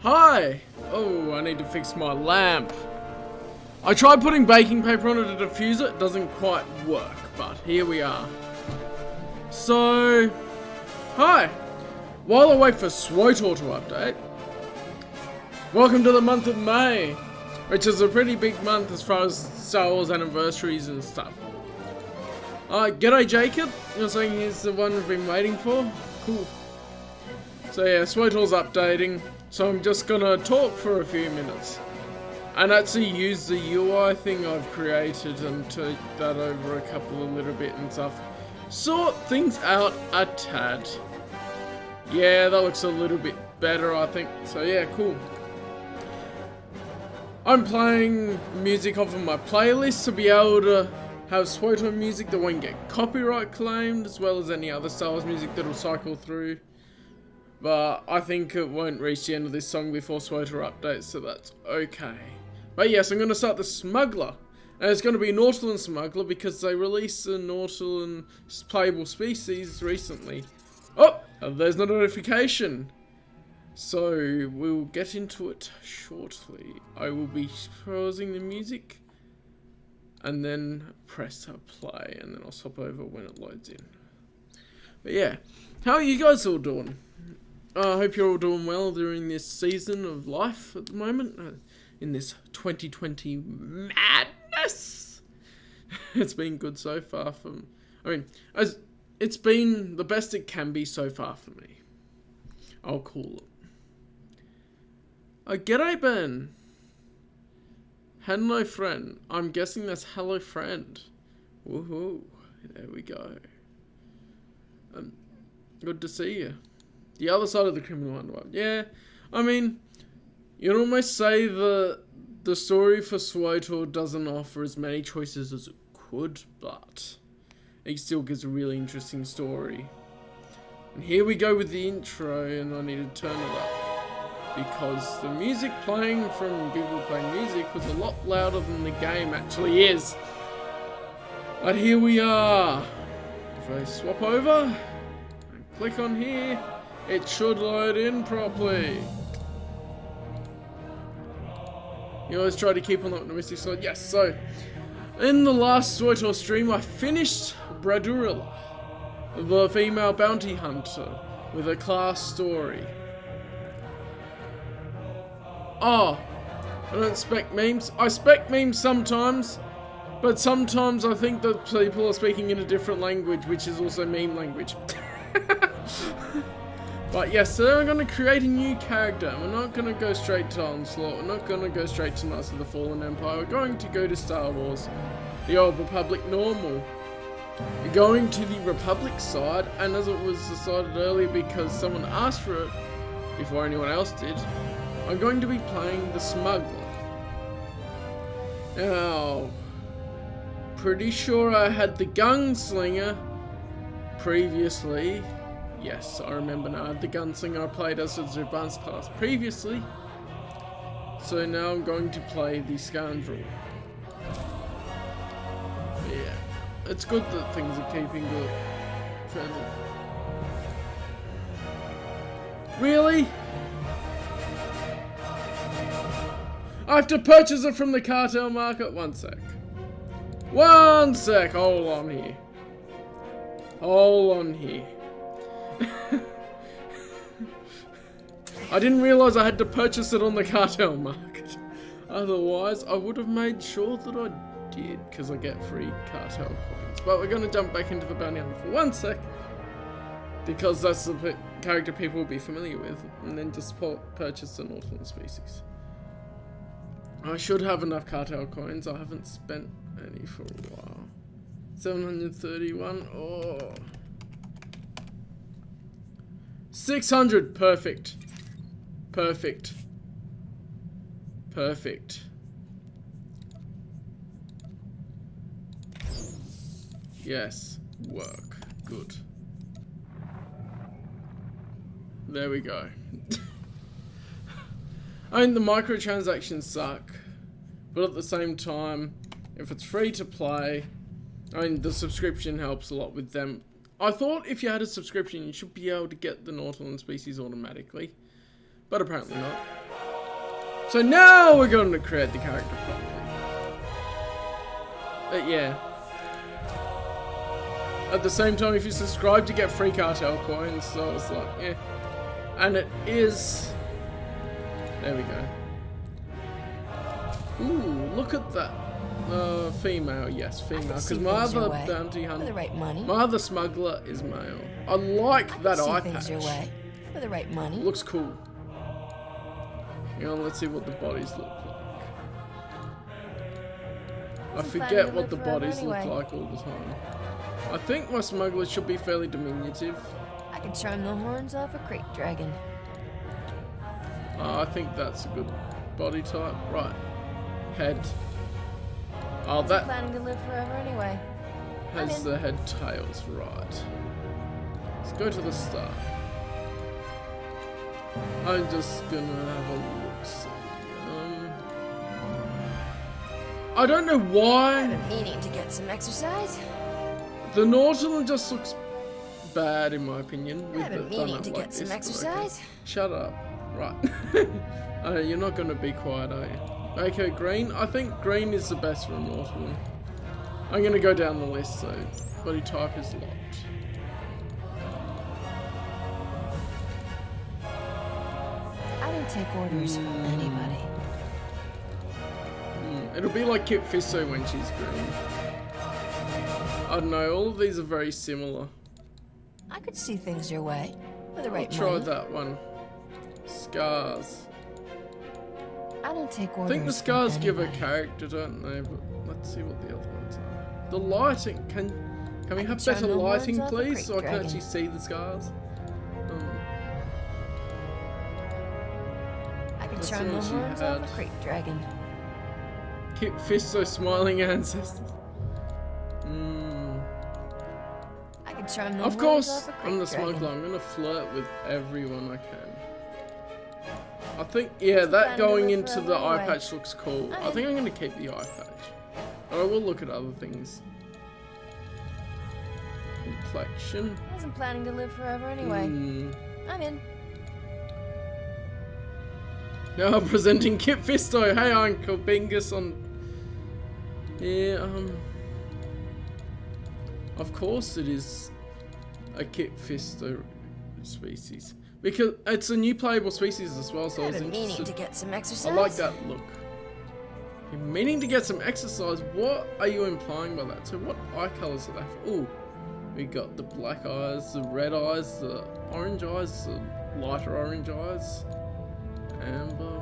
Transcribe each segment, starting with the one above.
Hi! Oh, I need to fix my lamp. I tried putting baking paper on it to diffuse it, doesn't quite work, but here we are. So, hi! While I wait for SWtOR to update, welcome to the month of May, which is a pretty big month as far as Star Wars anniversaries and stuff. G'day Jacob, you're saying he's the one we've been waiting for? Cool. So yeah, SWtOR's updating, so I'm just gonna talk for a few minutes. And actually use the UI thing I've created and take that over a couple of little bit and stuff. Sort things out a tad. Yeah, that looks a little bit better, I think. So yeah, cool. I'm playing music off of my playlist to be able to have SWtOR music that won't get copyright claimed, as well as any other Star Wars music that'll cycle through. But I think it won't reach the end of this song before SWtOR updates, so that's okay. But yes, I'm going to start the Smuggler. And it's going to be Nautolan Smuggler because they released the Nautolan playable species recently. Oh, there's no notification. So we'll get into it shortly. I will be pausing the music and then press play, and then I'll swap over when it loads in. But yeah, how are you guys all doing? I hope you're all doing well during this season of life at the moment, in this 2020 madness. It's been good so far it's been the best it can be so far for me. I'll call it. G'day Ben. Hello friend. I'm guessing that's hello friend. Woohoo. There we go. Good to see you. The other side of the criminal underworld. Yeah, I mean, you'd almost say the story for SWtOR doesn't offer as many choices as it could, but it still gives a really interesting story. And here we go with the intro, and I need to turn it up because the music playing from people playing music was a lot louder than the game actually is. But here we are. If I swap over and click on here, it should load in properly. You always try to keep on the optimistic side. Yes, so in the last SWtOR stream, I finished Bradurilla, the female bounty hunter with a class story. Oh, I don't spec memes. I spec memes sometimes, but sometimes I think that people are speaking in a different language, which is also meme language. But yes, so we're going to create a new character. We're not going to go straight to Onslaught. We're not going to go straight to Knights of the Fallen Empire. We're going to go to Star Wars, the Old Republic normal. We're going to the Republic side, and as it was decided earlier because someone asked for it before anyone else did, I'm going to be playing the Smuggler. Now, pretty sure I had the Gunslinger previously. Yes, I remember now. The Gunslinger I played as its advanced class previously. So now I'm going to play the Scoundrel. Yeah, it's good that things are keeping good. Really? I have to purchase it from the cartel market? One sec. One sec, hold on here. Hold on here. I didn't realise I had to purchase it on the cartel market. Otherwise, I would have made sure that I did, because I get free cartel coins. But we're going to jump back into the bounty hunter for one sec, because that's the character people will be familiar with, and then just purchase the Nautilus species. I should have enough cartel coins. I haven't spent any for a while. 731. Oh. 600. Perfect. Perfect. Perfect. Yes. Work. Good. There we go. I mean, the microtransactions suck, but at the same time, if it's free to play, I mean, the subscription helps a lot with them. I thought if you had a subscription, you should be able to get the Nautilus species automatically, but apparently not. So now we're going to create the character properly. But yeah. At the same time, if you subscribe to get free cartel coins, so it's like, yeah. And it is... There we go. Ooh, look at that. Female, yes, female. Because my other bounty hunter, my other smuggler is male. I like that eye patch. For the right money. Looks cool. Hang on, let's see what the bodies look like. I forget what the bodies look like all the time. I think my smuggler should be fairly diminutive. I can charm the horns off a crate dragon. I think that's a good body type. Right. Head. Oh, that planning to live forever anyway. Has the head tails, right. Let's go to the start. I'm just gonna have a look. See. I don't know why. I've been meaning to get some exercise. The Nautilus just looks bad in my opinion. I've been meaning to get some exercise. Okay. Shut up. Right. You're not going to be quiet, are you? Okay, green. I think green is the best for a Nautilus. I'm going to go down the list, so body type is locked. I don't take orders from anybody. It'll be like Kip Fisto when she's green. I don't know, all of these are very similar. I could see things your way. For the right I'll money. try that one. Scars. I don't take orders. I think the scars give a character, don't they? But let's see what the other ones are. The lighting, can we have better lighting, please, so I can actually see the scars? I can charm the horns off a crate dragon. Kip Fisto smiling ancestors. I can charm the of horns course, off a crate I'm the dragon. smuggler. I'm gonna flirt with everyone I can. I think, yeah, that going into the eye patch looks cool. I think I'm gonna keep the eye patch. But I will look at other things. Complexion. I wasn't planning to live forever anyway. I'm in. Now I'm presenting Kip Fisto. Hey, Uncle Bingus on... Yeah, of course it is a Kip Fisto species. Because it's a new playable species as well, so I was meaning to get some exercise. I like that look. You're meaning to get some exercise? What are you implying by that? So what eye colours are they? Ooh, we got the black eyes, the red eyes, the orange eyes, the lighter orange eyes. Amber.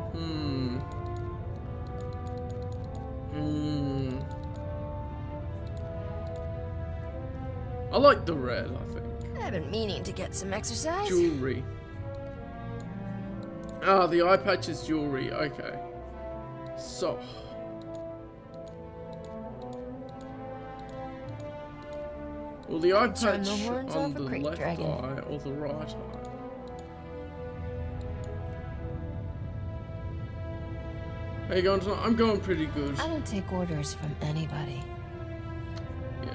I like the red, I think. I've been meaning to get some exercise. Jewelry. Ah, the eye patch is jewelry. Okay. So. Well, the eye turn patch the horns on off a the creek left dragon. eye or the right eye? How you going tonight? I'm going pretty good. I don't take orders from anybody. Yeah.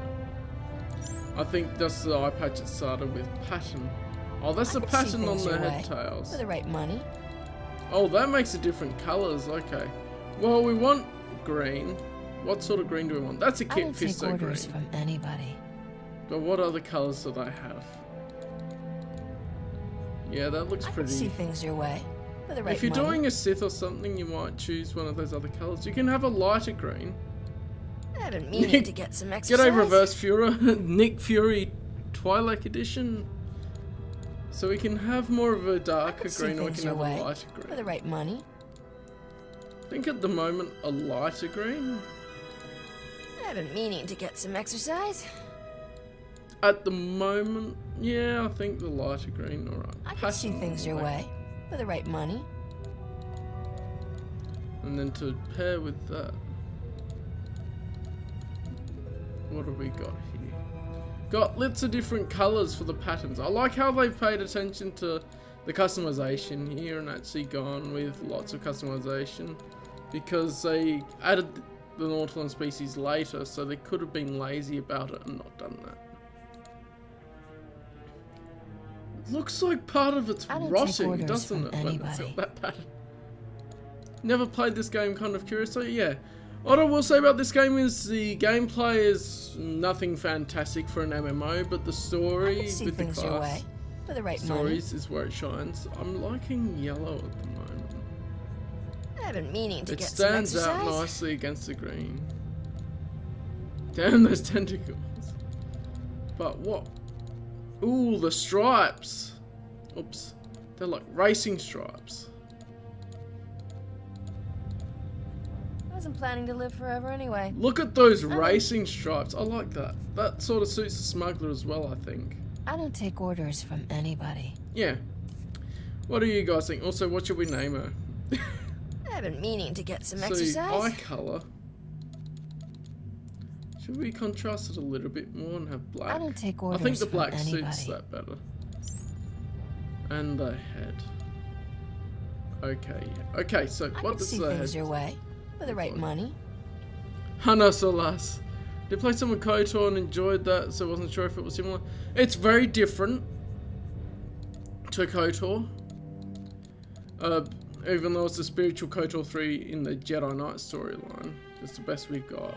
I think that's the eye patch that started with pattern. Oh, that's the I could see pattern on things the your way. head tails. For the right money. Oh, that makes it different colours. Okay. Well, we want green. What sort of green do we want? That's a I Kit don't take Fisto orders green. from anybody. But what other colours do they have? Yeah, that looks I pretty. could see things your way. For the right If you're money. doing a Sith or something, you might choose one of those other colours. You can have a lighter green. I've been meaning to get some exercise. G'day, Reverse Fury. Nick Fury Twilight Edition. So we can have more of a darker see green, or we things can have your a way. lighter For green. the right money. I think at the moment a lighter green. I've been meaning to get some exercise. At the moment, yeah, I think the lighter green. Alright. I could see Pattern things your on the way. For the right money. And then to pair with that, what have we got here? Got lots of different colours for the patterns. I like how they've paid attention to the customization here and actually gone with lots of customization, because they added the Nautilus species later, so they could have been lazy about it and not done that. Looks like part of it's I don't take rotting, orders doesn't from it? When it's anybody. got that pattern. Never played this game, kind of curious, so yeah. What I will say about this game is the gameplay is nothing fantastic for an MMO, but the I story could see with the things your way. class For the right money. stories is where it shines. I'm liking yellow at the moment. I've been meaning to It get stands some exercise. out nicely against the green. Damn those tentacles. But what? Ooh, the stripes. Oops. They're like racing stripes. I wasn't planning to live forever anyway. Look at those racing stripes. I like that. That sort of suits the Smuggler as well, I think. I don't take orders from anybody. Yeah. What do you guys think? Also, what should we name her? I've been meaning to get some So, exercise. eye colour. Should we contrast it a little bit more and have black? I don't take I orders think the from black anybody. suits that better. And the head. Okay, yeah. Okay, so I what could does see the things head? your way. For the right money. Hana Solas. Did play some with KOTOR and enjoyed that, so I wasn't sure if it was similar. It's very different to KOTOR. Even though it's the spiritual KOTOR 3 in the Jedi Knight storyline. It's the best we've got.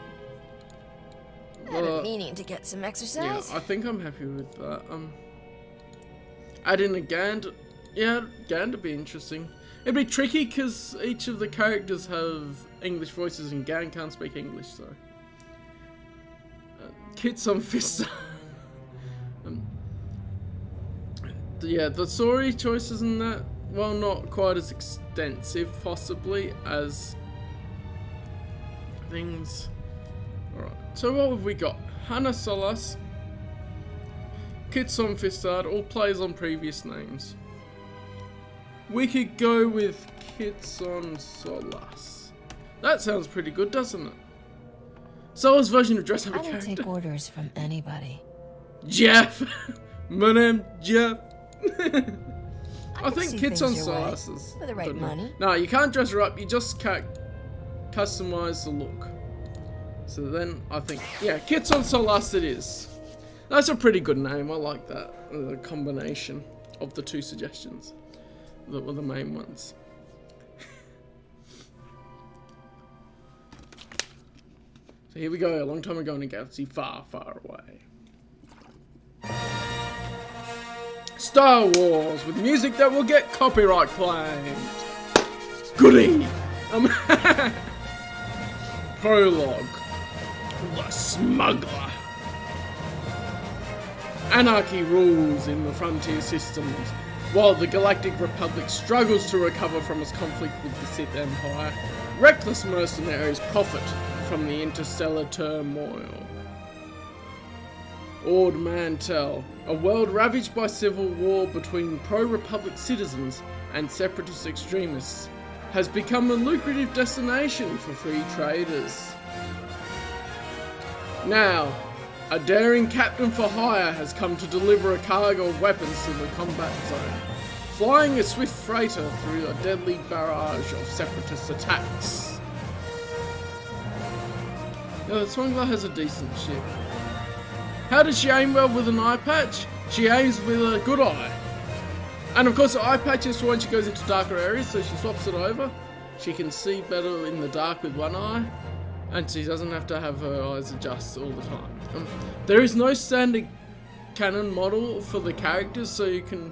I've been meaning to get some Yeah, exercise. I think I'm happy with that. Add in a Gand. Yeah, Gand would be interesting. It'd be tricky because each of the characters have English voices and Gand can't speak English, so. Kits on Fist. Yeah, the story choices in that, well, not quite as extensive, possibly, as things. Alright, so what have we got? Hana Solas, Kitson Fistard, all plays on previous names. We could go with Kitson Solas. That sounds pretty good, doesn't it? Solar's version of dress up a I don't character. take orders from anybody. Jeff! My name Jeff. I could think see Kitson things your way. Solas is For the right good. money. No, you can't dress her up, you just can't customize the look. So then I think, yeah, Kitson Solas it is. That's a pretty good name, I like that. The combination of the two suggestions that were the main ones. So here we go, a long time ago in a galaxy far, far away. Star Wars with music that will get copyright claimed. Goody! Prologue. The Smuggler. Anarchy rules in the frontier systems. While the Galactic Republic struggles to recover from its conflict with the Sith Empire, reckless mercenaries profit from the interstellar turmoil. Ord Mantell, a world ravaged by civil war between pro-Republic citizens and separatist extremists, has become a lucrative destination for free traders. Now, a daring captain for hire has come to deliver a cargo of weapons to the combat zone, flying a swift freighter through a deadly barrage of separatist attacks. Now, the Smuggler has a decent ship. How does she aim well with an eye patch? She aims with a good eye. And of course the eye patch is for when she goes into darker areas, so she swaps it over. She can see better in the dark with one eye, and she doesn't have to have her eyes adjust all the time. There is no standard canon model for the characters, so you can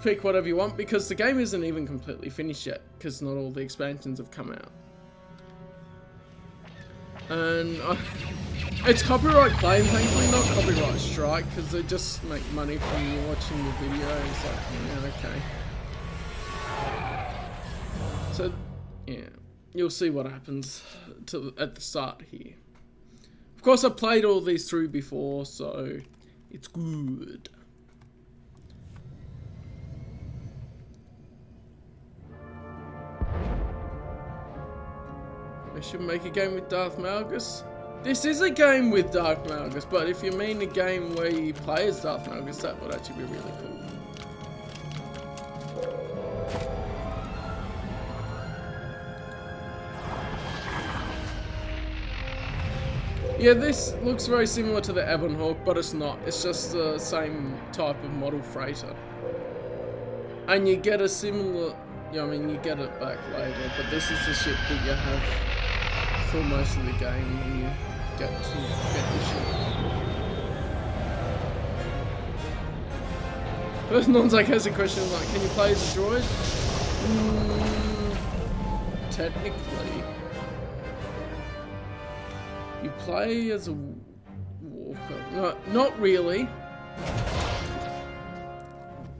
pick whatever you want, because the game isn't even completely finished yet, because not all the expansions have come out. And it's copyright claim, thankfully, not copyright strike, because they just make money from you watching the video. It's like, yeah, okay. So, yeah, you'll see what happens at the start here. Of course, I played all these through before, so it's good. I should make a game with Darth Malgus. This is a game with Darth Malgus, but if you mean a game where you play as Darth Malgus, that would actually be really cool. Yeah, this looks very similar to the Ebonhawk, but it's not. It's just the same type of model freighter. And you get a similar... Yeah, I mean, you get it back later, but this is the ship that you have for most of the game when you get the ship. First Nonzak has a question like, can you play as a droid? Technically. You play as a walker. No, not really.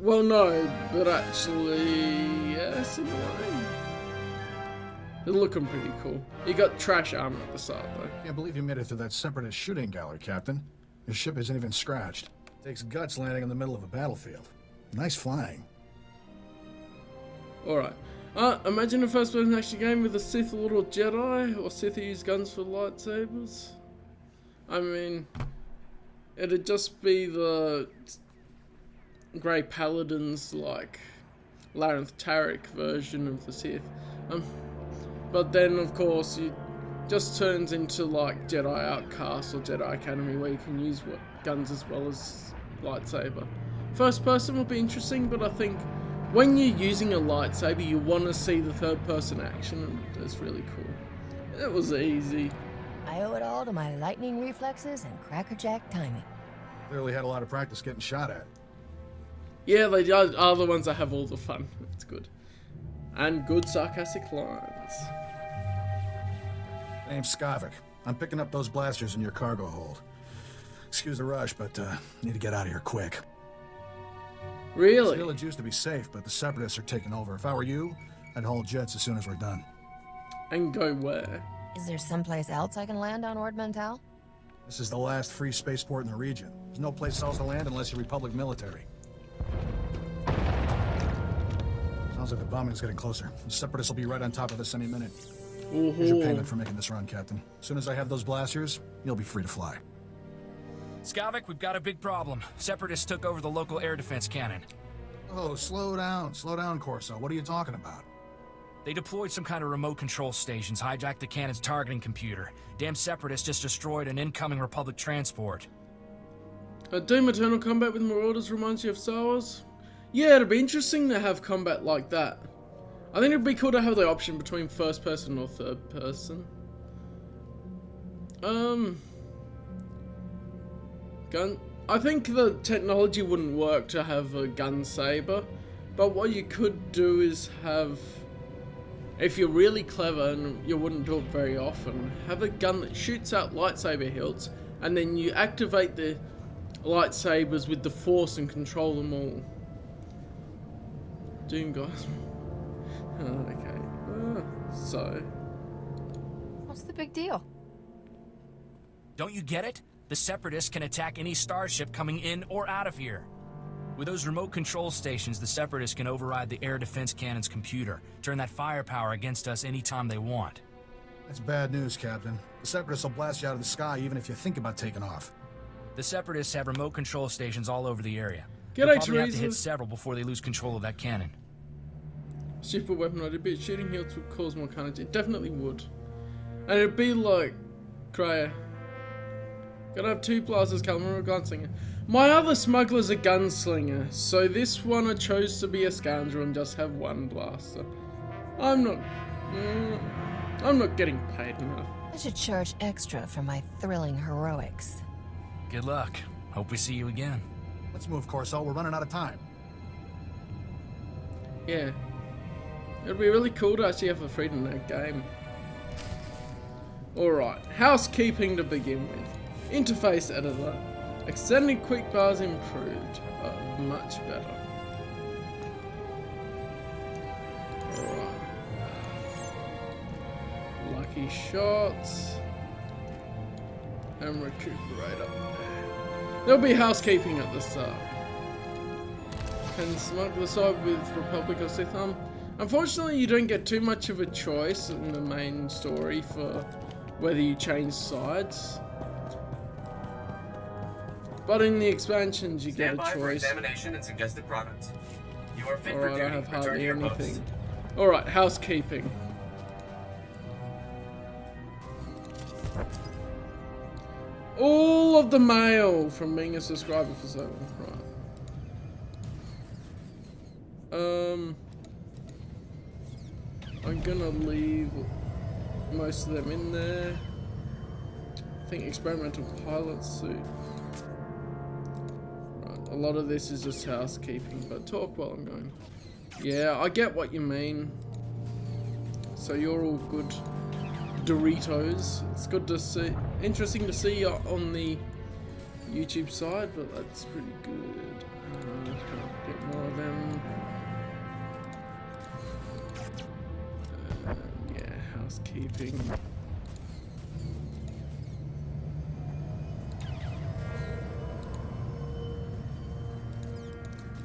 Well, no, but actually, yes, in a way. They're looking pretty cool. You got trash armor at the start, though. Can't believe you made it through that separatist shooting gallery, Captain. Your ship isn't even scratched. Takes guts landing in the middle of a battlefield. Nice flying. Alright. Imagine a first-person action game with a Sith Lord or Jedi, or Sith who use guns for lightsabers. I mean, it'd just be the Grey Paladins, like Larenth Tarek version of the Sith. But then, of course, it just turns into like Jedi Outcast or Jedi Academy, where you can use guns as well as lightsaber. First person will be interesting, but I think when you're using a lightsaber, you want to see the third person action, and it's really cool. It was easy. I owe it all to my lightning reflexes and crackerjack timing. Clearly had a lot of practice getting shot at. Yeah, they are the ones that have all the fun. It's good. And good sarcastic lines. Name's Skavik. I'm picking up those blasters in your cargo hold. Excuse the rush, but need to get out of here quick. Really? This village used to be safe, but the separatists are taking over. If I were you, I'd haul jets as soon as we're done. And go where? Is there someplace else I can land on Ord Mantell? This is the last free spaceport in the region. There's no place else to land unless you're Republic military. Sounds like the bombing's getting closer. The separatists will be right on top of us any minute. Here's your payment for making this run, Captain. As soon as I have those blasters, you'll be free to fly. Skavik, we've got a big problem. Separatists took over the local air defense cannon. Oh, slow down, Corso. What are you talking about? They deployed some kind of remote control stations, hijacked the cannon's targeting computer. Damn separatists just destroyed an incoming Republic transport. Doom Eternal combat with Marauders reminds you of Star Wars? Yeah, it'd be interesting to have combat like that. I think it'd be cool to have the option between first person or third person. I think the technology wouldn't work to have a gun saber, but what you could do is have, if you're really clever and you wouldn't do it very often, have a gun that shoots out lightsaber hilts, and then you activate the lightsabers with the Force and control them all. Doom guys. Oh, okay. So. What's the big deal? Don't you get it? The Separatists can attack any starship coming in or out of here. With those remote control stations, the Separatists can override the air defense cannon's computer, turn that firepower against us anytime they want. That's bad news, Captain. The Separatists will blast you out of the sky even if you think about taking off. The Separatists have remote control stations all over the area. G'day, They'll probably have to Teresa. hit several before they lose control of that cannon. Super weaponized. A bit shooting here would cause more carnage. It definitely would. And it'd be like Cryer. Gotta have 2 blasters, Callum, or a gunslinger. My other smuggler's a gunslinger, so this one I chose to be a scoundrel and just have 1 blaster. I'm not getting paid enough. I should charge extra for my thrilling heroics. Good luck. Hope we see you again. Let's move, Corso. We're running out of time. Yeah. It'd be really cool to actually have a freedom in that game. Alright, housekeeping to begin with. Interface editor. Extended quick bars improved. Much better. Alright. Lucky shots. And recuperator. There'll be housekeeping at the start. Can Smuggler side with Republic or Sith? Unfortunately, you don't get too much of a choice in the main story for whether you change sides. But in the expansions, you get a choice. For examination and suggested progress. You are fit for Alright, duty. I have Return to hardly your anything. post. Alright, housekeeping. All of the mail from being a subscriber for so long. Right. I'm gonna leave most of them in there. I think experimental pilot suit. Right, a lot of this is just housekeeping, but talk while I'm going. Yeah, I get what you mean. So you're all good Doritos. It's good to see, interesting to see on the YouTube side, but that's pretty good. Get more of them. Yeah, housekeeping.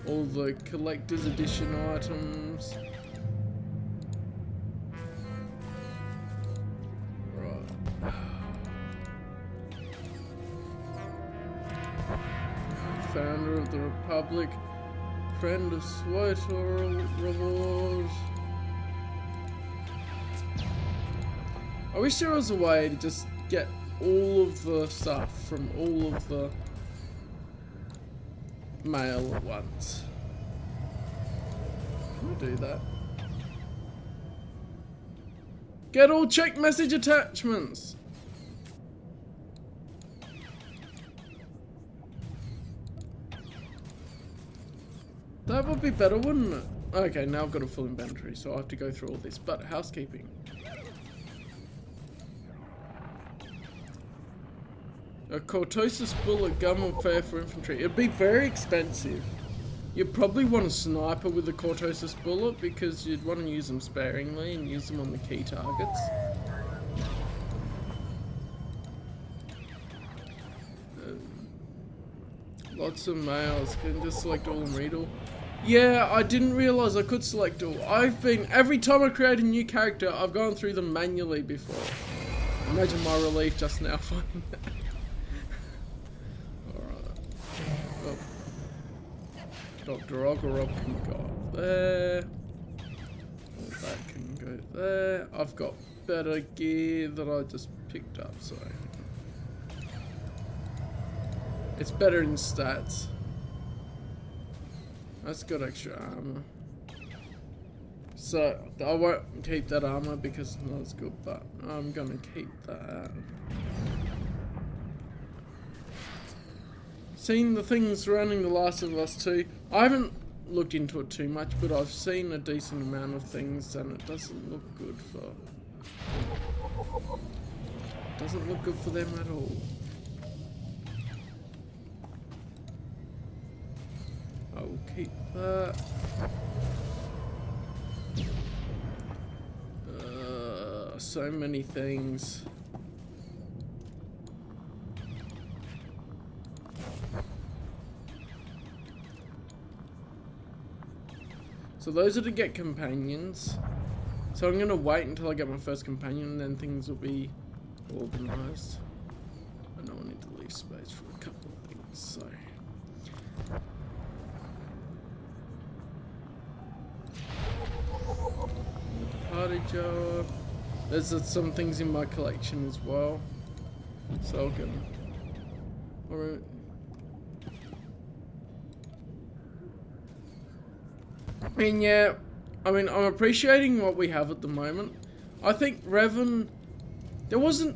All the collector's edition items. Right. Founder of the Republic. Friend of SWtOR reward. I wish there was a way to just get all of the stuff from all of the mail at once. Can I do that? Get all check message attachments! That would be better, wouldn't it? Okay, now I've got a full inventory, so I have to go through all this. But housekeeping. A cortosis bullet, gun or fair for infantry. It'd be very expensive. You'd probably want a sniper with a cortosis bullet because you'd want to use them sparingly and use them on the key targets. Lots of mails. Can just select all and read all. Yeah, I didn't realise I could select all. Every time I create a new character, I've gone through them manually before. Imagine my relief just now finding that. Dr. Ogorov can go up there. All that can go there. I've got better gear that I just picked up, so it's better in stats. That's got extra armor. So I won't keep that armor because it's not as good, but I'm gonna keep that. Seen the things surrounding The Last of Us 2. I haven't looked into it too much, but I've seen a decent amount of things and it doesn't look good for them at all. will keep that. So many things. So those are to get companions. So I'm gonna wait until I get my first companion, and then things will be organized. I know I need to leave space for a couple of things, so. Party job. There's some things in my collection as well. So I'll get them. Alright. Yeah, I mean, I'm appreciating what we have at the moment. I think Revan, there wasn't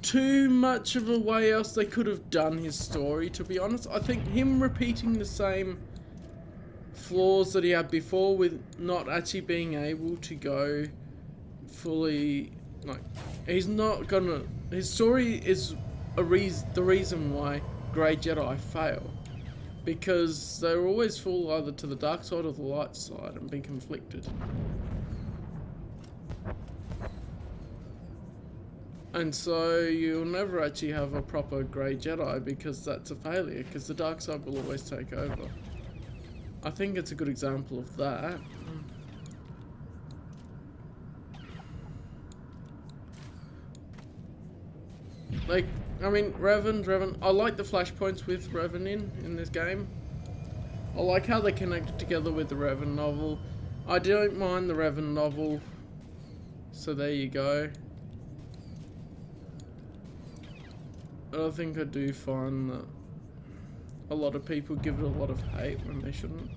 too much of a way else they could have done his story, to be honest. I think him repeating the same flaws that he had before with not actually being able to go fully, like, he's not gonna, his story is the reason why Grey Jedi fail. Because they always fall either to the dark side or the light side and be conflicted. And so you'll never actually have a proper Grey Jedi because that's a failure, because the dark side will always take over. I think it's a good example of that. Like, I mean, Revan, I like the flashpoints with Revan in this game. I like how they connected together with the Revan novel. I don't mind the Revan novel, so there you go. But I think I do find that a lot of people give it a lot of hate when they shouldn't.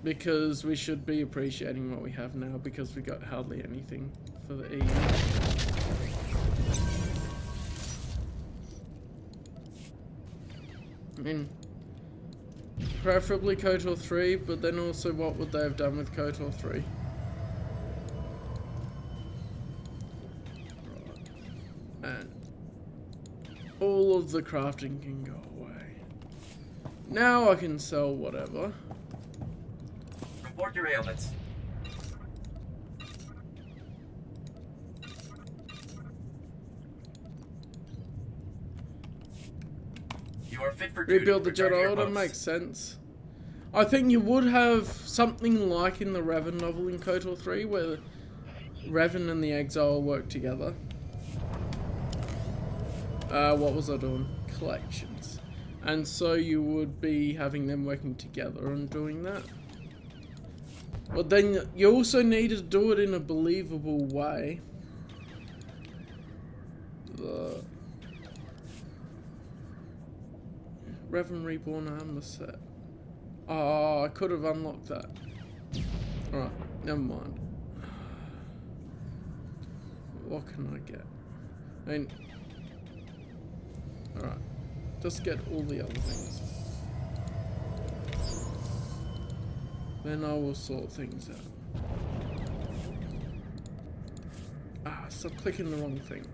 Because we should be appreciating what we have now, because we got hardly anything for the EU. I mean, preferably KOTOR 3, but then also what would they have done with KOTOR 3? Right. And all of the crafting can go away. Now I can sell whatever. Report your ailments. You are fit for duty. Rebuild the Return to your Jedi Order posts. makes sense. I think you would have something like in the Revan novel in KOTOR 3 where Revan and the Exile work together. What was I doing? Collections. And so you would be having them working together and doing that. But then you also need to do it in a believable way. The Revan Reborn armor set. Oh, I could have unlocked that. Alright, never mind. What can I get? I mean, alright, just get all the other things. Then I will sort things out. Ah, stop clicking the wrong thing.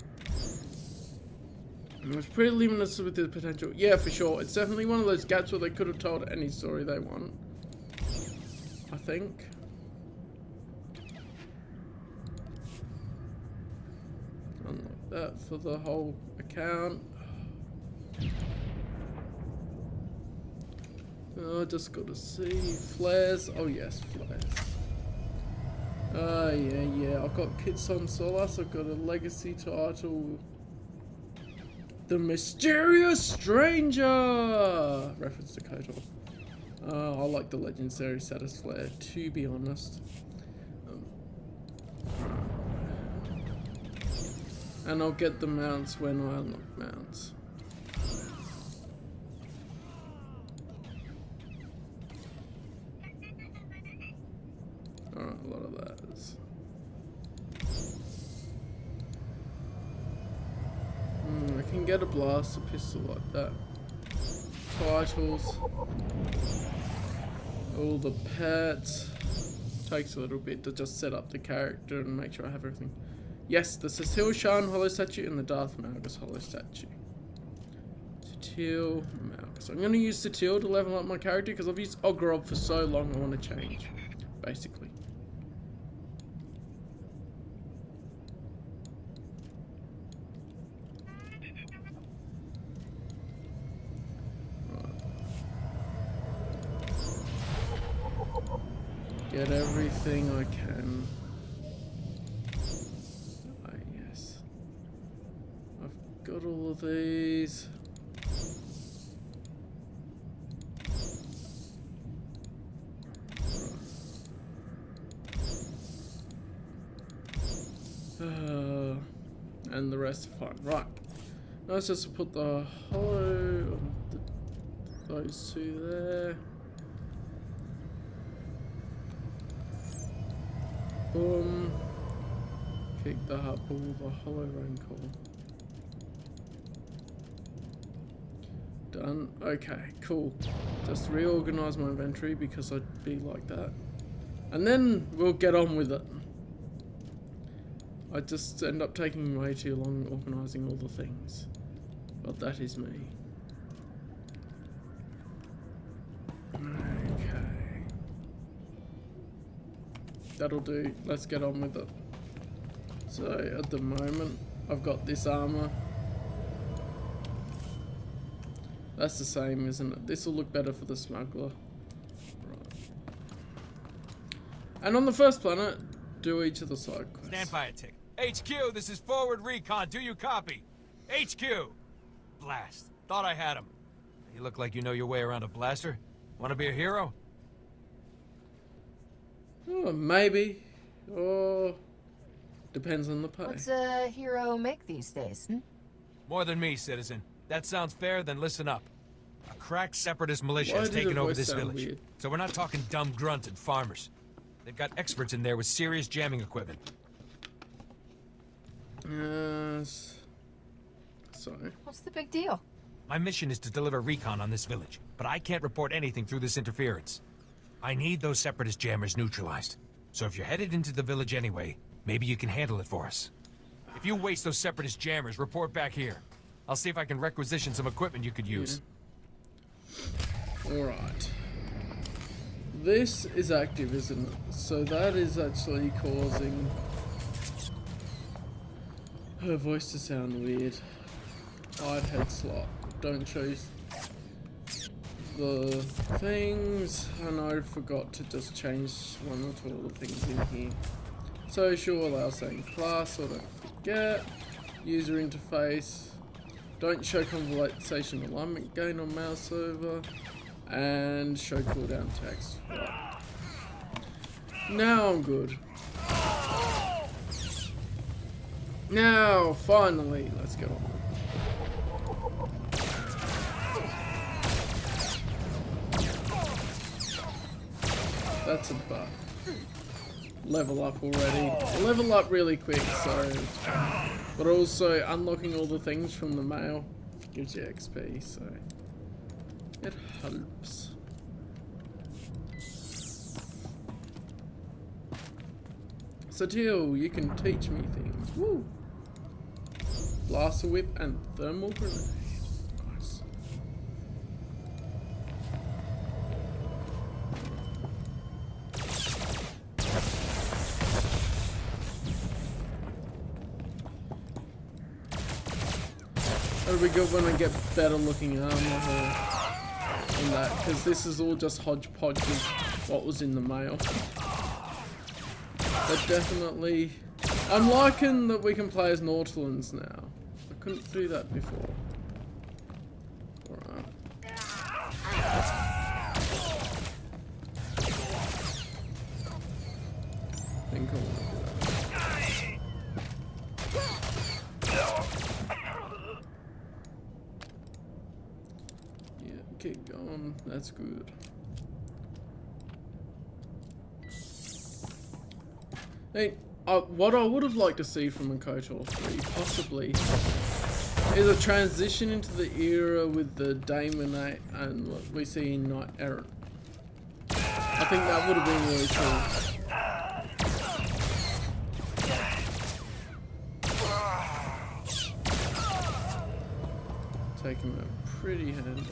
It's pretty limited with the potential. Yeah, for sure. It's definitely one of those gaps where they could have told any story they want. I think. Unlock that for the whole account. Oh, I just gotta see. Flares. Oh yes, flares. Oh yeah. I've got Kits on Solas. I've got a legacy title. The Mysterious Stranger! Reference to KOTOR. I like the Legendary Status Flare, to be honest. And I'll get the mounts when I unlock mounts. Alright, a lot of that is... I can get a blaster pistol like that. Titles. All the pets. Takes a little bit to just set up the character and make sure I have everything. Yes, the Cecile Shan Hollow Statue and the Darth Malgus Hollow Statue. Teal, so I'm going to use the teal to level up my character because I've used Ogrov for so long. I want to change, basically. Right. Get everything I can. Ah, yes. I've got all of these. And the rest are fine. Right. Now let's just put the hollow, those two there. Boom. Kick the hut ball, the hollow raincore. Done. Okay, cool. Just reorganize my inventory because I'd be like that. And then we'll get on with it. I just end up taking way too long organising all the things. But that is me. Okay. That'll do. Let's get on with it. So, at the moment, I've got this armour. That's the same, isn't it? This will look better for the smuggler. Right. And on the first planet, do each of the side quests. Stand by a tick. HQ, this is forward recon. Do you copy? HQ! Blast. Thought I had him. You look like you know your way around a blaster. Want to be a hero? Oh, maybe. Or depends on the pay. What's a hero make these days? More than me, citizen. That sounds fair, then listen up. A crack separatist militia Why has did the taken over voice this sound village. weird? So we're not talking dumb grunts and farmers. They've got experts in there with serious jamming equipment. Yes. Sorry. What's the big deal? My mission is to deliver recon on this village, but I can't report anything through this interference. I need those separatist jammers neutralized. So if you're headed into the village anyway, maybe you can handle it for us. If you waste those separatist jammers, report back here. I'll see if I can requisition some equipment you could use. Alright. This is active, isn't it? So that is actually causing her voice to sound weird. Hide head slot. Don't choose the things. And I forgot to just change one or two of the things in here. Social, allow same class, so don't forget. User interface. Don't show conversation alignment gain on mouse over. And show cooldown text. Right. Now I'm good. Now, finally, let's go on. That's a buff. Level up already. Level up really quick, so... But also, unlocking all the things from the mail gives you XP, so... It helps. So Teal, you can teach me things. Woo! Blaster whip and thermal grenade. Nice. It'll be good when I get better looking armor in that, because this is all just hodgepodge of what was in the mail. But definitely, I'm liking that we can play as Nautilans now. I couldn't do that before. Alright. I think I want to do that. Yeah, keep going. That's good. Hey, what I would have liked to see from a KOTOR 3, possibly, is a transition into the era with the Daemonate and what we see in Knight Errant. I think that would have been really cool. Take him out pretty handy.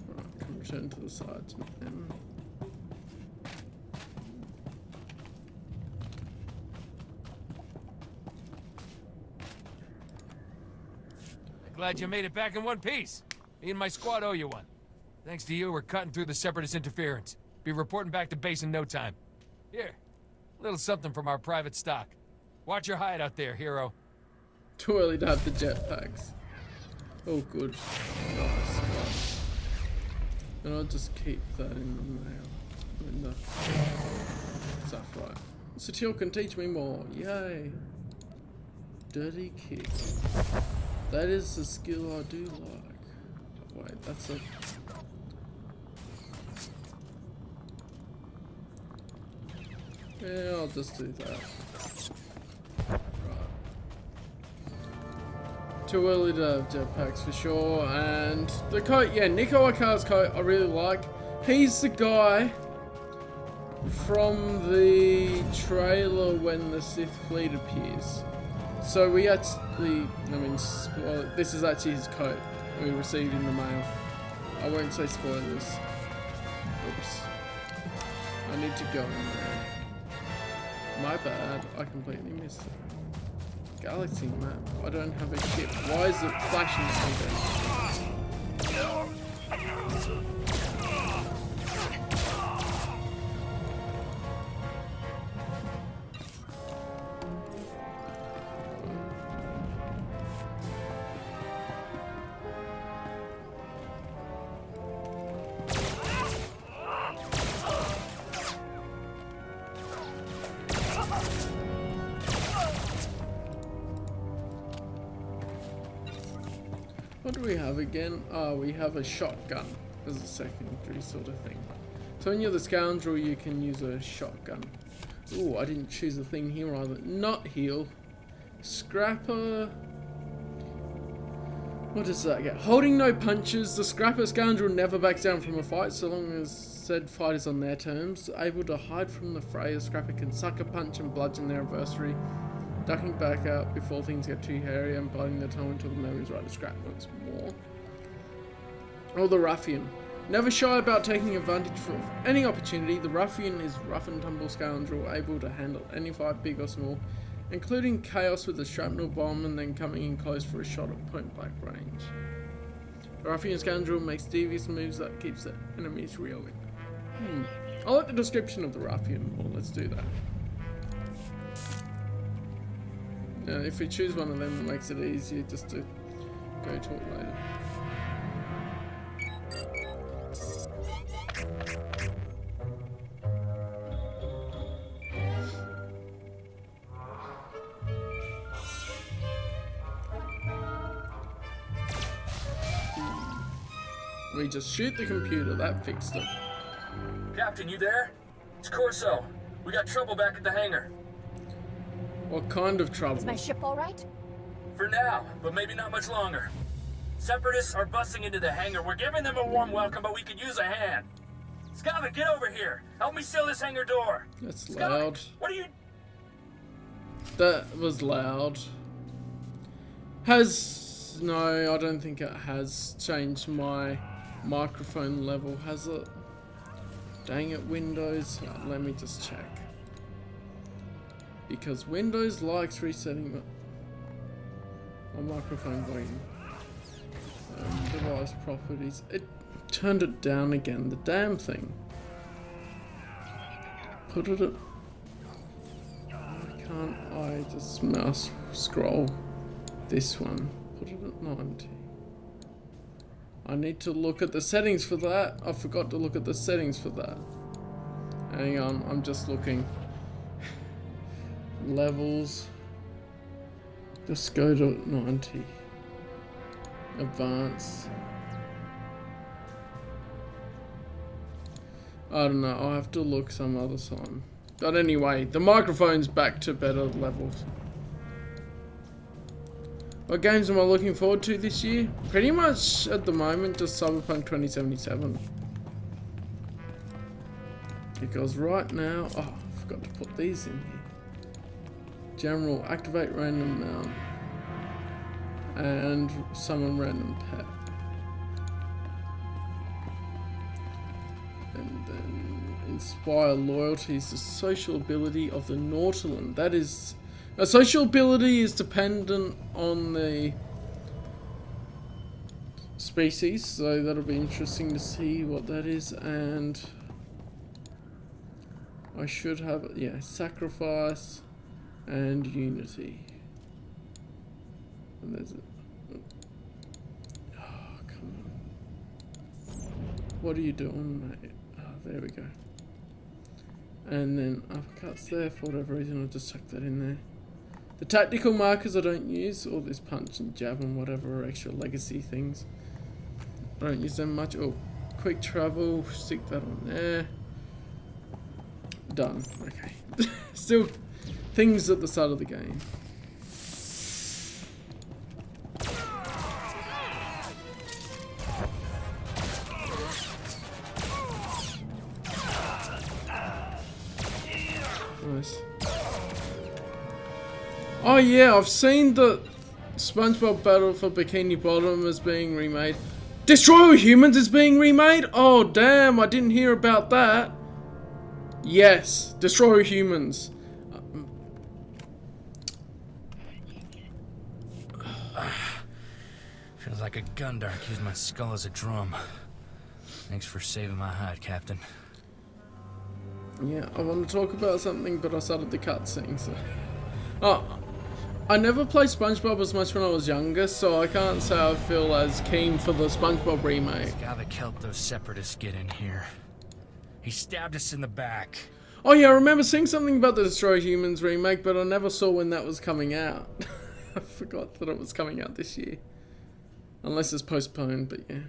Alright, can return to the sides now. Glad you made it back in one piece. Me and my squad owe you one. Thanks to you, we're cutting through the Separatist interference. Be reporting back to base in no time. Here, a little something from our private stock. Watch your hide out there, hero. Too early to have the jetpacks. Oh, good. Nice. And I'll just keep that in the mail. In the stuff, right. SWtOR can teach me more. Yay. Dirty kick. That is the skill I do like. Wait, that's a... Yeah, I'll just do that. Right. Too early to have jetpacks for sure. And the coat, yeah, Nico Akar's coat I really like. He's the guy from the trailer when the Sith fleet appears. So we actually, well, this is actually his coat we received in the mail. I won't say spoilers. Oops. I need to go in there. My bad, I completely missed it. Galaxy map, I don't have a ship. Why is it flashing at me then? What do we have again? Oh, we have a shotgun as a secondary sort of thing. So when you're the scoundrel, you can use a shotgun. Ooh, I didn't choose a thing here either. Not heal. Scrapper. What does that get? Holding no punches. The Scrapper scoundrel never backs down from a fight so long as said fight is on their terms. Able to hide from the fray, a Scrapper can sucker punch and bludgeon their adversary, ducking back out before things get too hairy and biding their time until the memory's right to scrap once more. Or the Ruffian. Never shy about taking advantage of any opportunity, the Ruffian is rough and tumble scoundrel able to handle any fight, big or small, including chaos with a shrapnel bomb and then coming in close for a shot at point blank range. The Ruffian scoundrel makes devious moves that keeps the enemies reeling. I like the description of the Ruffian more, let's do that. If we choose one of them, it makes it easier just to go to it later. We just shoot the computer, that fixed it. Captain, you there? It's Corso. We got trouble back at the hangar. What kind of trouble? Is my ship all right? For now, but maybe not much longer. Separatists are busting into the hangar. We're giving them a warm welcome, but we could use a hand. Scott, get over here. Help me seal this hangar door. That's Scott, loud. What are you... That was loud. No, I don't think it has changed my microphone level, has it? Dang it, Windows. Let me just check. Because Windows likes resetting my microphone volume. Device properties. It turned it down again. The damn thing. Put it at... Why can't I just mouse scroll this one? Put it at 90. I need to look at the settings for that. I forgot to look at the settings for that. Hang on, I'm just looking. Levels. Just go to 90. Advanced. I don't know, I'll have to look some other time. But anyway, the microphone's back to better levels. What games am I looking forward to this year? Pretty much at the moment just Cyberpunk 2077. Because right now, oh, I forgot to put these in here. General, activate random mount. And summon random pet. And then inspire loyalty is the social ability of the Nautilin. That is... A social ability is dependent on the species, so that'll be interesting to see what that is. And I should have, yeah, sacrifice and unity. And there's oh, come on. What are you doing, mate? Oh, there we go. And then uppercuts there, for whatever reason, I'll just chuck that in there. The tactical markers I don't use, all this punch and jab and whatever extra legacy things. I don't use them much. Oh, quick travel, stick that on there. Done. Okay. Still things at the start of the game. Nice. Oh yeah, I've seen the SpongeBob Battle for Bikini Bottom is being remade. Destroy All Humans is being remade? Oh damn, I didn't hear about that. Yes, Destroy All Humans. Feels like a gun dart used my skull as a drum. Thanks for saving my hide, Captain. Yeah, I want to talk about something, but I started the cutscene, so... Oh, I never played SpongeBob as much when I was younger, so I can't say I feel as keen for the SpongeBob remake. Skavik helped those separatists get in here. He stabbed us in the back. Oh yeah, I remember seeing something about the Destroy Humans remake, but I never saw when that was coming out. I forgot that it was coming out this year. Unless it's postponed, but yeah.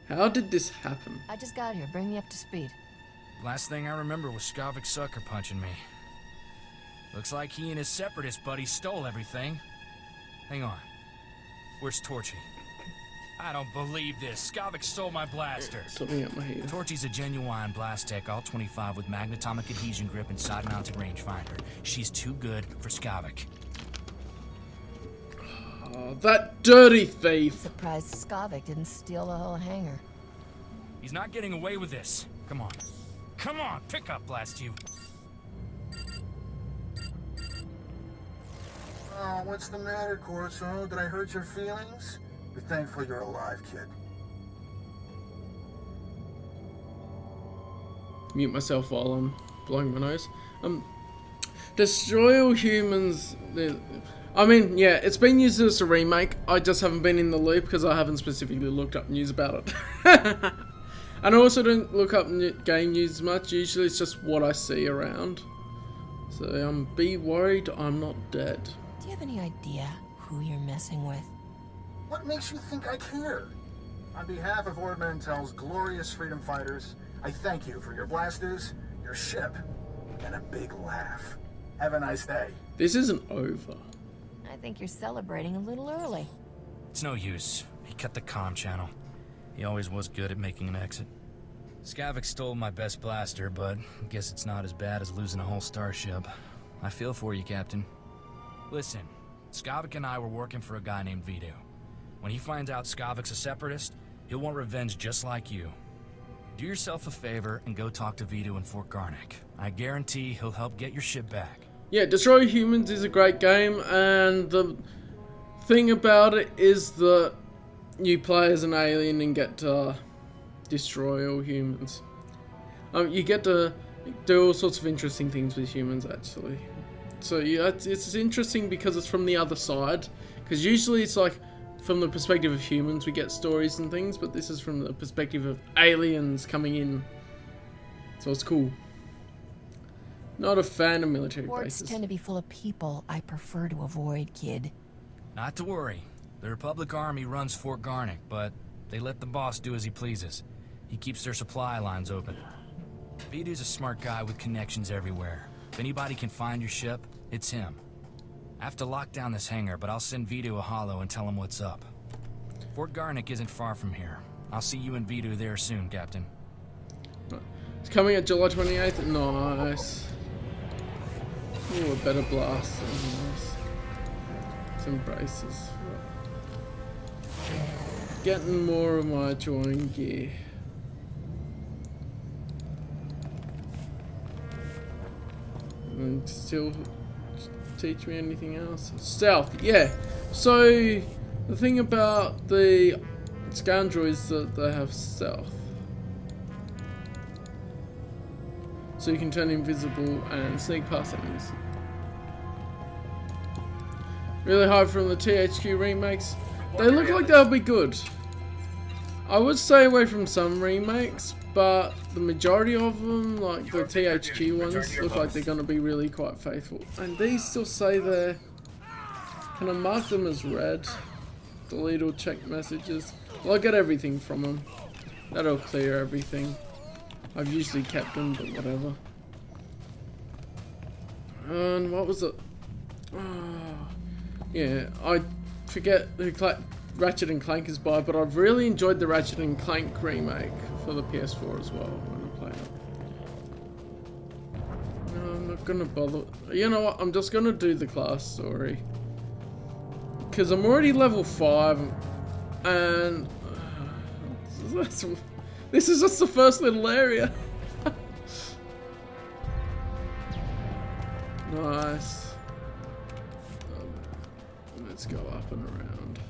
How did this happen? I just got here. Bring me up to speed. Last thing I remember was Skavik sucker punching me. Looks like he and his separatist buddy stole everything. Hang on. Where's Torchy? I don't believe this. Skavik stole my blaster. Something up my head. Torchy's a genuine Blast Tech All-25 with magnetomic adhesion grip and side-mounted rangefinder. She's too good for Skavik. Oh, that dirty thief. Surprised Skavik didn't steal the whole hangar. He's not getting away with this. Come on. Come on, pick up, blast you. Oh, what's the matter, Corso? Did I hurt your feelings? Be thankful you're alive, kid. Mute myself while I'm blowing my nose. Destroy All Humans. I mean, yeah, it's been used as a remake. I just haven't been in the loop because I haven't specifically looked up news about it. And I also don't look up game news much. Usually it's just what I see around. So be worried I'm not dead. Do you have any idea who you're messing with? What makes you think I care? On behalf of Ord Mantell's glorious freedom fighters, I thank you for your blasters, your ship, and a big laugh. Have a nice day. This isn't over. I think you're celebrating a little early. It's no use. He cut the comm channel. He always was good at making an exit. Skavik stole my best blaster, but I guess it's not as bad as losing a whole starship. I feel for you, Captain. Listen, Skavik and I were working for a guy named Vito. When he finds out Skavik's a separatist, he'll want revenge just like you. Do yourself a favor and go talk to Vito in Fort Garnick. I guarantee he'll help get your ship back. Yeah, Destroy Humans is a great game, and the thing about it is that you play as an alien and get to destroy all humans. You get to do all sorts of interesting things with humans, actually. So yeah, it's interesting because it's from the other side. Because usually it's like from the perspective of humans we get stories and things, but this is from the perspective of aliens coming in. So it's cool. Not a fan of military Ports bases. tend to be full of people I prefer to avoid, kid. Not to worry. The Republic Army runs Fort Garnick, but they let the boss do as he pleases. He keeps their supply lines open. Vito's a smart guy with connections everywhere. If anybody can find your ship, it's him. I have to lock down this hangar, but I'll send Vito a holo and tell him what's up. Fort Garnick isn't far from here. I'll see you and Vito there soon, Captain. It's coming at July 28th. Nice. Ooh, a better blast. Nice. Some braces. Getting more of my drawing gear. And still teach me anything else? Stealth, yeah. So the thing about the scoundrel is that they have stealth. So you can turn invisible and sneak past enemies. Really hard from the THQ remakes. They look like they'll be good. I would stay away from some remakes, but the majority of them, like the THQ ones, look like they're going to be really quite faithful. And these still say there. Can I mark them as red? Delete or check messages. Well, I'll get everything from them. That'll clear everything. I've usually kept them, but whatever. And what was it? Oh, yeah, I forget who Ratchet and Clank is by, but I've really enjoyed the Ratchet and Clank remake for the PS4 as well when I played it. No, I'm not gonna bother. You know what? I'm just gonna do the class story. Because I'm already level 5, and this is just the first little area. Nice. Let's go up and around.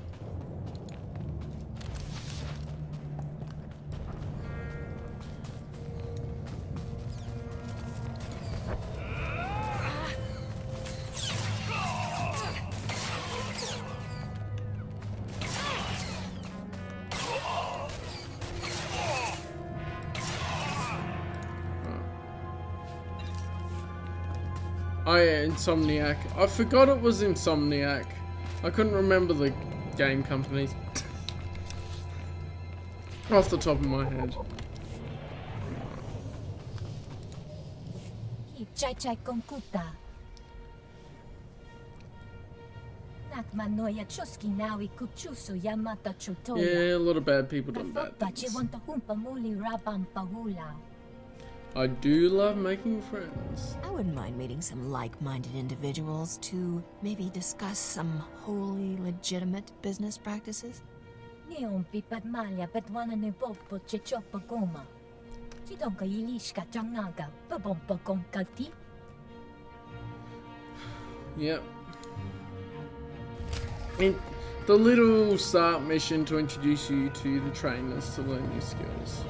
Oh yeah, Insomniac. I forgot it was Insomniac. I couldn't remember the game companies off the top of my head. Yeah, a lot of bad people done bad things. I do love making friends. I wouldn't mind meeting some like-minded individuals to maybe discuss some wholly legitimate business practices. Yep. The little start mission to introduce you to the trainers to learn new skills.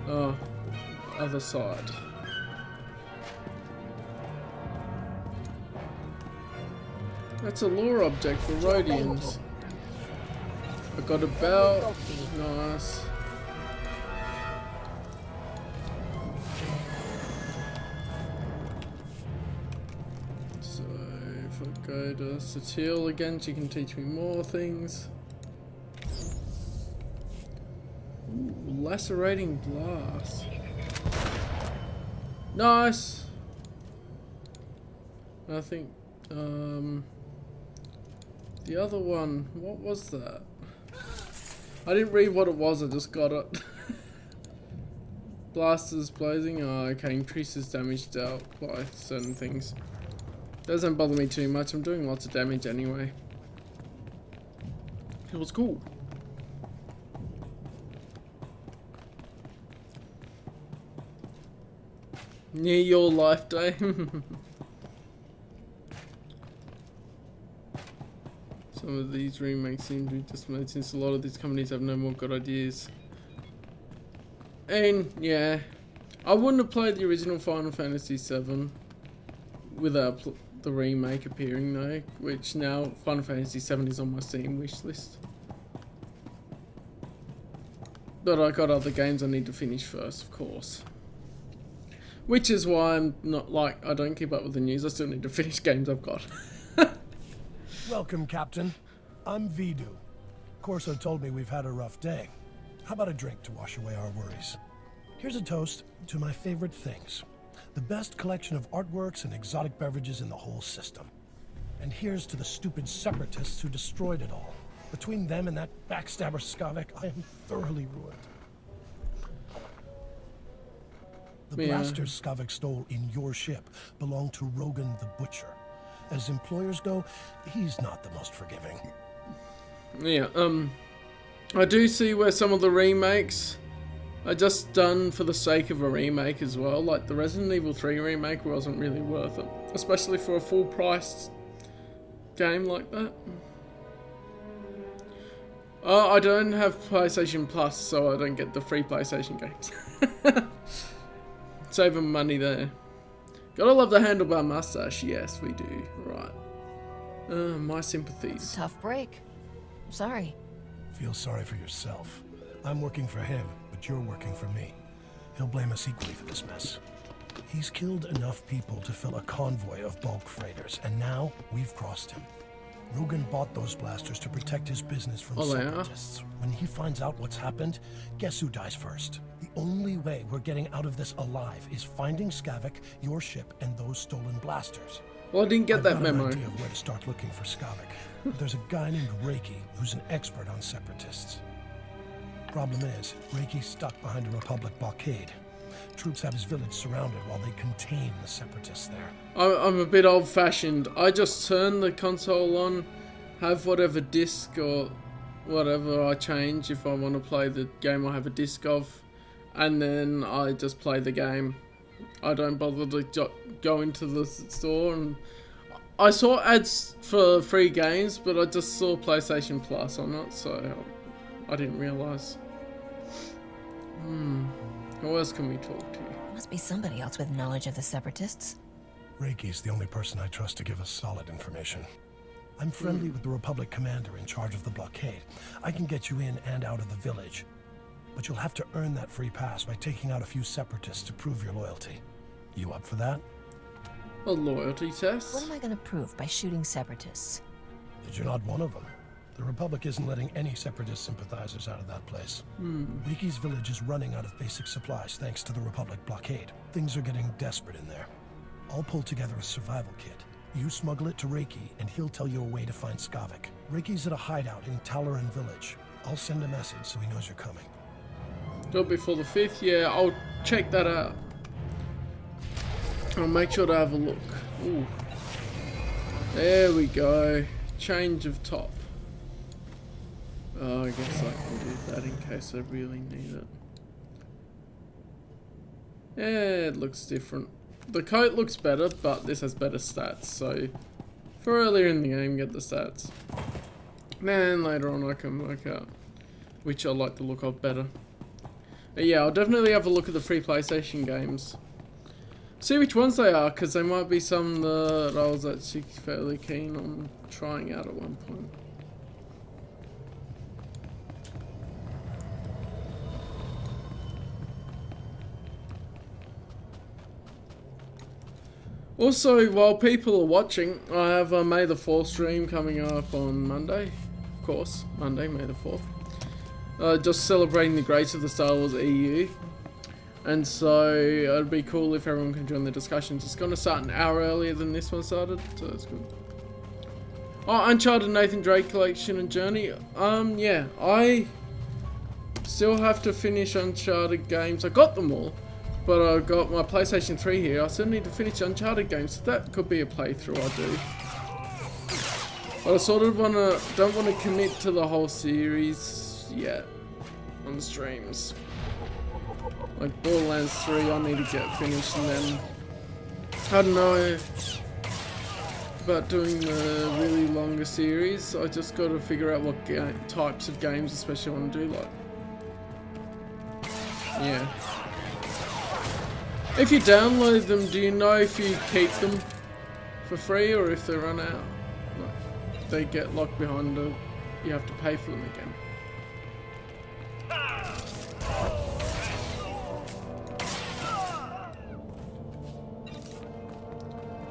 Oh, other side. That's a lore object for Rhodians. I got a belt. Nice. So if I go to SWtOR again, she can teach me more things. Ooh, lacerating blast. Nice. I think the other one, what was that? I didn't read what it was, I just got it. Blasters blazing. Oh, okay, increases damage dealt by certain things. Doesn't bother me too much, I'm doing lots of damage anyway. It was cool. Near your lifetime. Some of these remakes seem to be just made since a lot of these companies have no more good ideas. And yeah, I wouldn't have played the original Final Fantasy VII without the remake appearing though, which now Final Fantasy VII is on my Steam wishlist. But I got other games I need to finish first, of course. Which is why I'm not like, I don't keep up with the news, I still need to finish games I've got. Welcome, Captain. I'm Vidu. Corso told me we've had a rough day. How about a drink to wash away our worries? Here's a toast to my favorite things. The best collection of artworks and exotic beverages in the whole system. And here's to the stupid separatists who destroyed it all. Between them and that backstabber Skavek, I am thoroughly ruined. The blasters Skavik stole in your ship belong to Rogan the Butcher. As employers go, he's not the most forgiving. Yeah, I do see where some of the remakes are just done for the sake of a remake as well. Like the Resident Evil 3 remake wasn't really worth it, especially for a full-priced game like that. I don't have PlayStation Plus, so I don't get the free PlayStation games. Saving money there. Gotta love the handlebar mustache. Yes, we do. Right. My sympathies. Tough break. Sorry. Feel sorry for yourself. I'm working for him, but you're working for me. He'll blame us equally for this mess. He's killed enough people to fill a convoy of bulk freighters, and now we've crossed him. Rogan bought those blasters to protect his business from separatists. When he finds out what's happened, guess who dies first? The only way we're getting out of this alive is finding Skavik, your ship, and those stolen blasters. Well, I didn't get that memo. I've got an idea of where to start looking for Skavik. There's a guy named Reiki who's an expert on separatists. Problem is, Reiki's stuck behind a Republic blockade. Troops have his village surrounded while they contain the separatists there. I'm a bit old-fashioned. I just turn the console on, have whatever disc or whatever I change if I want to play the game I have a disc of, and then I just play the game. I don't bother to go into the store. And I saw ads for free games, but I just saw PlayStation Plus on it, so I didn't realise. Who else can we talk to? Must be somebody else with knowledge of the separatists. Reiki's the only person I trust to give us solid information. I'm friendly with the Republic commander in charge of the blockade. I can get you in and out of the village. But you'll have to earn that free pass by taking out a few separatists to prove your loyalty. You up for that? A loyalty test? What am I going to prove by shooting separatists? That you're not one of them. The Republic isn't letting any separatist sympathizers out of that place. Reiki's village is running out of basic supplies thanks to the Republic blockade. Things are getting desperate in there. I'll pull together a survival kit. You smuggle it to Reiki, and he'll tell you a way to find Skavik. Reiki's at a hideout in Talaran village. I'll send a message so he knows you're coming. Do it before the 5th? Yeah, I'll check that out. I'll make sure to have a look. Ooh. There we go. Change of top. Oh, I guess I can do that in case I really need it. Yeah, it looks different. The coat looks better, but this has better stats, so for earlier in the game, get the stats. Then later on I can work out which I like the look of better. But yeah, I'll definitely have a look at the free PlayStation games. See which ones they are, because there might be some that I was actually fairly keen on trying out at one point. Also, while people are watching, I have a May the 4th stream coming up on Monday. Of course, Monday, May the 4th. Just celebrating the greats of the Star Wars EU. And so, it'd be cool if everyone can join the discussions. It's going to start an hour earlier than this one started, so that's good. Oh, Uncharted Nathan Drake Collection and Journey. Yeah, I still have to finish Uncharted games. I got them all. But I've got my PlayStation 3 here. I still need to finish Uncharted games, so that could be a playthrough I do. But I sort of don't want to commit to the whole series yet on the streams. Like Borderlands 3, I need to get finished, and then I don't know about doing the really longer series. I just got to figure out what types of games especially I want to do. Like, yeah. If you download them, do you know if you keep them for free or if they run out? Like, they get locked behind you have to pay for them again.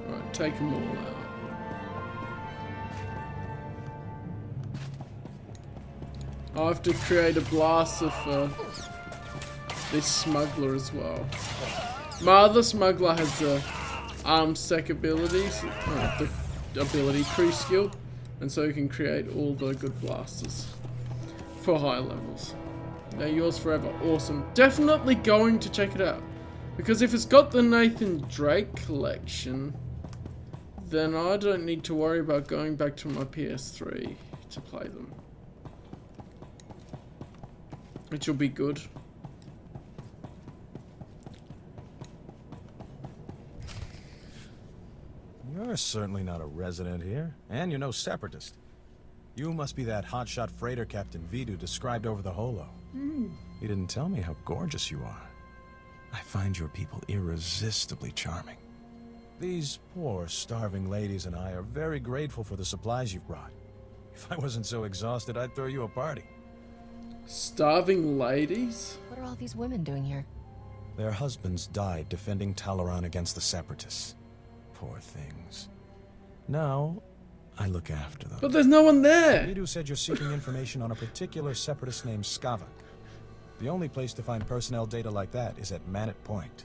Right, take them all out. I have to create a blaster for this Smuggler as well. My other Smuggler has the arm stack abilities, the ability crew skill, and so you can create all the good blasters for higher levels. Now yours forever, awesome. Definitely going to check it out. Because if it's got the Nathan Drake collection, then I don't need to worry about going back to my PS3 to play them. Which will be good. You're certainly not a resident here, and you're no separatist. You must be that hotshot freighter Captain Vidu described over the holo. He didn't tell me how gorgeous you are. I find your people irresistibly charming. These poor, starving ladies and I are very grateful for the supplies you've brought. If I wasn't so exhausted, I'd throw you a party. Starving ladies? What are all these women doing here? Their husbands died defending Talaran against the separatists. Poor things. Now, I look after them. But there's no one there! Vidu said you're seeking information on a particular separatist named Skavak. The only place to find personnel data like that is at Manet Point.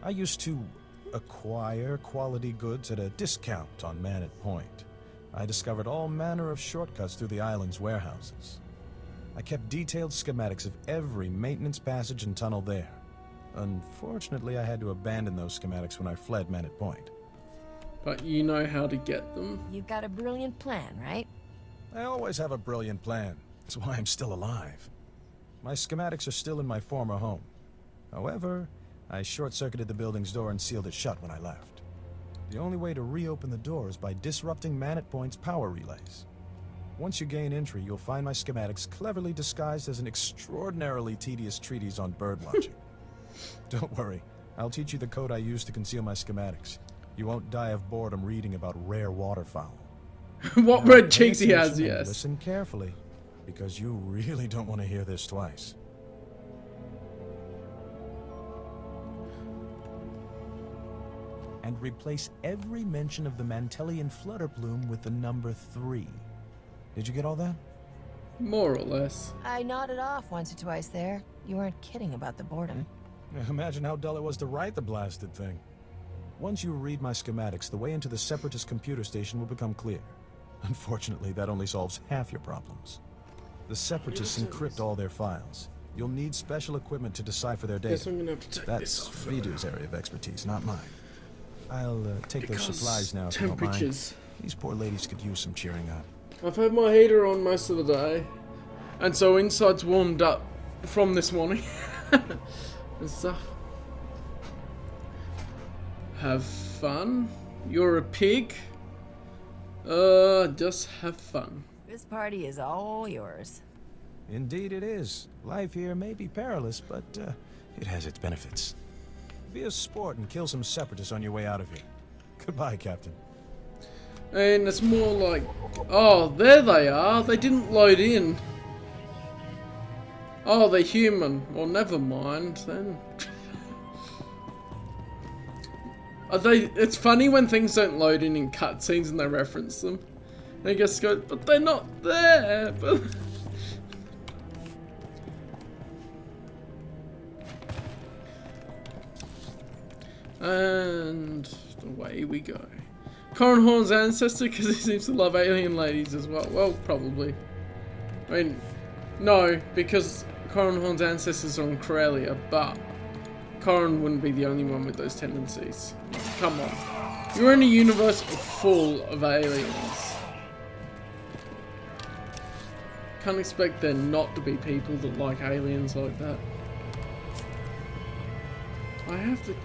I used to acquire quality goods at a discount on Manet Point. I discovered all manner of shortcuts through the island's warehouses. I kept detailed schematics of every maintenance passage and tunnel there. Unfortunately, I had to abandon those schematics when I fled Manet Point. But you know how to get them. You've got a brilliant plan, right? I always have a brilliant plan. That's why I'm still alive. My schematics are still in my former home. However, I short-circuited the building's door and sealed it shut when I left. The only way to reopen the door is by disrupting Manet Point's power relays. Once you gain entry, you'll find my schematics cleverly disguised as an extraordinarily tedious treatise on birdwatching. Don't worry, I'll teach you the code I use to conceal my schematics. You won't die of boredom reading about rare waterfowl. What Now, red pay cheeks he has, attention and yes. Listen carefully, because you really don't want to hear this twice. And replace every mention of the Mantelian flutter plume with the number 3. Did you get all that? More or less. I nodded off once or twice there. You weren't kidding about the boredom. Imagine how dull it was to write the blasted thing. Once you read my schematics, the way into the Separatist computer station will become clear. Unfortunately, that only solves half your problems. The Separatists encrypt all their files. You'll need special equipment to decipher their Guess data. I'm gonna have to take this That's off. Vidu's area of expertise, not mine. I'll take those Because supplies now if you don't mind. temperatures. These poor ladies could use some cheering up. I've had my heater on most of the day, and so inside's warmed up from this morning and stuff. Have fun. You're a pig. Just have fun. This party is all yours. Indeed it is. Life here may be perilous, but it has its benefits. Be a sport and kill some separatists on your way out of here. Goodbye, Captain. And it's more like, oh, there they are. They didn't load in. Oh, they're human. Well, never mind then. Are they? It's funny when things don't load in cutscenes and they reference them. They just go, but they're not there. But and away we go. Corin Horn's ancestor, because he seems to love alien ladies as well. Well, probably. I mean, no, because Corin Horn's ancestors are on Corellia, but Corin wouldn't be the only one with those tendencies. Come on. You're in a universe full of aliens. Can't expect there not to be people that like aliens like that. I have to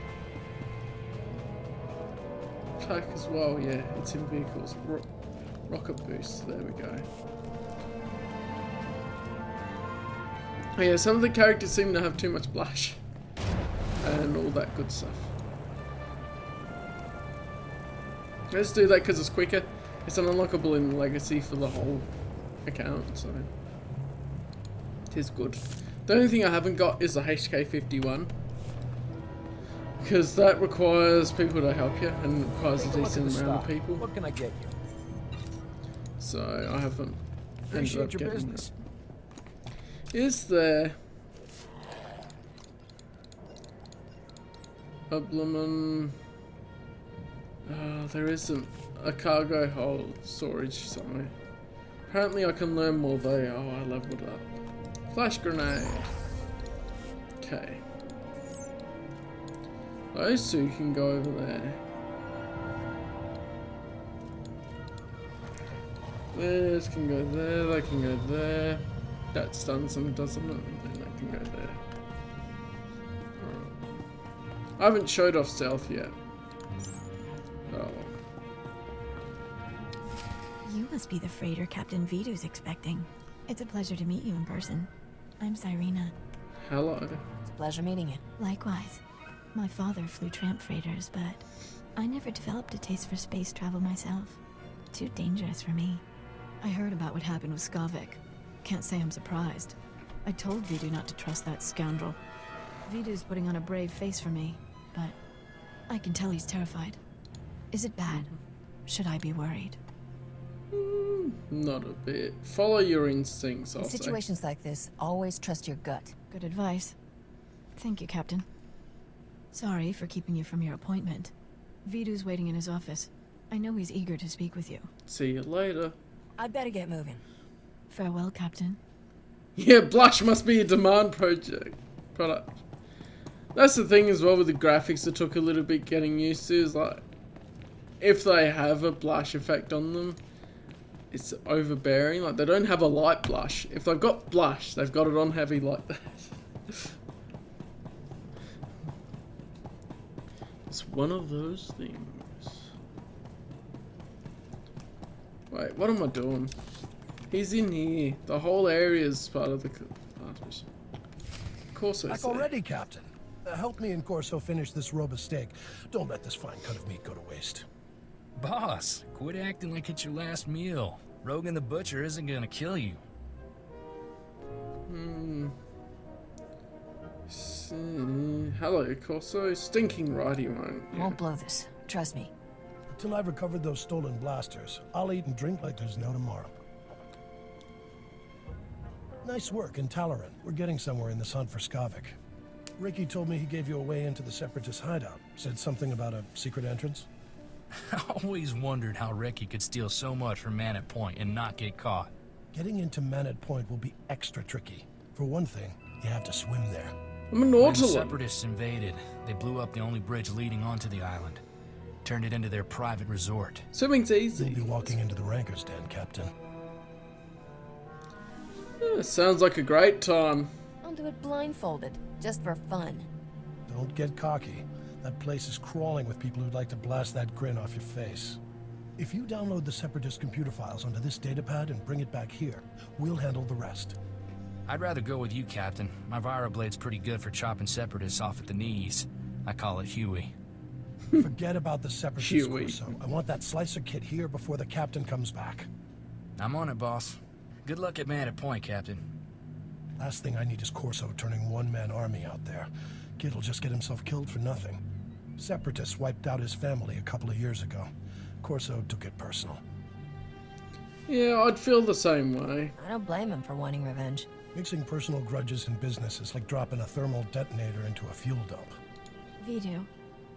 attack as well, yeah, it's in vehicles. Rocket boost, there we go. Oh, yeah, some of the characters seem to have too much blush and all that good stuff. Let's do that because it's quicker. It's an unlockable in Legacy for the whole account, so it is good. The only thing I haven't got is the HK51. Because that requires people to help you and requires a decent amount of people. What can I get you? So I haven't ended up Appreciate your getting business. that. Is there Ubleman? There isn't a cargo hold storage somewhere. Apparently I can learn more though. Oh, I leveled up. Flash grenade. Okay. Those two can go over there. This can go there, that can go there. That stuns them, doesn't it? And that can go there. Alright. I haven't showed off stealth yet. Oh. You must be the freighter Captain Vito's expecting. It's a pleasure to meet you in person. I'm Cyrena. Hello. It's a pleasure meeting you. Likewise. My father flew tramp freighters, but I never developed a taste for space travel myself. Too dangerous for me. I heard about what happened with Skavik. Can't say I'm surprised. I told Vito not to trust that scoundrel. Vito's putting on a brave face for me, but I can tell he's terrified. Is it bad? Should I be worried? Not a bit. Follow your instincts, I'll In say. situations like this, always trust your gut. Good advice. Thank you, Captain. Sorry for keeping you from your appointment. Vito's waiting in his office. I know he's eager to speak with you. See you later. I'd better get moving. Farewell, Captain. Yeah, Blush must be a demand product. That's the thing as well with the graphics that took a little bit getting used to, is like, if they have a blush effect on them, it's overbearing. Like, they don't have a light blush. If they've got blush, they've got it on heavy like that. It's one of those things. Wait, what am I doing? He's in here. The whole area is part of the... Corso. Back already, Captain. Help me and Corso finish this robe of steak. Don't let this fine cut of meat go to waste. Boss, quit acting like it's your last meal. Rogan the Butcher isn't gonna kill you. Hello, Corso. Stinking right he won't. Yeah. Won't blow this. Trust me. Until I've recovered those stolen blasters, I'll eat and drink like there's no tomorrow. Nice work in Talaran. We're getting somewhere in this hunt for Skavik. Ricky told me he gave you a way into the Separatist hideout. Said something about a secret entrance. I always wondered how Ricky could steal so much from Man at Point and not get caught. Getting into Manet Point will be extra tricky. For one thing, you have to swim there. I'm an When the Nautilus. Separatists invaded, they blew up the only bridge leading onto the island. Turned it into their private resort. Swimming's easy. You'll be walking into the Ranker's Den, Captain. Yeah, sounds like a great time. I'll do it blindfolded, just for fun. Don't get cocky. That place is crawling with people who'd like to blast that grin off your face. If you download the Separatist computer files onto this datapad and bring it back here, we'll handle the rest. I'd rather go with you, Captain. My Viroblade's pretty good for chopping Separatists off at the knees. I call it Huey. Forget about the Separatist, Huey. Corso. I want that slicer kit here before the Captain comes back. I'm on it, boss. Good luck at Man at Point, Captain. Last thing I need is Corso turning one-man army out there. Kid'll just get himself killed for nothing. Separatists wiped out his family a couple of years ago. Corso took it personal. Yeah, I'd feel the same way. I don't blame him for wanting revenge. Mixing personal grudges and business is like dropping a thermal detonator into a fuel dump. Vito,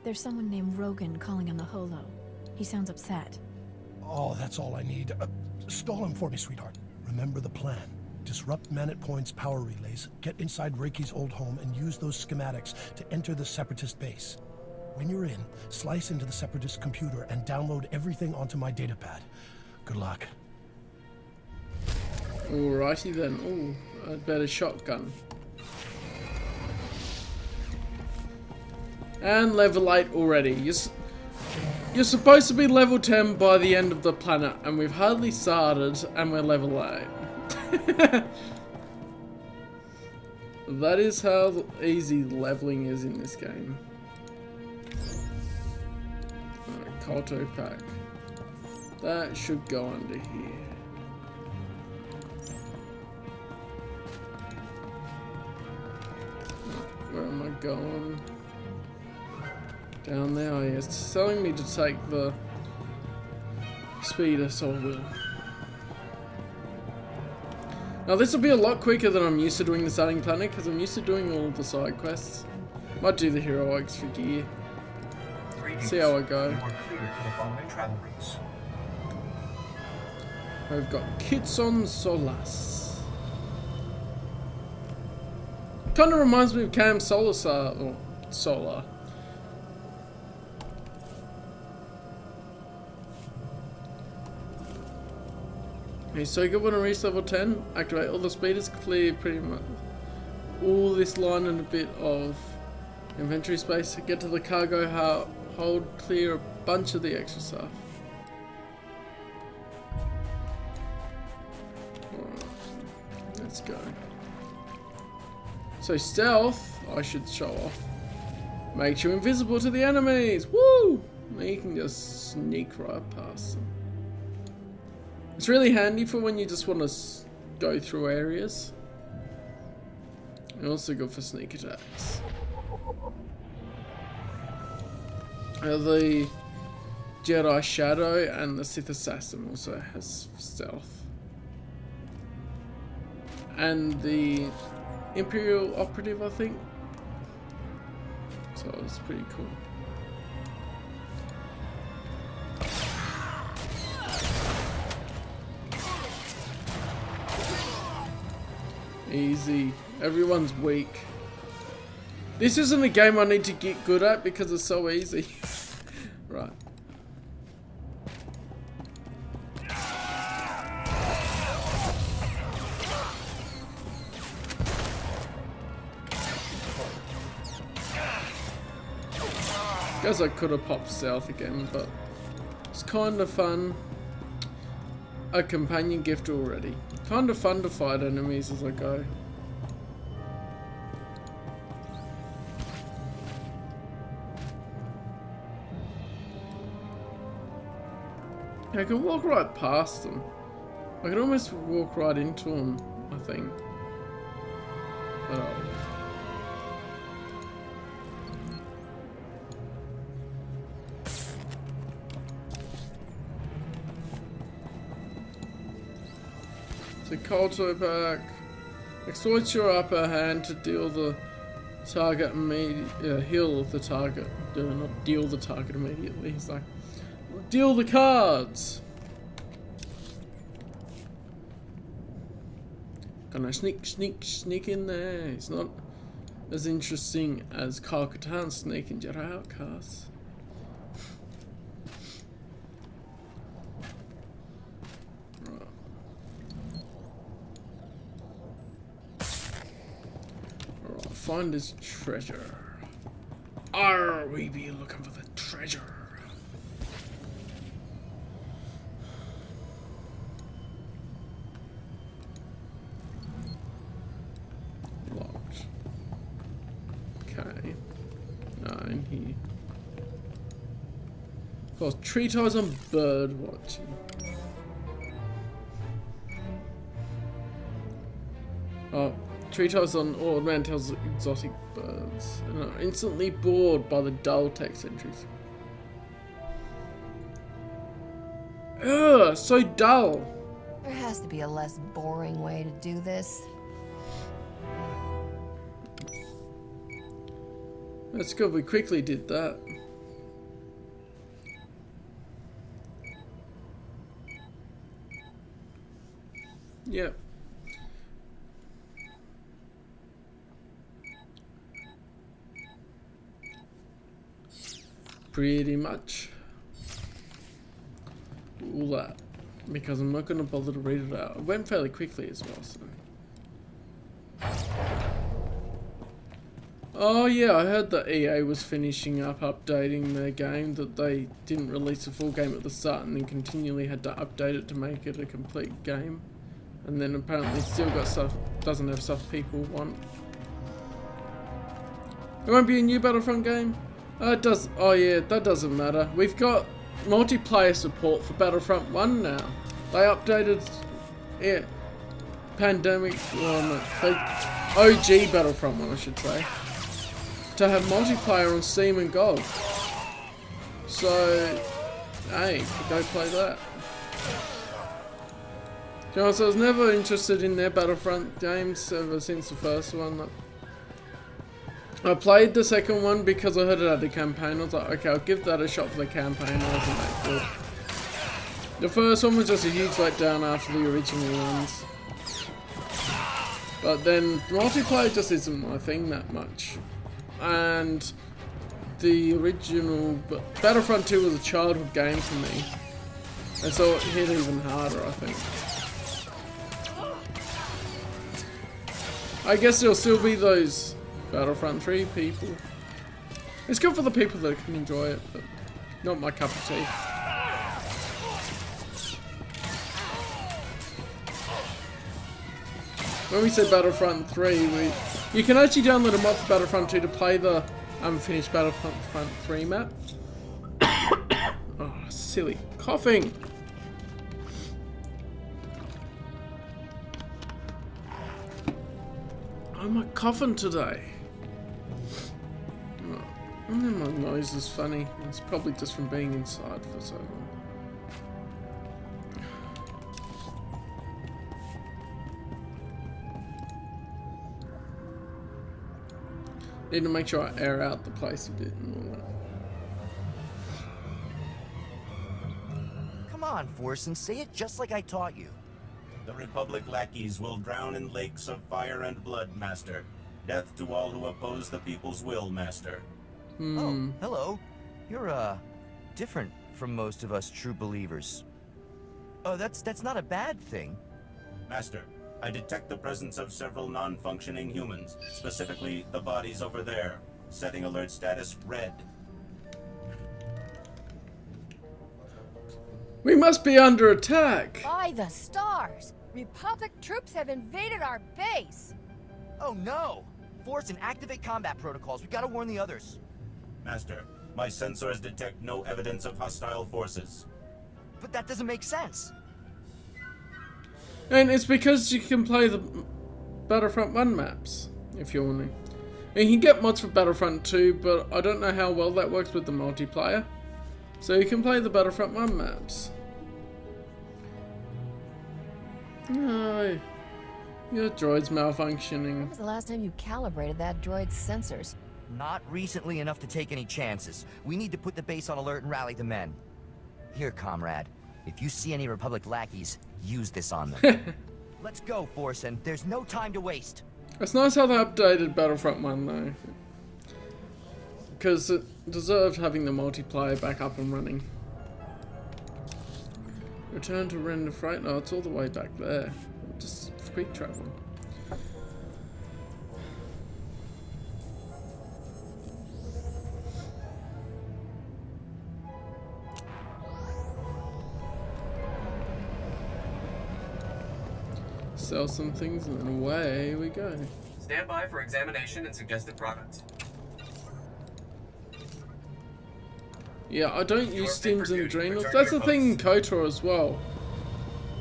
there's someone named Rogan calling on the holo. He sounds upset. Oh, that's all I need. Stall him for me, sweetheart. Remember the plan. Disrupt Manet Point's power relays, get inside Reiki's old home, and use those schematics to enter the Separatist base. When you're in, slice into the Separatist computer and download everything onto my datapad. Good luck. Alrighty then. Oh, I'd better shotgun. And level 8 already. You're supposed to be level 10 by the end of the planet, and we've hardly started, and we're level 8. That is how easy leveling is in this game. Alright, Colto pack. That should go under here. Where am I going? Down there, oh yes. It's telling me to take the speeder, so I will. Now this will be a lot quicker than I'm used to doing the starting planet, because I'm used to doing all of the side quests. Might do the heroics for gear. See how I go. You are cleared for the following travel routes. I've got Kitson Solas. Kind of reminds me of Cam Solar. Okay, so good when I reach level 10, activate all the speeders, clear pretty much all this line and a bit of inventory space. Get to the cargo hold, clear a bunch of the extra stuff. Alright, let's go. So stealth, I should show off. Makes you invisible to the enemies! Woo! Now you can just sneak right past them. It's really handy for when you just want to go through areas. And also good for sneak attacks. The Jedi Shadow and the Sith Assassin also has stealth. And the Imperial Operative, I think. So it's pretty cool. Easy. Everyone's weak. This isn't a game I need to get good at because it's so easy. Right. Guess I could have popped stealth again, but it's kind of fun. A companion gift already. Kind of fun to fight enemies as I go. I can walk right past them. I can almost walk right into them, I think. But so Colto back. Exploit your upper hand to deal the target heal the target. Not deal the target immediately. He's like, deal the cards. Gonna sneak in there. It's not as interesting as Kyle Katarn sneaking Jedi Outcasts. Alright, find his treasure. Arr, we be looking for the treasure. Locked. Okay. No, in here. Of course, tree ties on bird watching. Oh, tree ties on Old Man tells exotic birds and are instantly bored by the dull text entries. Ugh, so dull. There has to be a less boring way to do this. That's good, we quickly did that. Yep. Pretty much all that, because I'm not going to bother to read it out. It went fairly quickly as well, so. Oh yeah, I heard that EA was finishing up updating their game, that they didn't release a full game at the start and then continually had to update it to make it a complete game. And then apparently still got stuff, doesn't have stuff people want. There won't be a new Battlefront game? It does. Oh yeah, that doesn't matter. We've got multiplayer support for Battlefront 1 now. They updated, yeah, Pandemic, OG Battlefront 1 I should say, to have multiplayer on Steam and GOG. So, hey, go play that. You know, so I was never interested in their Battlefront games ever since the first one. I played the second one because I heard it had a campaign. I was like, okay, I'll give that a shot for the campaign. It wasn't that good. The first one was just a huge letdown after the original ones. But then multiplayer just isn't my thing that much. And the original Battlefront 2 was a childhood game for me. And so it hit even harder, I think. I guess there'll still be those Battlefront 3 people. It's good for the people that can enjoy it, but not my cup of tea. When we say Battlefront 3, you can actually download a mod for Battlefront 2 to play the unfinished Battlefront 3 map. Oh, silly. Coughing! I'm a coughing today. Oh, and then my nose is funny. It's probably just from being inside for so long. Need to make sure I air out the place a bit and all that. Come on, Forsen, say it just like I taught you. The Republic lackeys will drown in lakes of fire and blood, Master. Death to all who oppose the people's will, Master. Oh, hello. You're, different from most of us true believers. Oh, that's not a bad thing. Master, I detect the presence of several non-functioning humans, specifically the bodies over there. Setting alert status red. We must be under attack! By the stars! Republic troops have invaded our base! Oh no! Forsen, activate combat protocols. We gotta warn the others. Master, my sensors detect no evidence of hostile forces. But that doesn't make sense. And it's because you can play the Battlefront 1 maps, if you want to. And you can get mods for Battlefront 2, but I don't know how well that works with the multiplayer. So you can play the Battlefront 1 maps. No. Your droid's malfunctioning. When was the last time you calibrated that droid's sensors? Not recently enough to take any chances. We need to put the base on alert and rally the men. Here, comrade. If you see any Republic lackeys, use this on them. Let's go, Forsen. There's no time to waste. It's nice how they updated Battlefront 1 though. Because it deserved having the multiplayer back up and running. Return to render freight. No, it's all the way back there. Just quick travel. Sell some things and then away we go. Stand by for examination and suggested products. Yeah, I don't use stims and adrenals. That's the thing in KOTOR as well.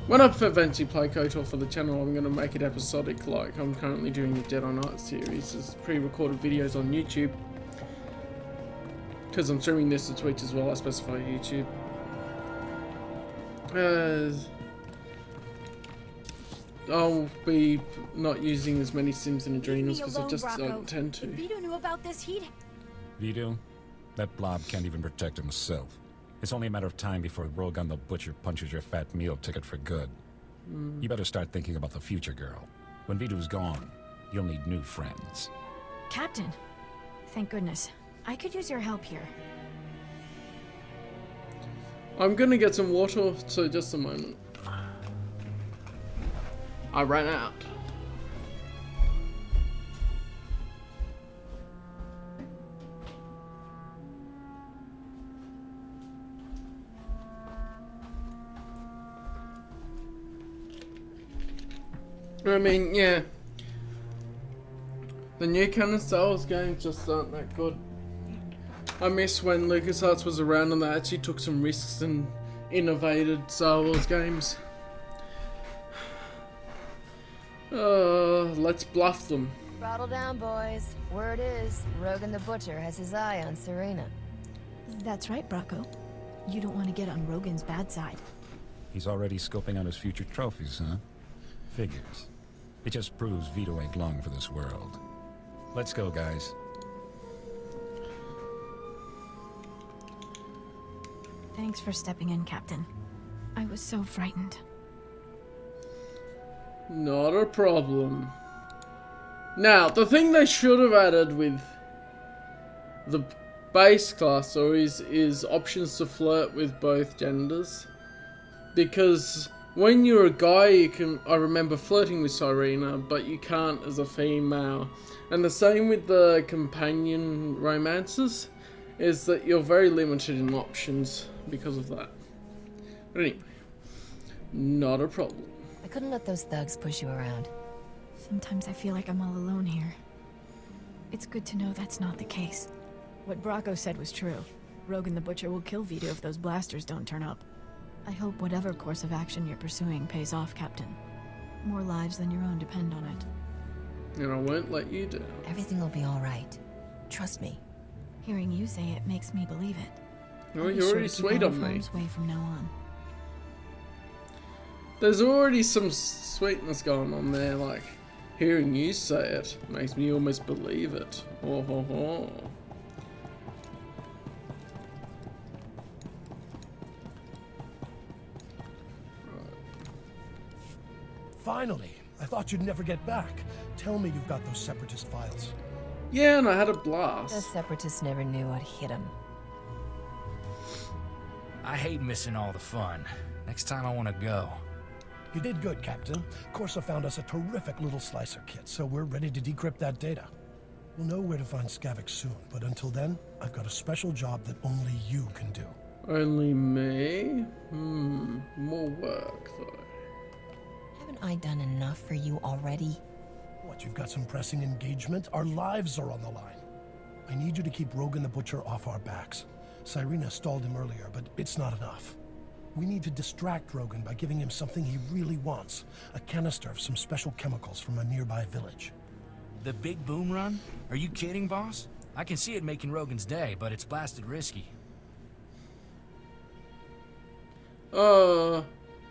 When I eventually play KOTOR for the channel, I'm going to make it episodic like I'm currently doing the Jedi Knight series as pre-recorded videos on YouTube. Because I'm streaming this to Twitch as well, I specify YouTube. I'll be not using as many stims and adrenals because I just don't tend to. If Vito knew about this, he'd... Vito? That blob can't even protect himself. It's only a matter of time before Rogan the Butcher punches your fat meal ticket for good. You better start thinking about the future, girl. When Vito's gone, you'll need new friends. Captain, thank goodness. I could use your help here. I'm gonna get some water, so just a moment. I ran out. I mean, yeah. The new canon Star Wars games just aren't that good. I miss when LucasArts was around and they actually took some risks and innovated Star Wars games. Let's bluff them. Throttle down, boys. Word is, Rogan the Butcher has his eye on Serena. That's right, Bracco. You don't want to get on Rogan's bad side. He's already scoping out his future trophies, huh? Figures. It just proves Vito ain't long for this world. Let's go, guys. Thanks for stepping in, Captain. I was so frightened. Not a problem. Now, the thing they should have added with the base class is options to flirt with both genders. Because when you're a guy, you can. I remember flirting with Serena, but you can't as a female. And the same with the companion romances, is that you're very limited in options because of that. But anyway, not a problem. I couldn't let those thugs push you around. Sometimes I feel like I'm all alone here. It's good to know that's not the case. What Bracco said was true. Rogan the Butcher will kill Vito if those blasters don't turn up. I hope whatever course of action you're pursuing pays off, Captain. More lives than your own depend on it. And I won't let you down. Everything will be all right. Trust me. Hearing you say it makes me believe it. Well, you're already sweet on me. Way from now on. There's already some sweetness going on there, like hearing you say it makes me almost believe it. Oh ho ho. Finally! I thought you'd never get back. Tell me you've got those Separatist files. Yeah, and I had a The blast. Separatists never knew what hit them. I hate missing all the fun. Next time I want to go. You did good, Captain. Corsa found us a terrific little slicer kit, so we're ready to decrypt that data. We'll know where to find Skavik soon, but until then, I've got a special job that only you can do. Only me? More work though. Haven't I done enough for you already? What, you've got some pressing engagement? Our lives are on the line. I need you to keep Rogan the Butcher off our backs. Cyrena stalled him earlier, but it's not enough. We need to distract Rogan by giving him something he really wants. A canister of some special chemicals from a nearby village. The big boom run? Are you kidding, boss? I can see it making Rogan's day, but it's blasted risky.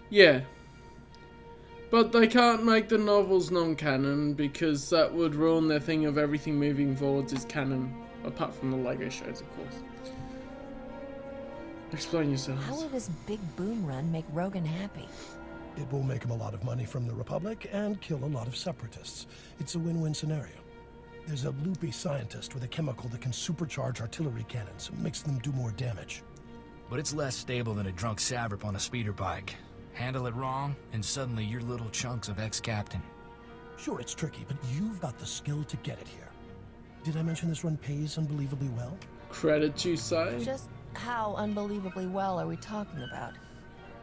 Yeah. But they can't make the novels non-canon because that would ruin their thing of everything moving forwards is canon, apart from the Lego shows, of course. Explain yourselves. How will this big boom run make Rogan happy? It will make him a lot of money from the Republic and kill a lot of Separatists. It's a win-win scenario. There's a loopy scientist with a chemical that can supercharge artillery cannons, makes them do more damage. But it's less stable than a drunk Savrip on a speeder bike. Handle it wrong, and suddenly you're little chunks of ex-captain. Sure, it's tricky, but you've got the skill to get it here. Did I mention this run pays unbelievably well? Credit, you say? Just how unbelievably well are we talking about?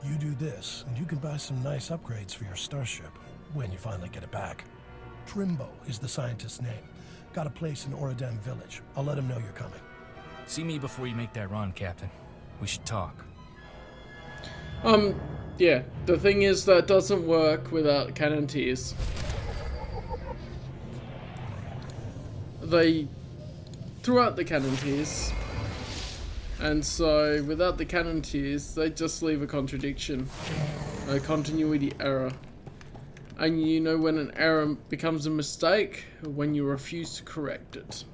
You do this, and you can buy some nice upgrades for your starship, when you finally get it back. Trimbo is the scientist's name. Got a place in Oradam village. I'll let him know you're coming. See me before you make that run, Captain. We should talk. Yeah, the thing is that doesn't work without canon tiers. They threw out the canon tiers, and so without the canon tiers, they just leave a contradiction, a continuity error. And you know when an error becomes a mistake? When you refuse to correct it.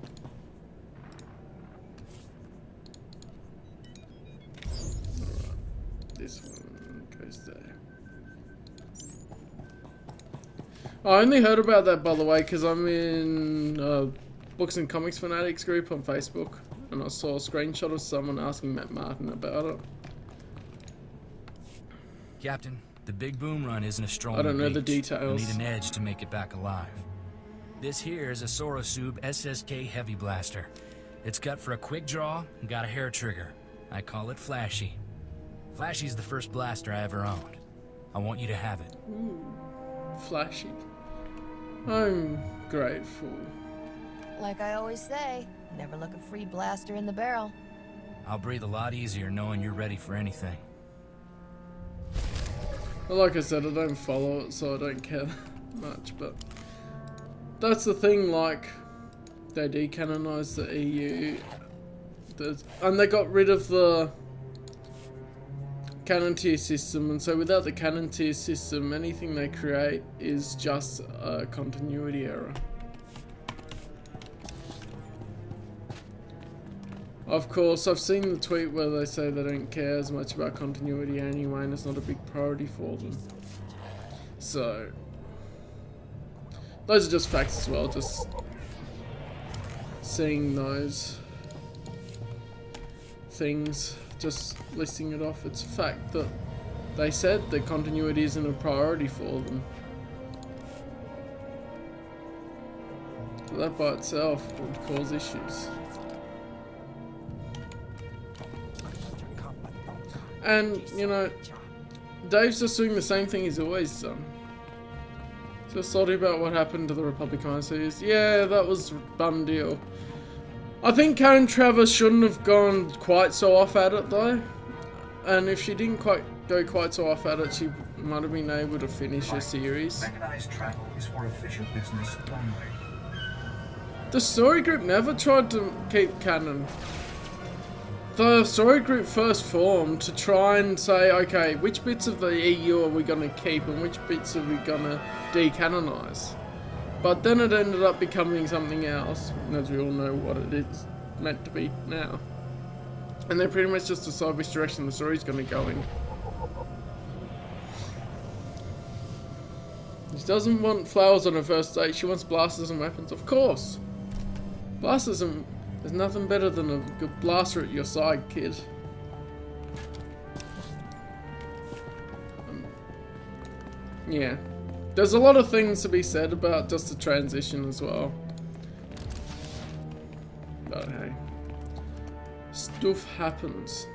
This one goes there. I only heard about that, by the way, because I'm in Books and Comics Fanatics group on Facebook, and I saw a screenshot of someone asking Matt Martin about it. Captain, the big boom run isn't a stroll. I don't know the beach. details. You'll need an edge to make it back alive. This here is a Sorosub SSK Heavy Blaster. It's cut for a quick draw and got a hair trigger. I call it Flashy. Flashy's the first blaster I ever owned. I want you to have it. Ooh, flashy. I'm grateful. Like I always say, never look a free blaster in the barrel. I'll breathe a lot easier knowing you're ready for anything. Well, like I said, I don't follow it, so I don't care much, but that's the thing, like, they decanonized the EU, and they got rid of the canon tier system, and so without the canon tier system, anything they create is just a continuity error. Of course, I've seen the tweet where they say they don't care as much about continuity anyway, and it's not a big priority for them. So, those are just facts as well, just seeing those things, just listing it off. It's a fact that they said that continuity isn't a priority for them. So that by itself would cause issues. And, you know, Dave's just doing the same thing he's always done. So sorry about what happened to the Republican series. Yeah, that was a bum deal. I think Karen Travers shouldn't have gone quite so off at it though. And if she didn't go quite so off at it, she might have been able to finish her series. Mechanized travel is for efficient business only. The story group never tried to keep canon. The story group first formed to try and say, okay, which bits of the EU are we going to keep and which bits are we going to decanonize? But then it ended up becoming something else, as we all know what it is meant to be now. And they pretty much just decide which direction the story's going to go in. She doesn't want flowers on her first date, she wants blasters and weapons, of course! Blasters and... there's nothing better than a good blaster at your side, kid. Yeah. There's a lot of things to be said about just the transition as well. But hey. Stuff happens.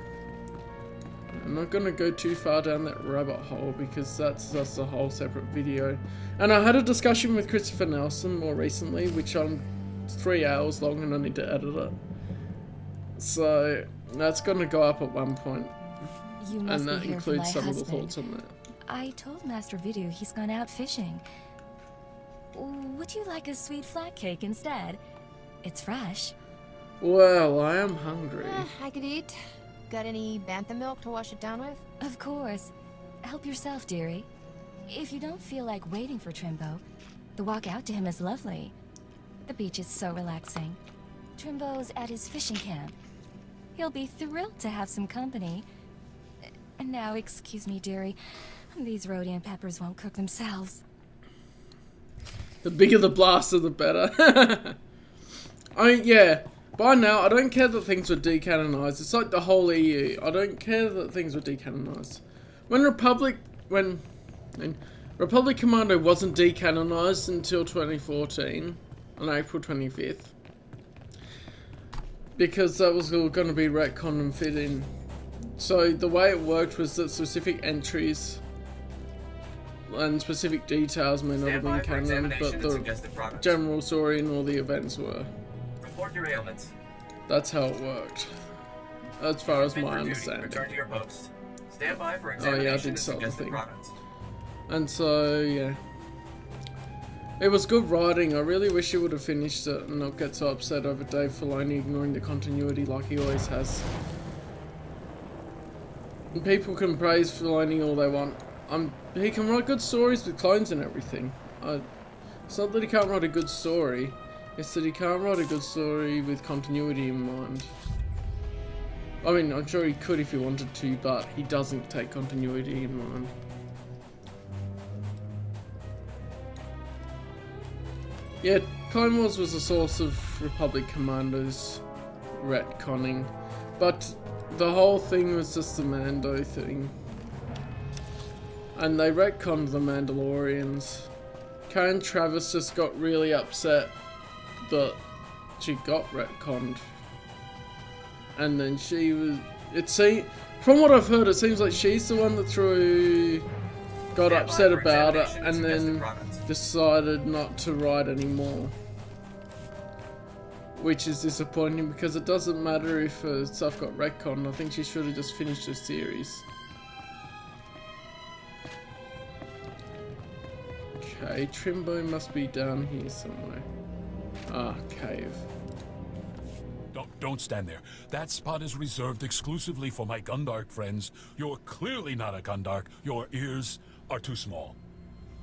I'm not gonna go too far down that rabbit hole because that's a whole separate video. And I had a discussion with Christopher Nelson more recently, which I'm 3 hours long and I need to edit it. So that's gonna go up at one point. You must and that be here for includes my some of the husband. thoughts on that. I told Master Vidu he's gone out fishing. Would you like a sweet flat cake instead? It's fresh. Well, I am hungry. I could eat. Got any bantha milk to wash it down with? Of course. Help yourself, dearie. If you don't feel like waiting for Trimbo, the walk out to him is lovely. The beach is so relaxing. Trimbo's at his fishing camp. He'll be thrilled to have some company. And now, excuse me, dearie. These rhodium peppers won't cook themselves. The bigger the blaster, the better. I mean, yeah. By now, I don't care that things were decanonized. It's like the whole EU. I don't care that things were decanonized. When Republic Commando wasn't decanonized until 2014, on April 25th. Because that was all going to be retconned and fit in. So the way it worked was that specific entries and specific details may not have been canon, but the general story and all the events were. Report your ailments. That's how it worked, as far as my understanding. Return to your post. Stand by for Oh examination yeah, I did and sell the suggested thing. products. And so, yeah. It was good writing. I really wish he would have finished it and not get so upset over Dave Filoni ignoring the continuity like he always has. And people can praise Filoni all they want. He can write good stories with clones and everything. It's not that he can't write a good story, it's that he can't write a good story with continuity in mind. I mean, I'm sure he could if he wanted to, but he doesn't take continuity in mind. Yeah, Clone Wars was a source of Republic Commandos retconning, but the whole thing was just the Mando thing. And they retconned the Mandalorians. Karen Travis just got really upset that she got retconned. And then she was... from what I've heard, it seems like she's the one that got upset about it and then decided not to write anymore. Which is disappointing because it doesn't matter if stuff got retconned. I think she should have just finished the series. Okay, Trimbo must be down here somewhere. Ah, cave. Don't stand there. That spot is reserved exclusively for my Gundark friends. You're clearly not a Gundark. Your ears are too small.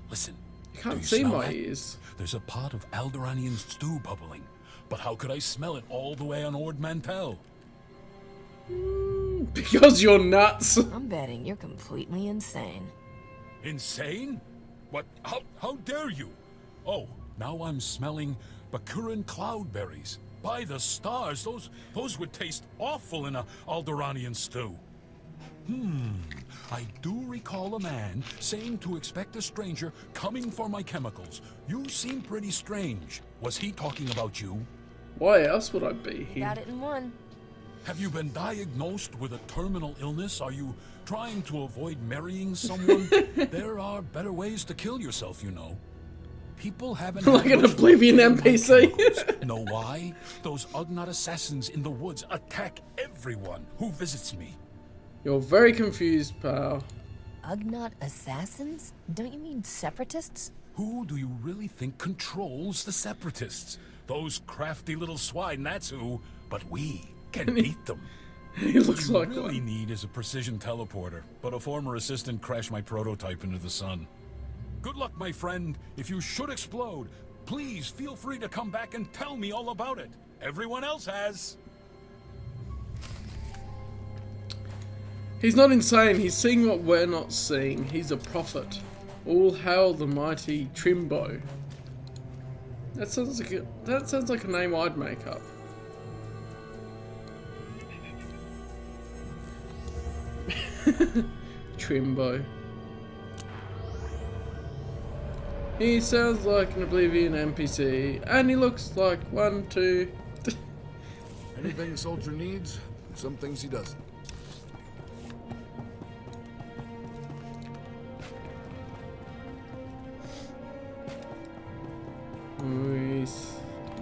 Listen. You can't see my ears. There's a pot of Alderaanian stew bubbling. But how could I smell it all the way on Ord Mantell? Because you're nuts. I'm betting you're completely insane. Insane? What? How dare you? Oh, now I'm smelling Bakuran cloudberries. By the stars, those would taste awful in a Alderaanian stew. I do recall a man saying to expect a stranger coming for my chemicals. You seem pretty strange. Was he talking about you? Why else would I be You got here? it in one. Have you been diagnosed with a terminal illness? Are you trying to avoid marrying someone? There are better ways to kill yourself, you know. People haven't Like had an much Oblivion luck getting my NPC. chemicals. Know why? Those Ugnaught assassins in the woods attack everyone who visits me. You're very confused, pal. Ugnaught assassins? Don't you mean separatists? Who do you really think controls the Separatists? Those crafty little swine, that's who. But we can beat them. He looks what like you really one. need is a precision teleporter, but a former assistant crashed my prototype into the sun. Good luck, my friend. If you should explode, please feel free to come back and tell me all about it. Everyone else has. He's not insane. He's seeing what we're not seeing. He's a prophet. All hail the mighty Trimbo. That sounds like a name I'd make up. Trimbo. He sounds like an Oblivion NPC, and he looks like one, two. Anything a soldier needs, some things he doesn't.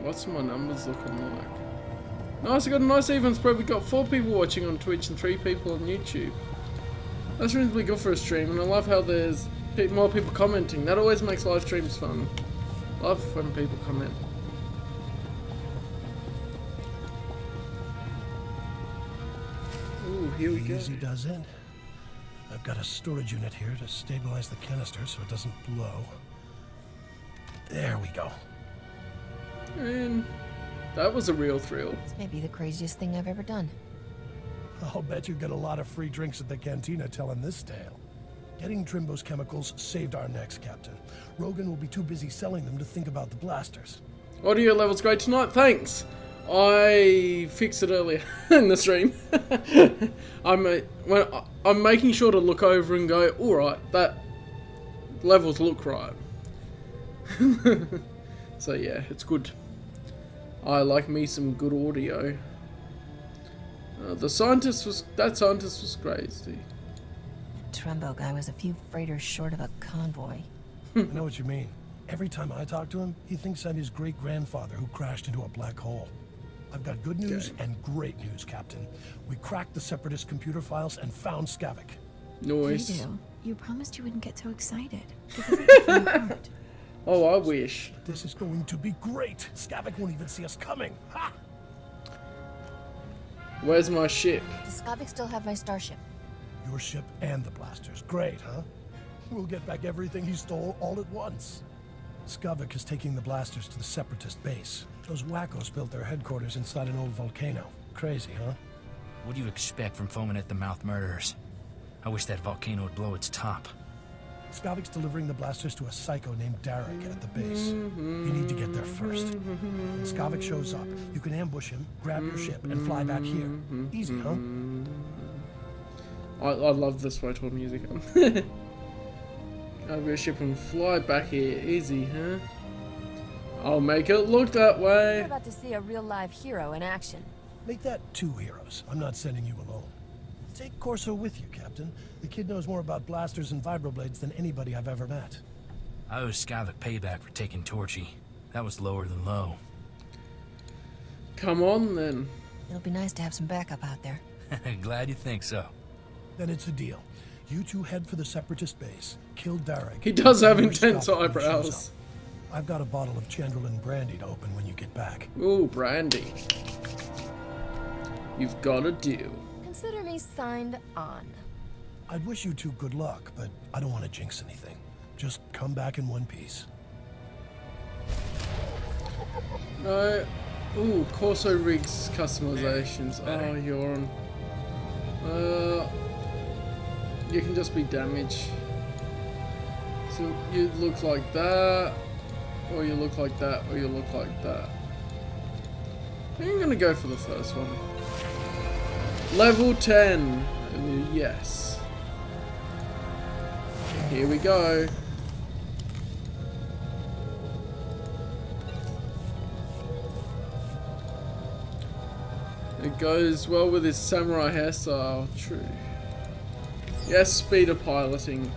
What's my numbers looking like? Nice, I got a nice even spread. We got 4 people watching on Twitch and 3 people on YouTube. That's reasonably good for a stream, and I love how there's more people commenting. That always makes live streams fun. Love when people comment. Ooh, here we go. Easy does it. I've got a storage unit here to stabilize the canister so it doesn't blow. There we go. And that was a real thrill. This may be the craziest thing I've ever done. I'll bet you get a lot of free drinks at the cantina telling this tale. Getting Trimbo's chemicals saved our necks, Captain. Rogan will be too busy selling them to think about the blasters. Audio level's great tonight, thanks. I fixed it earlier in the stream. I'm making sure to look over and go, alright, that levels look right. So yeah, it's good. I like me some good audio. That scientist was crazy. The Trumbo guy was a few freighters short of a convoy. I know what you mean. Every time I talk to him, he thinks I'm his great-grandfather who crashed into a black hole. I've got good news and great news, Captain. We cracked the Separatist computer files and found Skavik. Nice. Vito, you promised you wouldn't get so excited. This is the fun part. Oh, I wish. This is going to be great. Skavik won't even see us coming. Ha! Where's my ship? Does Skavik still have my starship? Your ship and the blasters. Great, huh? We'll get back everything he stole all at once. Skavik is taking the blasters to the Separatist base. Those wackos built their headquarters inside an old volcano. Crazy, huh? What do you expect from foaming-at-the-mouth murderers? I wish that volcano would blow its top. Skavik's delivering the blasters to a psycho named Derek at the base. You need to get there first. When Skavik shows up, you can ambush him, grab your ship, and fly back here. Easy, huh? I love this SWtOR music. Grab your ship and fly back here. Easy, huh? I'll make it look that We're way. about to see a real-live hero in action. Make that 2 heroes. I'm not sending you alone. Take Corso with you, Captain. The kid knows more about blasters and vibroblades than anybody I've ever met. I owe Skavik payback for taking Torchy. That was lower than low. Come on, then. It'll be nice to have some backup out there. Glad you think so. Then it's a deal. You two head for the Separatist base. Kill Derek. He does have and intense stop when he shows eyebrows. up. I've got a bottle of Chandlerlin brandy to open when you get back. Ooh, brandy. You've got a deal. Consider me signed on. I'd wish you two good luck, but I don't want to jinx anything. Just come back in one piece. Ooh, Corso rigs customizations. Oh, you're on. You can just be damage. So you look like that, or you look like that, or you look like that. I'm gonna go for the first one. Level 10. Yes. here we go. It goes well with his samurai hairstyle, true. Yes, speeder piloting.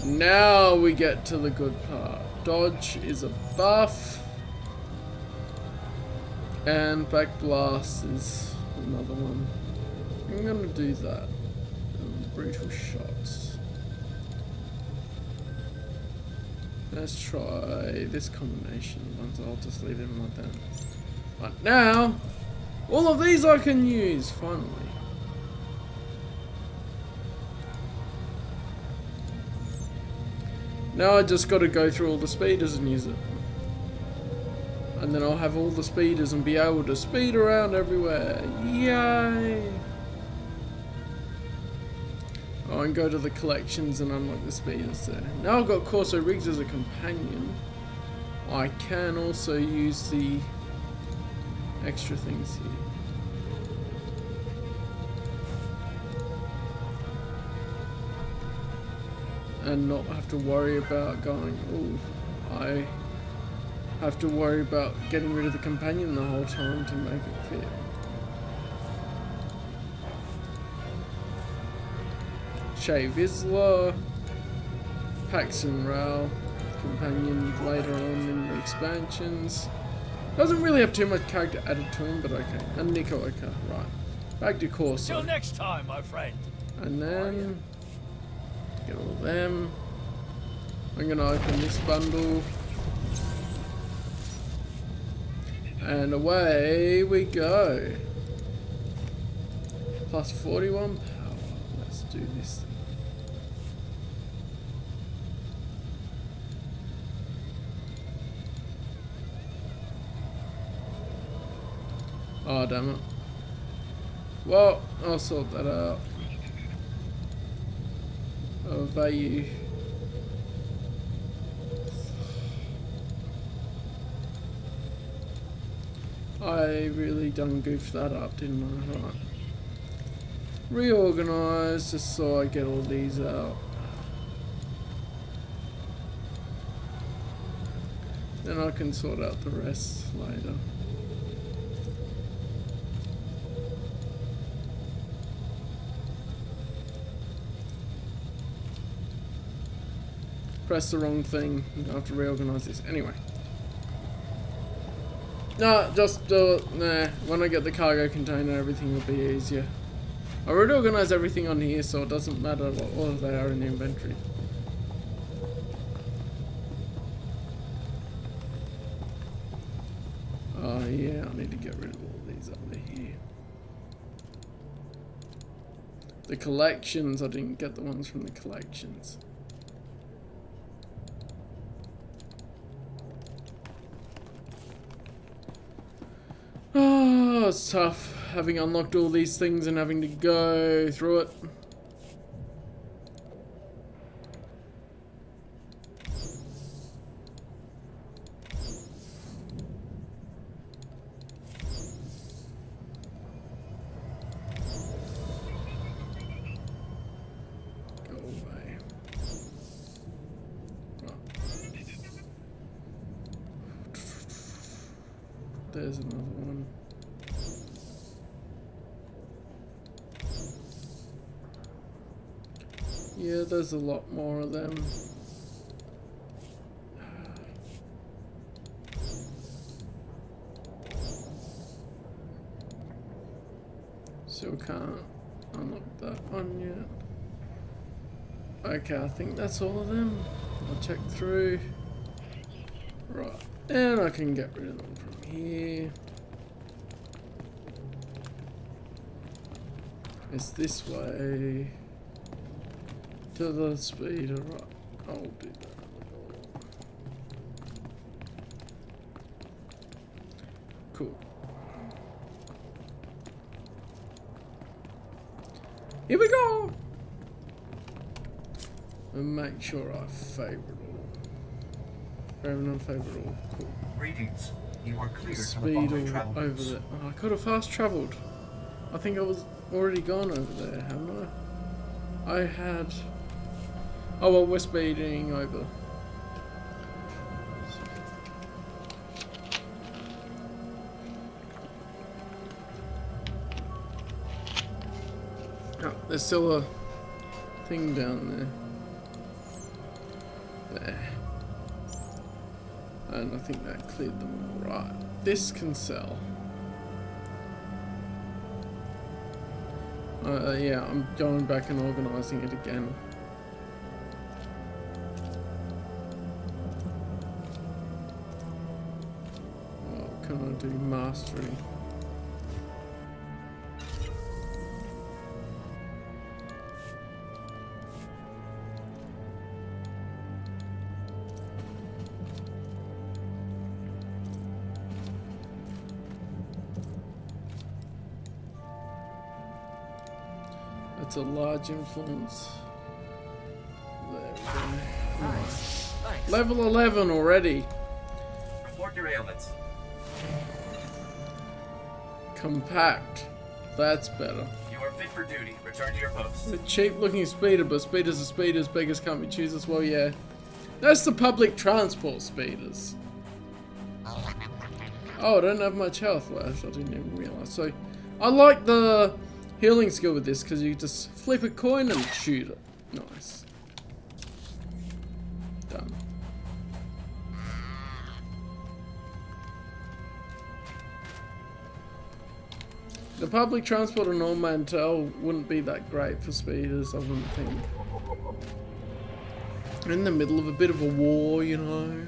Now we get to the good part. Dodge is a buff. And back blast is another one. I'm gonna do that. Brutal shots. Let's try this combination. I'll just leave him like that. But now, all of these I can use, finally. Now I just gotta go through all the speeders and use it. And then I'll have all the speeders and be able to speed around everywhere. Yay! Oh, and go to the collections and unlock the speeders there. Now I've got Corso Riggs as a companion. I can also use the extra things here. And not have to worry about going, oh, I have to worry about getting rid of the companion the whole time to make it fit. Shay Vizsla, Paxton Rao, companion later on in the expansions. Doesn't really have too much character added to him, but okay. And Nico Oka, right. Back to Corso. Till next time, my friend. And then get all them. I'm gonna open this bundle. And away we go. Plus 41 power. Let's do this thing. Oh, damn it. Well, I'll sort that out. Oh, value. I really done goofed that up, didn't I? Right. Reorganize just so I get all these out. Then I can sort out the rest later. Press the wrong thing. I have to reorganize this. Anyway. No, just do it. Nah, when I get the cargo container, everything will be easier. I already organized everything on here, so it doesn't matter what order they are in the inventory. Oh yeah, I need to get rid of all these over here. The collections, I didn't get the ones from the collections. Oh, it's tough having unlocked all these things and having to go through it. Go away. There's another one. Yeah, there's a lot more of them. Still can't unlock that one yet. Okay, I think that's all of them. I'll check through. Right, and I can get rid of them from here. It's this way. To the speeder, right. I'll do that. Cool. Here we go! And make sure I favorite all. Favorite non-favorite all. Cool. Greetings. You are cleared from the Speed following travel over routes. there. Oh, I could have fast travelled. I think I was already gone over there, haven't I? I had... Oh well, we're speeding over. Oh, there's still a thing down there. There. And I think that cleared them all right. This can sell. Yeah, I'm going back and organising it again. What can I do? Mastery. That's a large influence. There we go. Nice. Level 11 already. Report your ailments. Compact. That's better. You are fit for duty. Return to your post. The cheap looking speeder, but speeders are speeders, beggars can't be choosers. Well, yeah. That's the public transport speeders. Oh, I don't have much health left. I didn't even realise. So, I like the healing skill with this because you just flip a coin and shoot it. Nice. Done. The public transport in North Mantel wouldn't be that great for speeders, I wouldn't think. We're in the middle of a bit of a war, you know.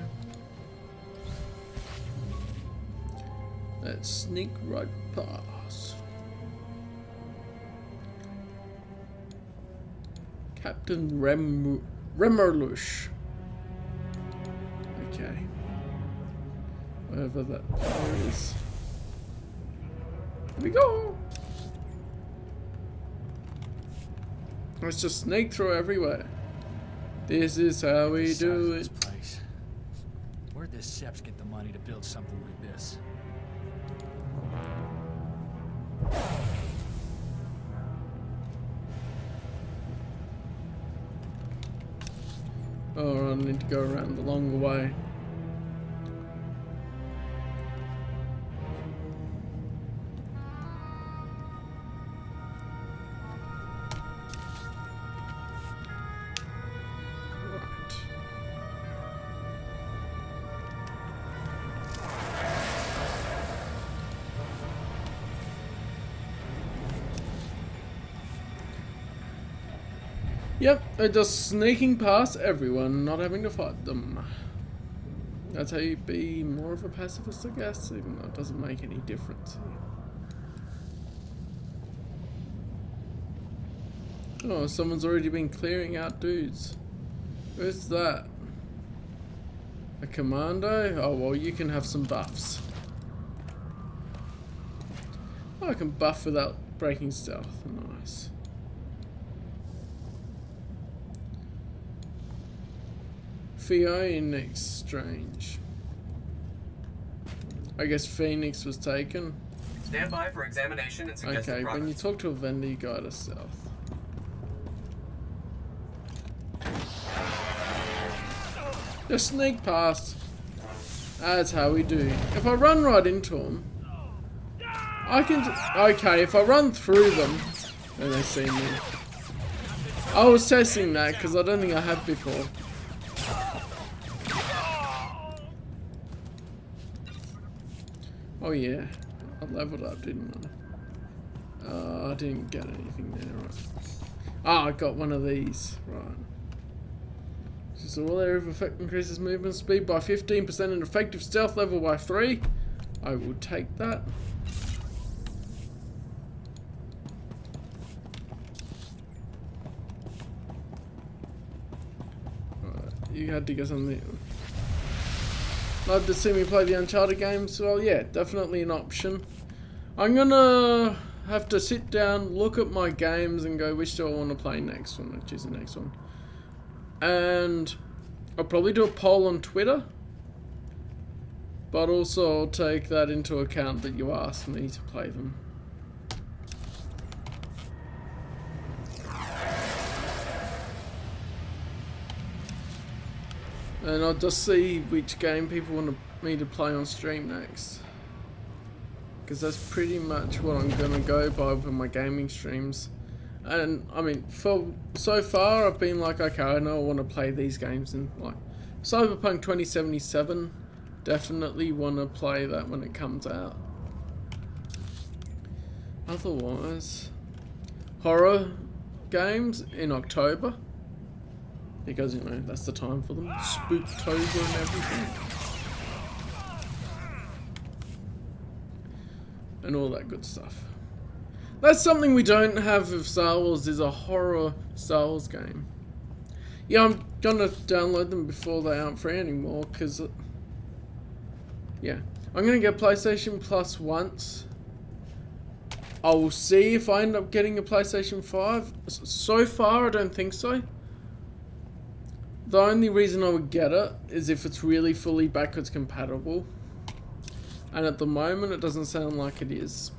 Let's sneak right past. Captain Remerlush. Okay. Wherever that is. Here we go! Let's just sneak through everywhere. This is how we do it. Place. Where'd the Seps get the money to build something like this? Oh, I need to go around the longer way. Yep, they're just sneaking past everyone, not having to fight them. That's how you be more of a pacifist, I guess, even though it doesn't make any difference here. Oh, someone's already been clearing out dudes. Who's that? A commando? Oh, well, you can have some buffs. Oh, I can buff without breaking stealth. Nice. Phoenix Strange. I guess Phoenix was taken. Stand by for examination and suggested Okay, progress. when you talk to a vendor, you go to south. Just sneak past. That's how we do. If I run right into them, I can. Okay, if I run through them, then they see me. I was testing that because I don't think I have before. Oh yeah, I leveled up, didn't I? I didn't get anything there, right? Ah, I got one of these, right. This all area of effect increases movement speed by 15% and effective stealth level by 3. I will take that. You had to get something. Love to see me play the Uncharted games. Well, yeah, definitely an option. I'm gonna have to sit down, look at my games, and go, which do I want to play next one? I'll choose the next one. And I'll probably do a poll on Twitter. But also I'll take that into account that you asked me to play them. And I'll just see which game people want me to play on stream next. Because that's pretty much what I'm going to go by with my gaming streams. And, I mean, so far I've been like, okay, I know I want to play these games. And, like, Cyberpunk 2077, definitely want to play that when it comes out. Otherwise, horror games in October. Because, you know, that's the time for them. Spooktober and everything. And all that good stuff. That's something we don't have with Star Wars, is a horror Star Wars game. Yeah, I'm gonna download them before they aren't free anymore, because... yeah. I'm gonna get PlayStation Plus once. I will see if I end up getting a PlayStation 5. So far, I don't think so. The only reason I would get it is if it's really fully backwards compatible. And at the moment, it doesn't sound like it is.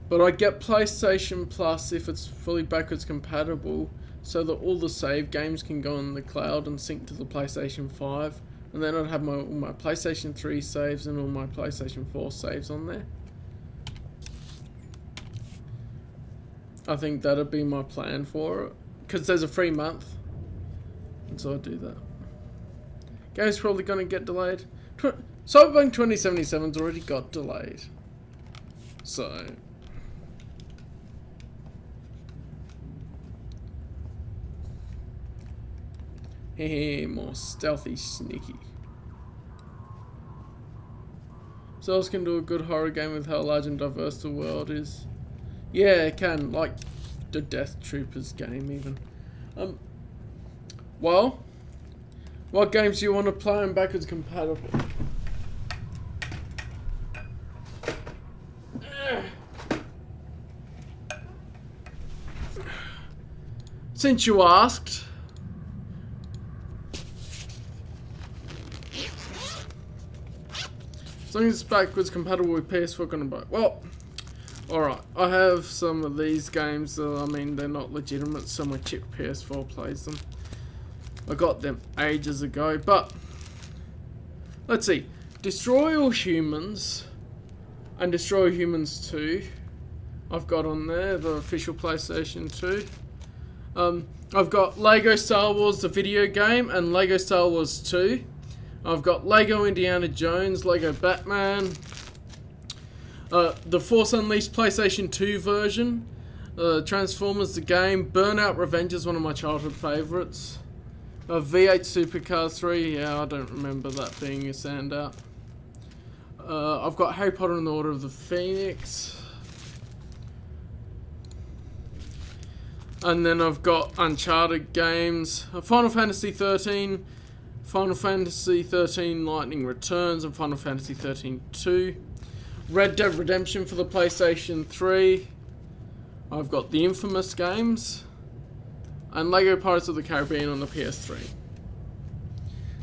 But I get PlayStation Plus if it's fully backwards compatible, so that all the save games can go on the cloud and sync to the PlayStation 5. And then I'd have all my PlayStation 3 saves and all my PlayStation 4 saves on there. I think that'd be my plan for it. Because there's a free month. And so I'll do that. Game's probably going to get delayed. Cyberpunk 2077's already got delayed. So... hey, more stealthy, sneaky. So else can do a good horror game with how large and diverse the world is. Yeah, it can, like the Death Troopers game even. Well, what games do you want to play on backwards compatible? Since you asked, as long as it's backwards compatible with PS4, gonna buy. Well, alright, I have some of these games that, I mean, they're not legitimate, so my chip PS4 plays them. I got them ages ago, but let's see. Destroy All Humans and Destroy Humans 2. I've got on there the official PlayStation 2. I've got Lego Star Wars the video game and Lego Star Wars 2. I've got Lego Indiana Jones, Lego Batman, the Force Unleashed PlayStation 2 version, Transformers the game, Burnout Revenge is one of my childhood favourites, V8 Supercars 3, yeah, I don't remember that being a standout. I've got Harry Potter and the Order of the Phoenix. And then I've got Uncharted games, Final Fantasy 13, Final Fantasy 13 Lightning Returns, and Final Fantasy 13 2. Red Dead Redemption for the PlayStation 3. I've got the Infamous games. And Lego Pirates of the Caribbean on the PS3.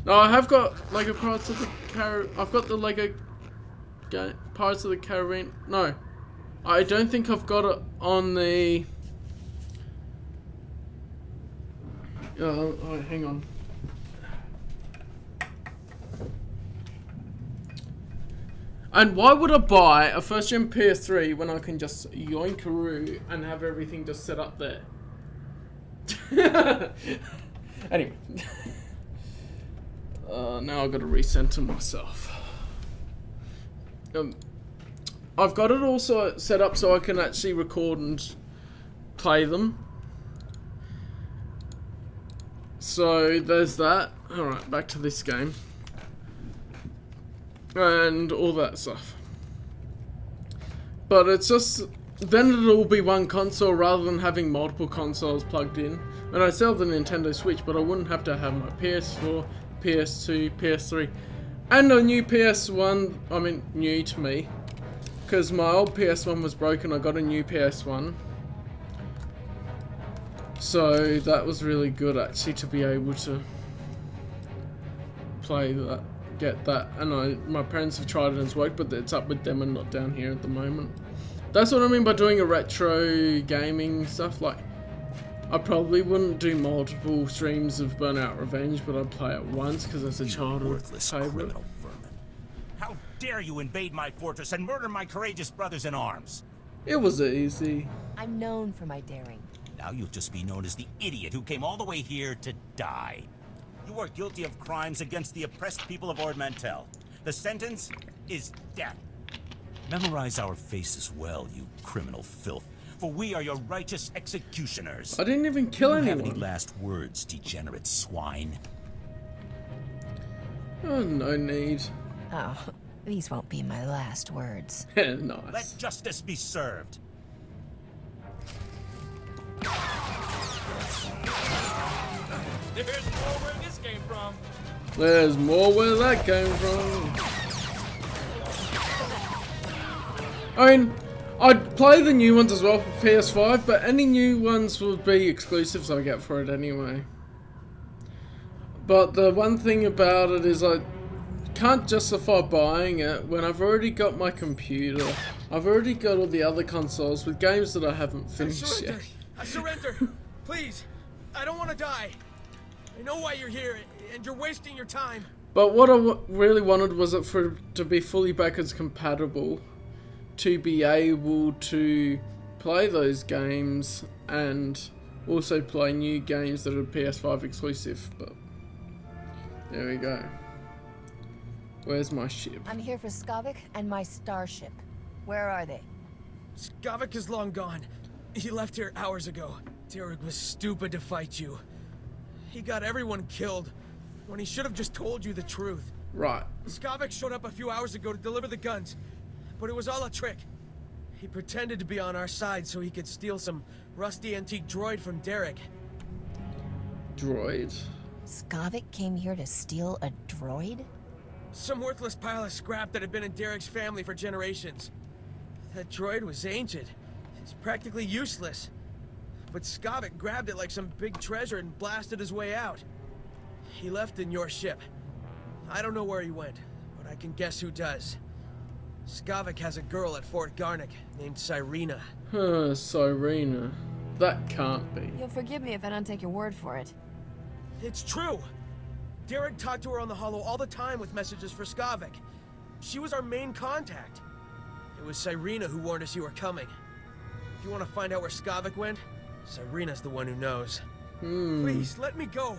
Now I have got Lego Pirates of the Caribbean. I've got the Lego Pirates of the Caribbean. No, I don't think I've got it on the... oh, hang on. And why would I buy a first-gen PS3 when I can just yoinkaroo and have everything just set up there? Anyway. Now I've got to recenter myself. I've got it also set up so I can actually record and play them. So there's that. Alright, back to this game. And all that stuff. But it's just... then it'll be one console rather than having multiple consoles plugged in. And I still have the Nintendo Switch, but I wouldn't have to have my PS4, PS2, PS3, and a new PS1. I mean, new to me. Because my old PS1 was broken, I got a new PS1. So that was really good actually to be able to play that, get that. And my parents have tried it and it's worked, but it's up with them and not down here at the moment. That's what I mean by doing a retro gaming stuff. Like, I probably wouldn't do multiple streams of Burnout Revenge, but I'd play it once because it's a childhood Worthless favorite. criminal vermin. How dare you invade my fortress and murder my courageous brothers in arms? It was easy. I'm known for my daring. Now you'll just be known as the idiot who came all the way here to die. You are guilty of crimes against the oppressed people of Ord Mantell. The sentence is death. Memorize our faces well, you criminal filth, for we are your righteous executioners. I didn't even kill Do you anyone. have any last words, degenerate swine? Oh, no need. Oh, these won't be my last words. Nice. Let justice be served. There's more where this came from. There's more where that came from. I mean, I'd play the new ones as well for PS5, but any new ones would be exclusives I get for it anyway. But the one thing about it is I can't justify buying it when I've already got my computer. I've already got all the other consoles with games that I haven't finished yet. I surrender. Please. I don't want to die. I know why you're here, and you're wasting your time. But what I really wanted was it for it to be fully backwards compatible, to be able to play those games and also play new games that are PS5 exclusive. But there we go. Where's my ship? I'm here for Skavik and my starship. Where are they? Skavik is long gone. He left here hours ago. Derek was stupid to fight you. He got everyone killed when he should have just told you the truth. Right. Skavik showed up a few hours ago to deliver the guns, but it was all a trick. He pretended to be on our side so he could steal some rusty antique droid from Derek. Droid? Skavik came here to steal a droid? Some worthless pile of scrap that had been in Derek's family for generations. That droid was ancient. It's practically useless. But Skavik grabbed it like some big treasure and blasted his way out. He left in your ship. I don't know where he went, but I can guess who does. Skavik has a girl at Fort Garnick named Cyrena. Cyrena. That can't be. You'll forgive me if I don't take your word for it. It's true! Derek talked to her on the holo all the time with messages for Skavik. She was our main contact. It was Cyrena who warned us you were coming. If you want to find out where Skavik went, Cyrena's the one who knows. Please, let me go.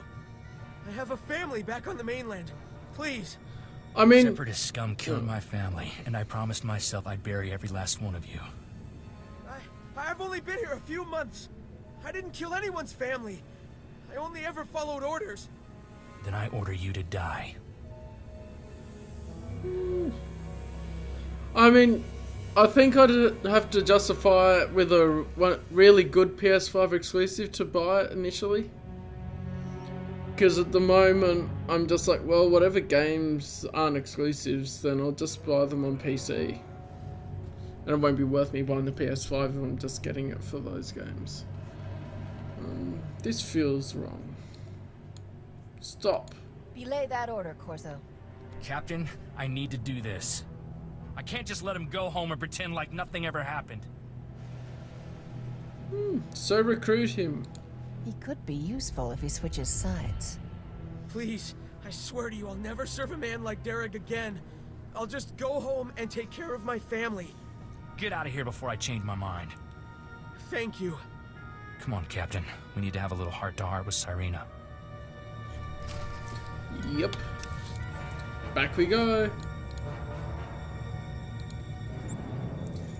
I have a family back on the mainland. Please. I mean... Separatist scum killed my family, and I promised myself I'd bury every last one of you. I've only been here a few months. I didn't kill anyone's family. I only ever followed orders. Then I order you to die. I mean, I think I'd have to justify it with a really good PS5 exclusive to buy it initially. Because at the moment, I'm just like, well, whatever games aren't exclusives, then I'll just buy them on PC. And it won't be worth me buying the PS5 if I'm just getting it for those games. This feels wrong. Stop. Belay that order, Corso. Captain, I need to do this. I can't just let him go home and pretend like nothing ever happened. So recruit him. He could be useful if he switches sides. Please, I swear to you, I'll never serve a man like Derek again. I'll just go home and take care of my family. Get out of here before I change my mind. Thank you. Come on, Captain. We need to have a little heart-to-heart with Cyrena. Yep. Back we go.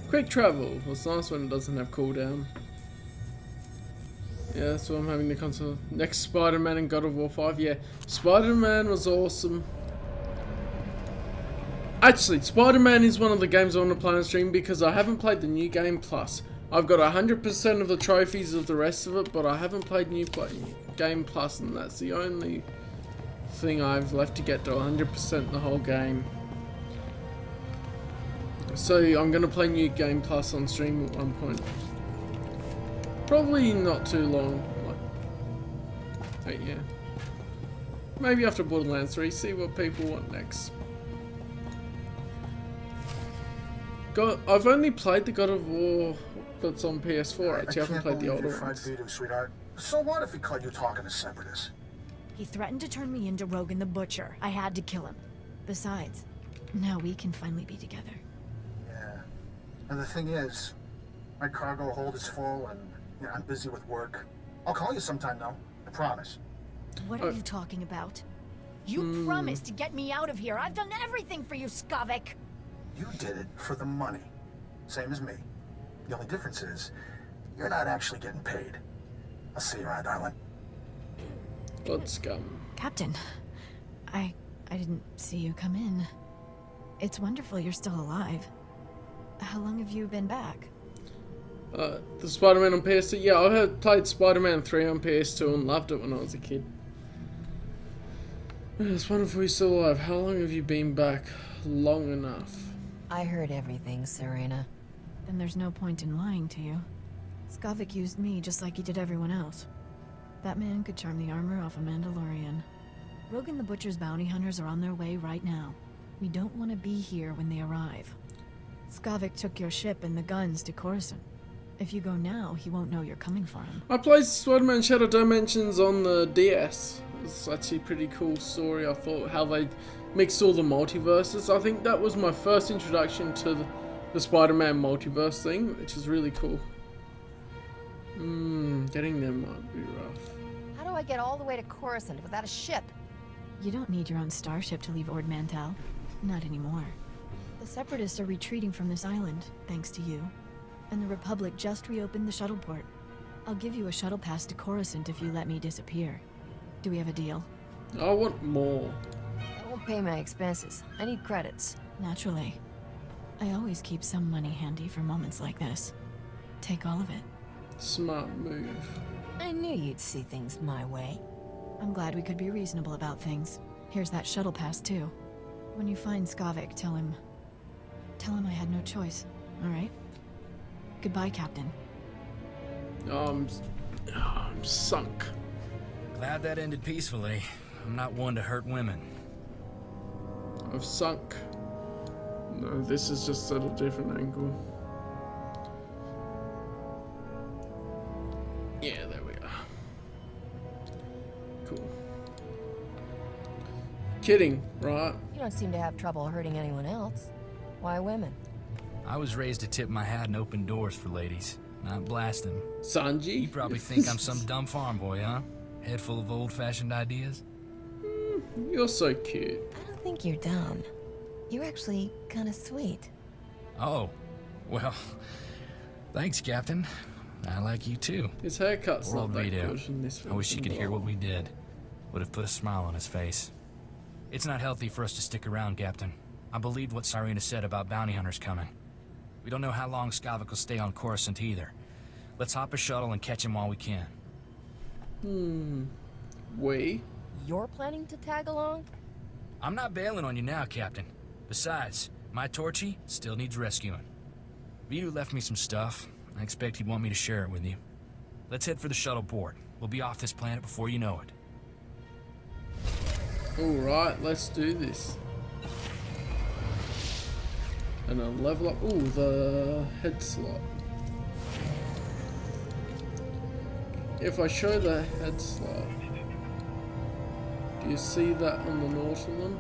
Quick travel. It's nice when it doesn't have cooldown. Yeah, that's why I'm having the console. Next Spider-Man and God of War 5. Yeah, Spider-Man was awesome. Actually, Spider-Man is one of the games I want to play on stream because I haven't played the New Game Plus. I've got 100% of the trophies of the rest of it, but I haven't played New Game Plus, and that's the only thing I've left to get to 100% the whole game. So I'm going to play New Game Plus on stream at one point. Probably not too long, like 8 years. Maybe after Borderlands 3, see what people want next. I've only played the God of War that's on PS4, actually. I haven't played the older ones. Vito, sweetheart. So what if he caught you talking to Separatists? He threatened to turn me into Rogan the Butcher. I had to kill him. Besides, now we can finally be together. Yeah. And the thing is, my cargo hold is full and I'm busy with work. I'll call you sometime though. I promise. What are you talking about? You promised to get me out of here. I've done everything for you, Skavik. You did it for the money. Same as me. The only difference is, you're not actually getting paid. I'll see you around, darling. Let's go. Captain, I didn't see you come in. It's wonderful you're still alive. How long have you been back? The Spider-Man on PS2? Yeah, I had played Spider-Man 3 on PS2 and loved it when I was a kid. It's wonderful you're still alive. How long have you been back? Long enough. I heard everything, Serena. Then there's no point in lying to you. Skavik used me just like he did everyone else. That man could charm the armor off a Mandalorian. Rogan the Butcher's bounty hunters are on their way right now. We don't want to be here when they arrive. Skavik took your ship and the guns to Coruscant. If you go now, he won't know you're coming for him. I played Spider-Man Shadow Dimensions on the DS. It's actually a pretty cool story, I thought, how they mixed all the multiverses. I think that was my first introduction to the Spider-Man multiverse thing, which is really cool. Getting there might be rough. How do I get all the way to Coruscant without a ship? You don't need your own starship to leave Ord Mantell. Not anymore. The Separatists are retreating from this island, thanks to you. And the Republic just reopened the shuttle port. I'll give you a shuttle pass to Coruscant if you let me disappear. Do we have a deal? I want more. I won't pay my expenses. I need credits. Naturally. I always keep some money handy for moments like this. Take all of it. Smart move. I knew you'd see things my way. I'm glad we could be reasonable about things. Here's that shuttle pass, too. When you find Skavik, tell him I had no choice, alright? Goodbye, Captain. I'm sunk. Glad that ended peacefully. I'm not one to hurt women. I've sunk. No, this is just at a different angle. Yeah, there we are. Cool. Kidding, right? You don't seem to have trouble hurting anyone else. Why women? I was raised to tip my hat and open doors for ladies, not blast them. Sanji? You probably think I'm some dumb farm boy, huh? Head full of old-fashioned ideas? You're so cute. I don't think you're dumb. You're actually kind of sweet. Oh, well, thanks, Captain. I like you too. His haircut's Poor not old that Vito. good in this I wish you version, could hear but- what we did. Would have put a smile on his face. It's not healthy for us to stick around, Captain. I believed what Cyrena said about bounty hunters coming. We don't know how long Skavik will stay on Coruscant either. Let's hop a shuttle and catch him while we can. We? You're planning to tag along? I'm not bailing on you now, Captain. Besides, my Torchy still needs rescuing. Vito left me some stuff. I expect he'd want me to share it with you. Let's head for the shuttle port. We'll be off this planet before you know it. Alright, let's do this. And I'll level up. Ooh, the head slot. If I show the head slot, do you see that on the Nautilon?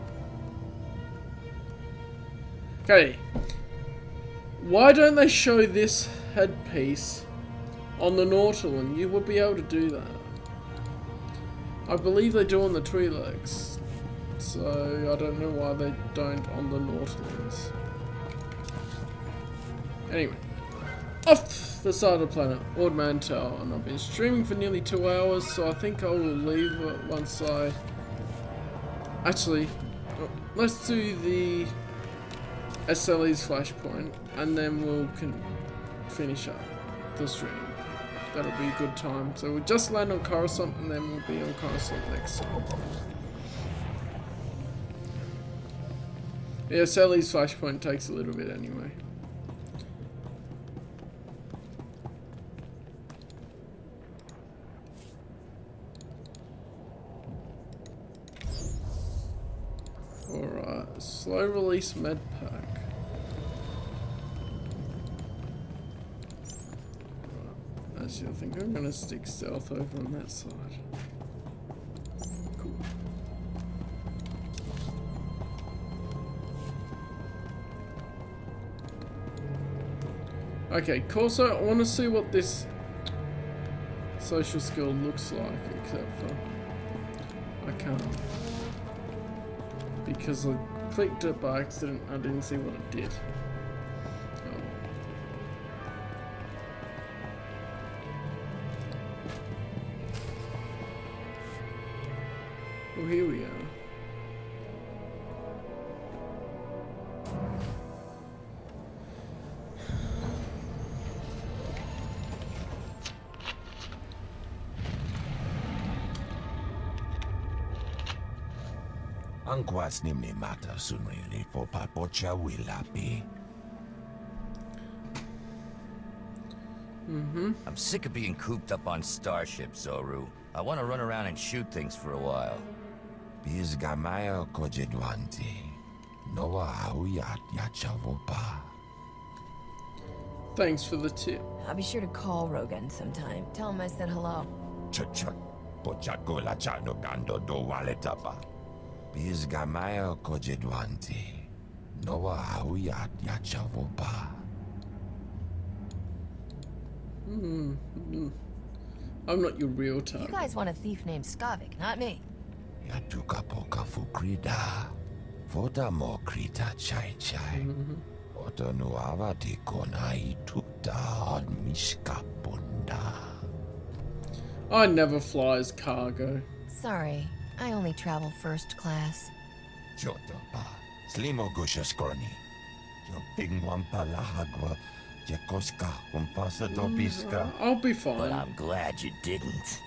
Okay. Why don't they show this headpiece on the Nautilon? You would be able to do that. I believe they do on the Twi'leks. So I don't know why they don't on the Nautilons. Anyway, off the side of the planet, Ord Mantell, and I've been streaming for nearly 2 hours, so I think I will leave it once I... Actually, let's do the SLE's flashpoint, and then we'll finish up the stream. That'll be a good time. So we'll just land on Coruscant, and then we'll be on Coruscant next time. Yeah, Sally's flashpoint takes a little bit anyway. Alright, slow release med pack. Right, that Actually, I think I'm gonna stick stealth over on that side. Cool. Okay, Corso, I want to see what this social skill looks like, except for I can't. Because I clicked it by accident, I didn't see what it did. Well, here we are. Angkwas nimni mata sunrili for papocha wilapi. I'm sick of being cooped up on starships, Zoru. I want to run around and shoot things for a while. Bizgamaya kojedwanti. Noa hauyat yachavopa. Thanks for the tip. I'll be sure to call Rogan sometime. Tell him I said hello. Chachak. Pochakola chano gando do waletapa. Bizgamaya kojedwanti. Noa hauyat yachavopa. I'm not your real target. You guys want a thief named Skavik, not me. Yatuka poka fukrida. Vota mo krita chai chai. Oto nuava te konai tuta on miska bunda. I never fly as cargo. Sorry, I only travel first class. Joto pa. Slimo gusha skorni. Yo pingwan palahagwa. Jakoska umpasa dobiska. I'll be fine. But I'm glad you didn't.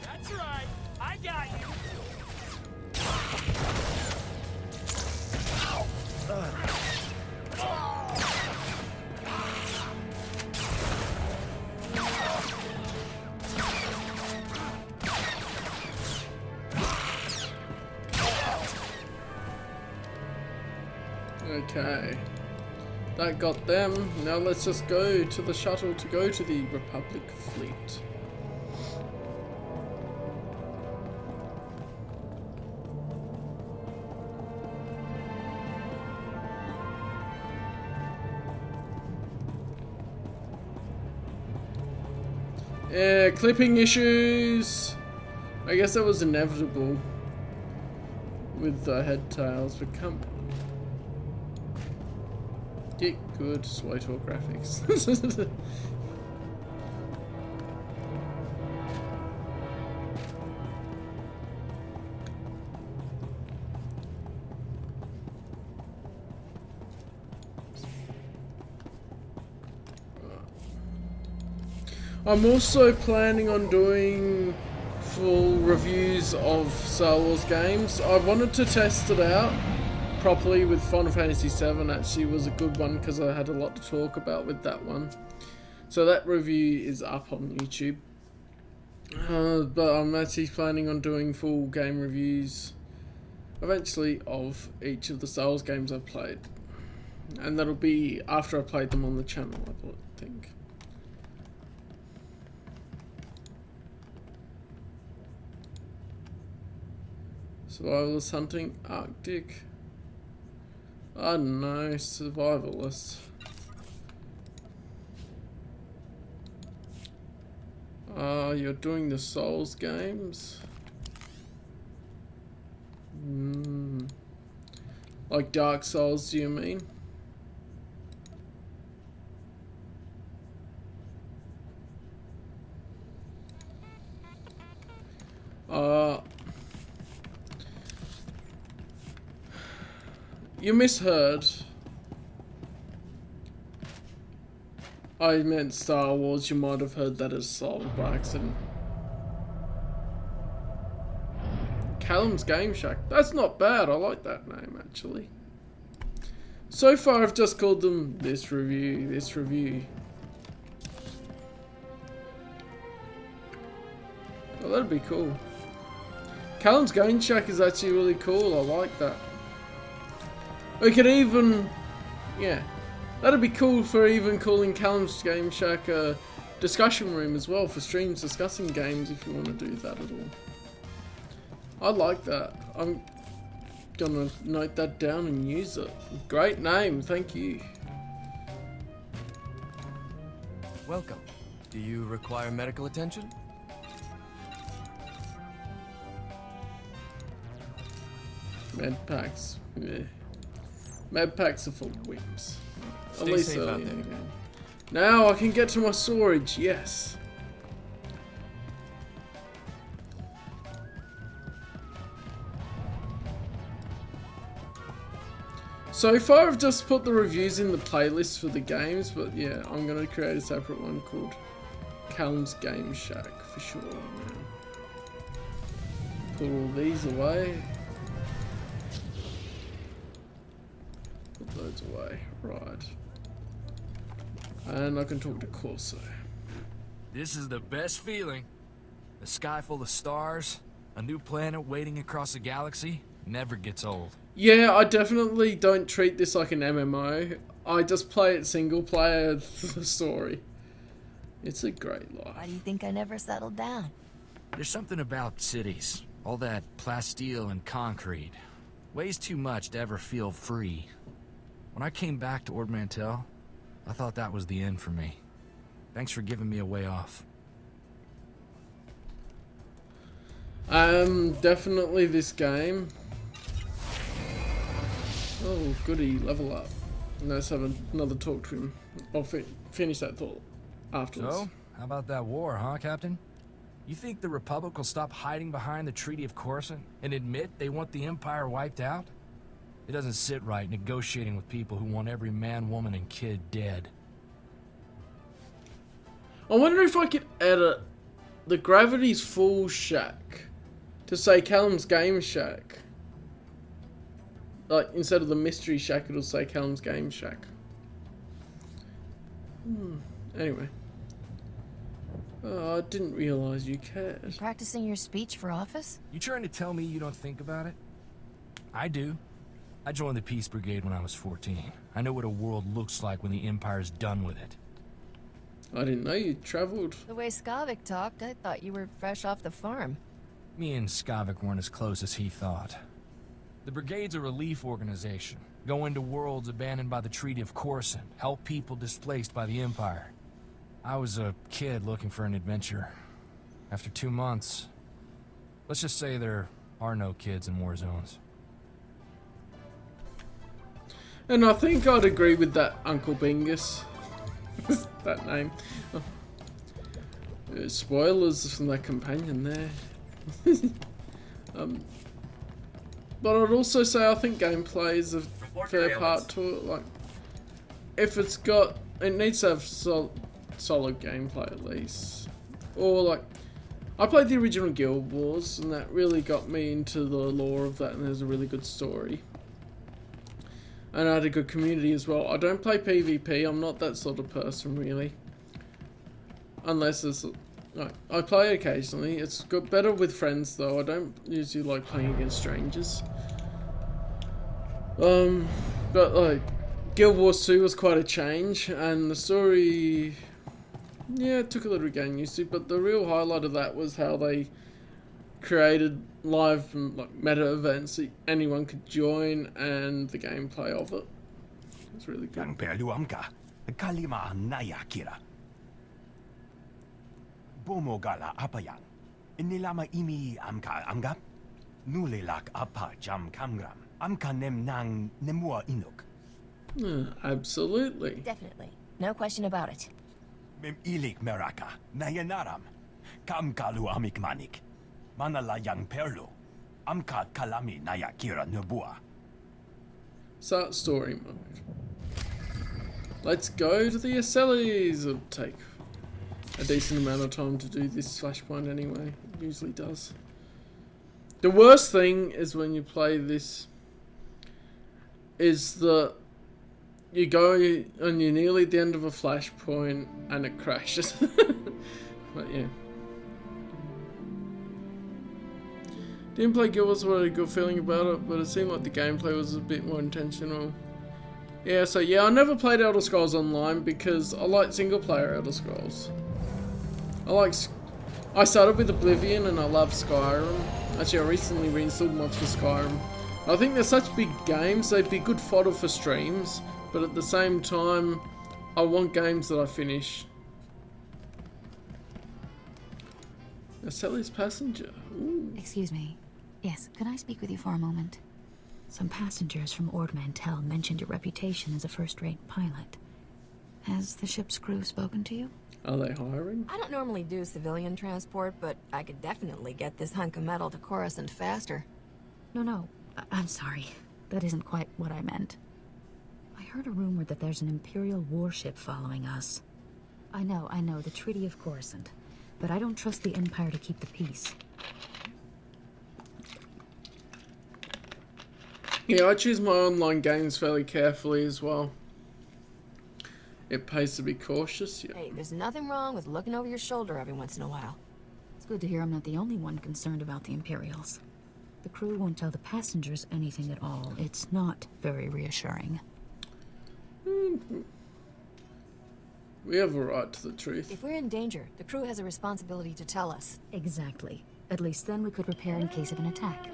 That's right. I got you. Okay. That got them. Now let's just go to the shuttle to go to the Republic fleet. Yeah, clipping issues. I guess that was inevitable with the head tails, but come on. Get good SWtOR graphics. I'm also planning on doing full reviews of Star Wars games. I wanted to test it out properly with Final Fantasy VII. Actually was a good one because I had a lot to talk about with that one. So that review is up on YouTube. But I'm actually planning on doing full game reviews eventually of each of the Star Wars games I've played. And that'll be after I played them on the channel, I think. Survivalist hunting, Arctic. I don't know, survivalist. You're doing the Souls games? Like Dark Souls, do you mean? You misheard. I meant Star Wars. You might have heard that as Soul by accident. Callum's Game Shack. That's not bad. I like that name, actually. So far, I've just called them this review, this review. Oh, that'd be cool. Callum's Game Shack is actually really cool. I like that. We could even, yeah, that'd be cool for even calling Callum's Game Shack a discussion room as well for streams discussing games if you want to do that at all. I like that. I'm gonna note that down and use it. Great name, thank you. Welcome. Do you require medical attention? Med packs. Yeah. Med packs are for wimps. At Stay least safe early out in there. the game. Now I can get to my storage, yes. So far I've just put the reviews in the playlist for the games, but yeah, I'm gonna create a separate one called Callum's Game Shack for sure. Man. Put all these away. Put those away, right. And I can talk to Corso. This is the best feeling. The sky full of stars, a new planet waiting across the galaxy, never gets old. Yeah, I definitely don't treat this like an MMO. I just play it single player for the story. It's a great life. Why do you think I never settled down? There's something about cities. All that plasteel and concrete. Weighs too much to ever feel free. When I came back to Ord Mantell, I thought that was the end for me. Thanks for giving me a way off. Definitely this game. Oh, goody, level up. Let's have another talk to him. I'll finish that thought afterwards. So, how about that war, huh, Captain? You think the Republic will stop hiding behind the Treaty of Coruscant and admit they want the Empire wiped out? It doesn't sit right negotiating with people who want every man, woman, and kid dead. I wonder if I could edit the Gravity's Full Shack to say Callum's Game Shack. Like, instead of the Mystery Shack, it'll say Callum's Game Shack. Anyway. Oh, I didn't realise you cared. You practicing your speech for office? You trying to tell me you don't think about it? I do. I joined the Peace Brigade when I was 14. I know what a world looks like when the Empire's done with it. I didn't know you travelled. The way Skavik talked, I thought you were fresh off the farm. Me and Skavik weren't as close as he thought. The Brigade's a relief organization. Go into worlds abandoned by the Treaty of Coruscant. Help people displaced by the Empire. I was a kid looking for an adventure. After 2 months, let's just say there are no kids in war zones. And I think I'd agree with that, Uncle Bingus. That name. Spoilers from that companion there. But I'd also say I think gameplay is a fair part to it. Like, if it's got, it needs to have solid gameplay at least. Or like, I played the original Guild Wars, and that really got me into the lore of that, and there's a really good story. And I had a good community as well. I don't play PvP, I'm not that sort of person really. Unless it's, like, I play occasionally. It's got better with friends though. I don't usually like playing against strangers. But like, Guild Wars 2 was quite a change, and the story, yeah, it took a little getting used to, but the real highlight of that was how they created live like meta events that anyone could join, and the gameplay of it. It's really good. Yang peluamka, kalima naya kira. Bomogala apayang, inilama imi amka amgap, nulilak apa jam kamgram, amka nem nang nemua inuk. Absolutely. Definitely. No question about it. Mem ilik meraka, nayanaram, kam kalu amikmanik. Manala yang perlo, amka kalami naya kira nebua. Start story mode. Let's go to the Acceles. It'll take a decent amount of time to do this flashpoint anyway. It usually does. The worst thing is when you play this is that you go and you're nearly at the end of a flashpoint and it crashes. But yeah. Didn't play Guild Wars, but I had a good feeling about it, but it seemed like the gameplay was a bit more intentional. Yeah, so yeah, I never played Elder Scrolls Online because I like single player Elder Scrolls. I started with Oblivion and I love Skyrim. Actually, I recently reinstalled mods for Skyrim. I think they're such big games, they'd be good fodder for streams, but at the same time, I want games that I finish. Sally's passenger. Ooh. Excuse me. Yes, could I speak with you for a moment? Some passengers from Ord Mantell mentioned your reputation as a first-rate pilot. Has the ship's crew spoken to you? Are they hiring? I don't normally do civilian transport, but I could definitely get this hunk of metal to Coruscant faster. No, I'm sorry. That isn't quite what I meant. I heard a rumor that there's an Imperial warship following us. I know, the Treaty of Coruscant. But I don't trust the Empire to keep the peace. Yeah, I choose my online games fairly carefully as well. It pays to be cautious, yeah. Hey, there's nothing wrong with looking over your shoulder every once in a while. It's good to hear I'm not the only one concerned about the Imperials. The crew won't tell the passengers anything at all. It's not very reassuring. We have a right to the truth. If we're in danger, the crew has a responsibility to tell us. Exactly. At least then we could prepare in case of an attack.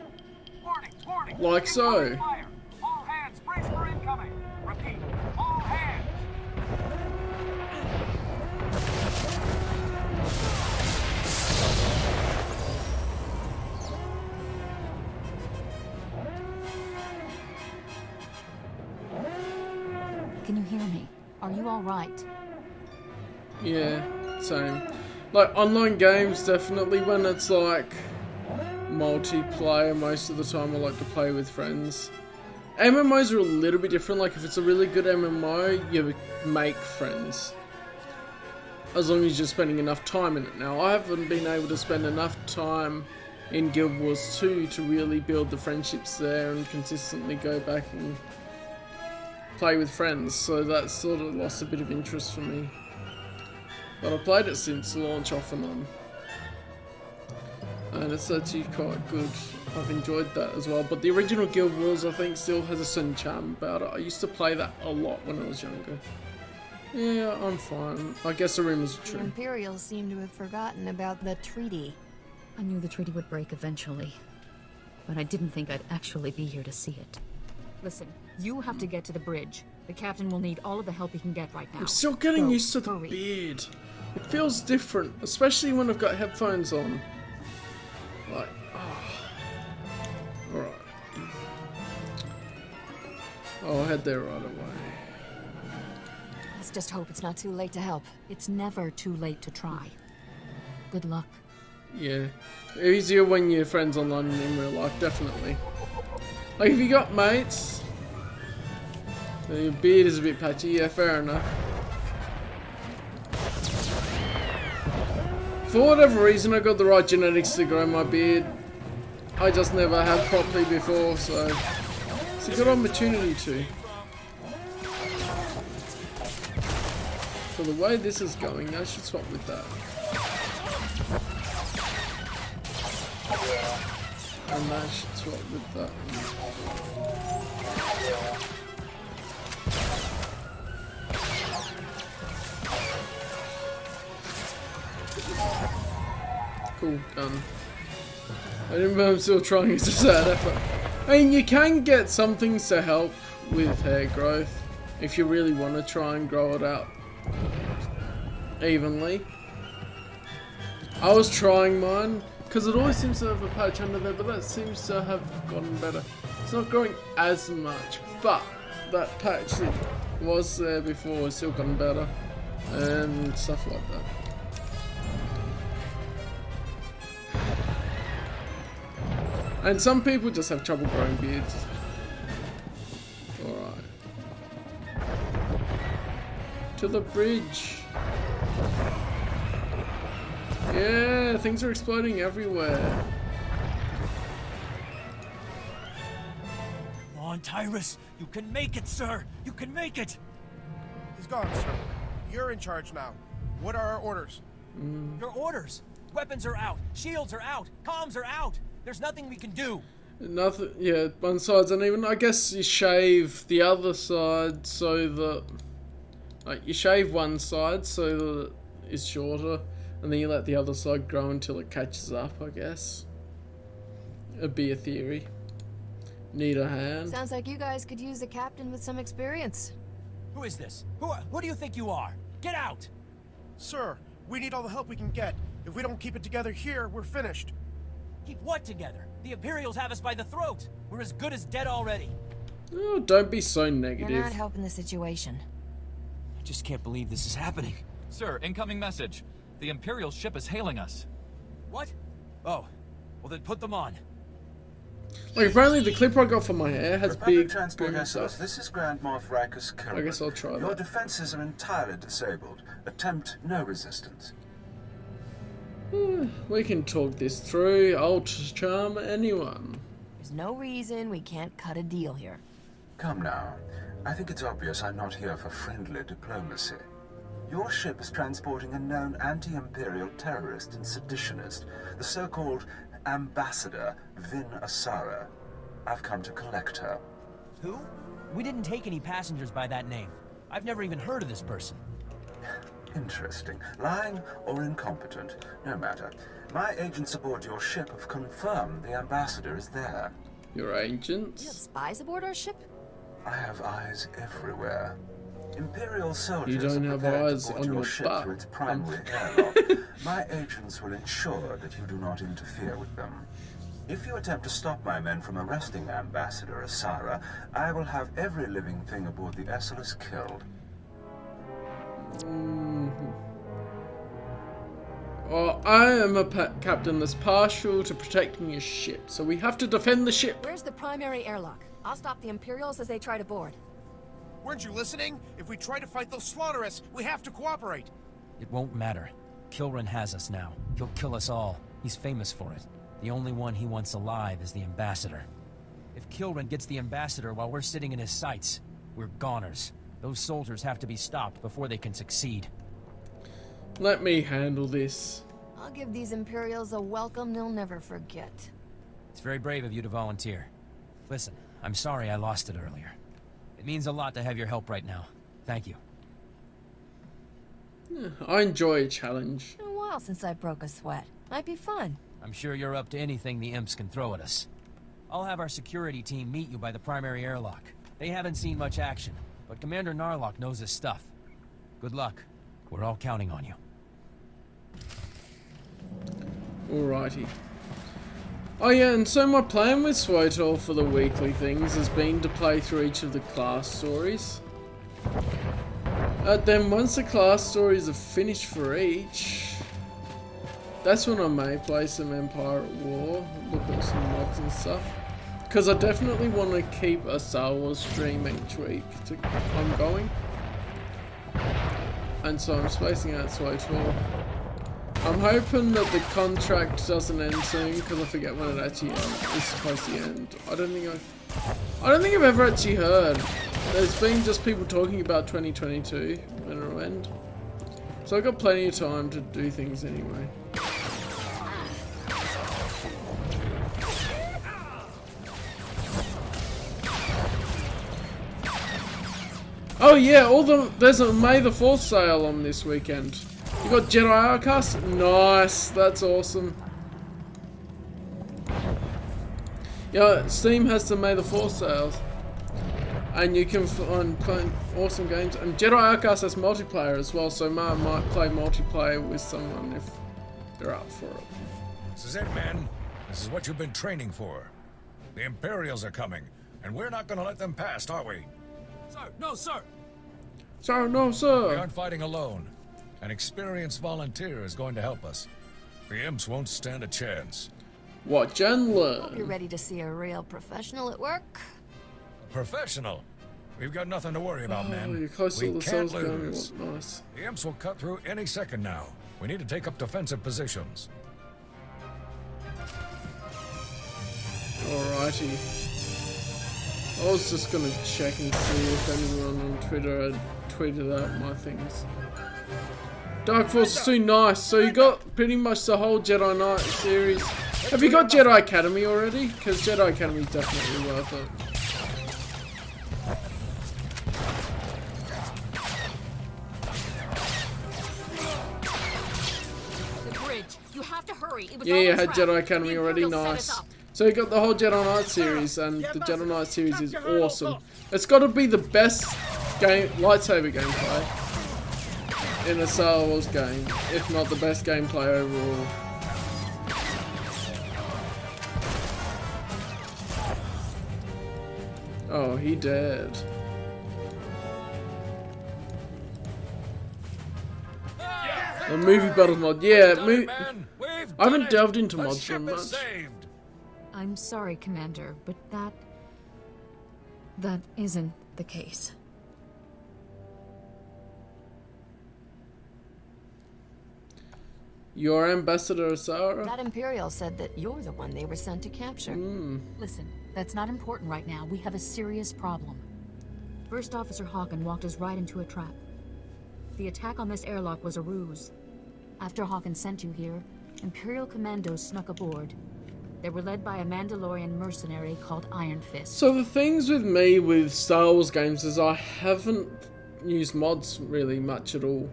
Warning! Like so. Fire. All hands, brace for incoming. Repeat, all hands. Can you hear me? Are you all right? Yeah, same. Like, online games, definitely when it's like multiplayer, most of the time I like to play with friends. MMOs are a little bit different, like if it's a really good MMO, you make friends. As long as you're spending enough time in it. Now, I haven't been able to spend enough time in Guild Wars 2 to really build the friendships there and consistently go back and play with friends, so that sort of lost a bit of interest for me. But I played it since launch off and on. And it's actually quite good. I've enjoyed that as well. But the original Guild Wars, I think, still has a certain charm about it. I used to play that a lot when I was younger. Yeah, I'm fine. I guess the rumors are The true. Imperials seem to have forgotten about the treaty. I knew the treaty would break eventually. But I didn't think I'd actually be here to see it. Listen, you have to get to the bridge. The captain will need all of the help he can get right now. I'm still getting Go, used to the hurry. beard. It feels different, especially when I've got headphones on. Like, Alright. I'll head there right away. Let's just hope it's not too late to help. It's never too late to try. Good luck. Yeah. Easier when you're friends online than in real life, definitely. Like, if you got mates... Your beard is a bit patchy, yeah, fair enough. For whatever reason, I got the right genetics to grow my beard. I just never had properly before, so it's a good opportunity to. For the way this is going, I should swap with that. And I should swap with that one. Cool, done. I didn't know I'm still trying. It's a sad effort. I mean, you can get some things to help with hair growth if you really want to try and grow it out evenly. I was trying mine because it always seems to have a patch under there, but that seems to have gotten better. It's not growing as much, but that patch that was there before has still gotten better and stuff like that. And some people just have trouble growing beards. Alright. To the bridge. Yeah, things are exploding everywhere. Come on, Tyrus. You can make it, sir. You can make it. He's gone, sir. You're in charge now. What are our orders? Your orders. Weapons are out. Shields are out. Comms are out. There's nothing we can do. Nothing. Yeah, one side's uneven. I guess you shave the other side so that, like, you shave one side so that it's shorter, and then you let the other side grow until it catches up. I guess it'd be a theory. Need a hand. Sounds like you guys could use a captain with some experience. Who is this? Who do you think you are? Get out! Sir, we need all the help we can get. If we don't keep it together here, we're finished. Keep what together? The Imperials have us by the throat. We're as good as dead already. Oh, don't be so negative. You're not helping the situation. I just can't believe this is happening. Sir, incoming message. The Imperial ship is hailing us. What? Oh, well then put them on. Like, apparently the clip I got for my hair has big Transport boom SOS. stuff. This is Grand Moff Riker's Callum. I guess I'll try Your that. defenses are entirely disabled. Attempt no resistance. We can talk this through. I'll charm anyone. There's no reason we can't cut a deal here. Come now. I think it's obvious I'm not here for friendly diplomacy. Your ship is transporting a known anti-imperial terrorist and seditionist, the so-called Ambassador Vin Asara. I've come to collect her. Who? We didn't take any passengers by that name. I've never even heard of this person. Interesting. Lying or incompetent, no matter. My agents aboard your ship have confirmed the ambassador is there. Your agents? You have spies aboard our ship? I have eyes everywhere. Imperial soldiers You don't are have prepared eyes to board on your your ship butt. through its primary airlock. My agents will ensure that you do not interfere with them. If you attempt to stop my men from arresting Ambassador Asara, I will have every living thing aboard the SLS killed. Oh, I am a captain that's partial to protecting your ship, so we have to defend the ship. Where's the primary airlock? I'll stop the Imperials as they try to board. Weren't you listening? If we try to fight, they'll slaughter us. We have to cooperate. It won't matter. Kilrin has us now. He'll kill us all. He's famous for it. The only one he wants alive is the Ambassador. If Kilrin gets the Ambassador while we're sitting in his sights, we're goners. Those soldiers have to be stopped before they can succeed. Let me handle this. I'll give these Imperials a welcome they'll never forget. It's very brave of you to volunteer. Listen, I'm sorry I lost it earlier. It means a lot to have your help right now. Thank you. I enjoy a challenge. Been a while since I broke a sweat. Might be fun. I'm sure you're up to anything the imps can throw at us. I'll have our security team meet you by the primary airlock. They haven't seen much action, but Commander Narlock knows his stuff. Good luck. We're all counting on you. Alrighty. Oh yeah, and so my plan with SWtOR for the weekly things has been to play through each of the class stories. Then once the class stories are finished for each, that's when I may play some Empire at War, look at some mods and stuff. Because I definitely want to keep a Star Wars stream each week ongoing. And so I'm spacing out SWtOR. I'm hoping that the contract doesn't end soon, because I forget when it actually is supposed to end. I don't think I've ever actually heard. There's been just people talking about 2022 when it'll end. So I've got plenty of time to do things anyway. Oh yeah, there's a May the 4th sale on this weekend. You got Jedi Outcast? Nice, that's awesome. Yeah, Steam has the May the 4th sales. And you can find awesome games. And Jedi Outcast has multiplayer as well, so I might play multiplayer with someone if they're up for it. This is it, men. This is what you've been training for. The Imperials are coming, and we're not going to let them past, are we? Sir, no, sir. Sir, no, sir. We aren't fighting alone. An experienced volunteer is going to help us. The imps won't stand a chance. Watch and learn. Hope you're ready to see a real professional at work. A professional? We've got nothing to worry about, man. You're close to We the can't cells going. lose. Nice. The imps will cut through any second now. We need to take up defensive positions. Alrighty. I was just gonna check and see if anyone on Twitter had tweeted out my things. Dark Force is too nice. So you got pretty much the whole Jedi Knight series. Have you got Jedi Academy already? Because Jedi Academy is definitely worth it. The bridge. You have to hurry. It was Yeah, all you a had trap. Jedi Academy The already. Imperials set us Nice. up. So you got the whole Jedi Knight series, and the Jedi Knight series is awesome. It's got to be the best lightsaber gameplay in a Star Wars game, if not the best gameplay overall. Oh, he did. The movie battles mod, yeah. I haven't delved into mods very much. I'm sorry, Commander, but that isn't the case. Your ambassador, Sarah? That Imperial said that you're the one they were sent to capture. Listen, that's not important right now. We have a serious problem. First Officer Hawken walked us right into a trap. The attack on this airlock was a ruse. After Hawken sent you here, Imperial commandos snuck aboard. They were led by a Mandalorian mercenary called Iron Fist. So the things with me with Star Wars games is I haven't used mods really much at all.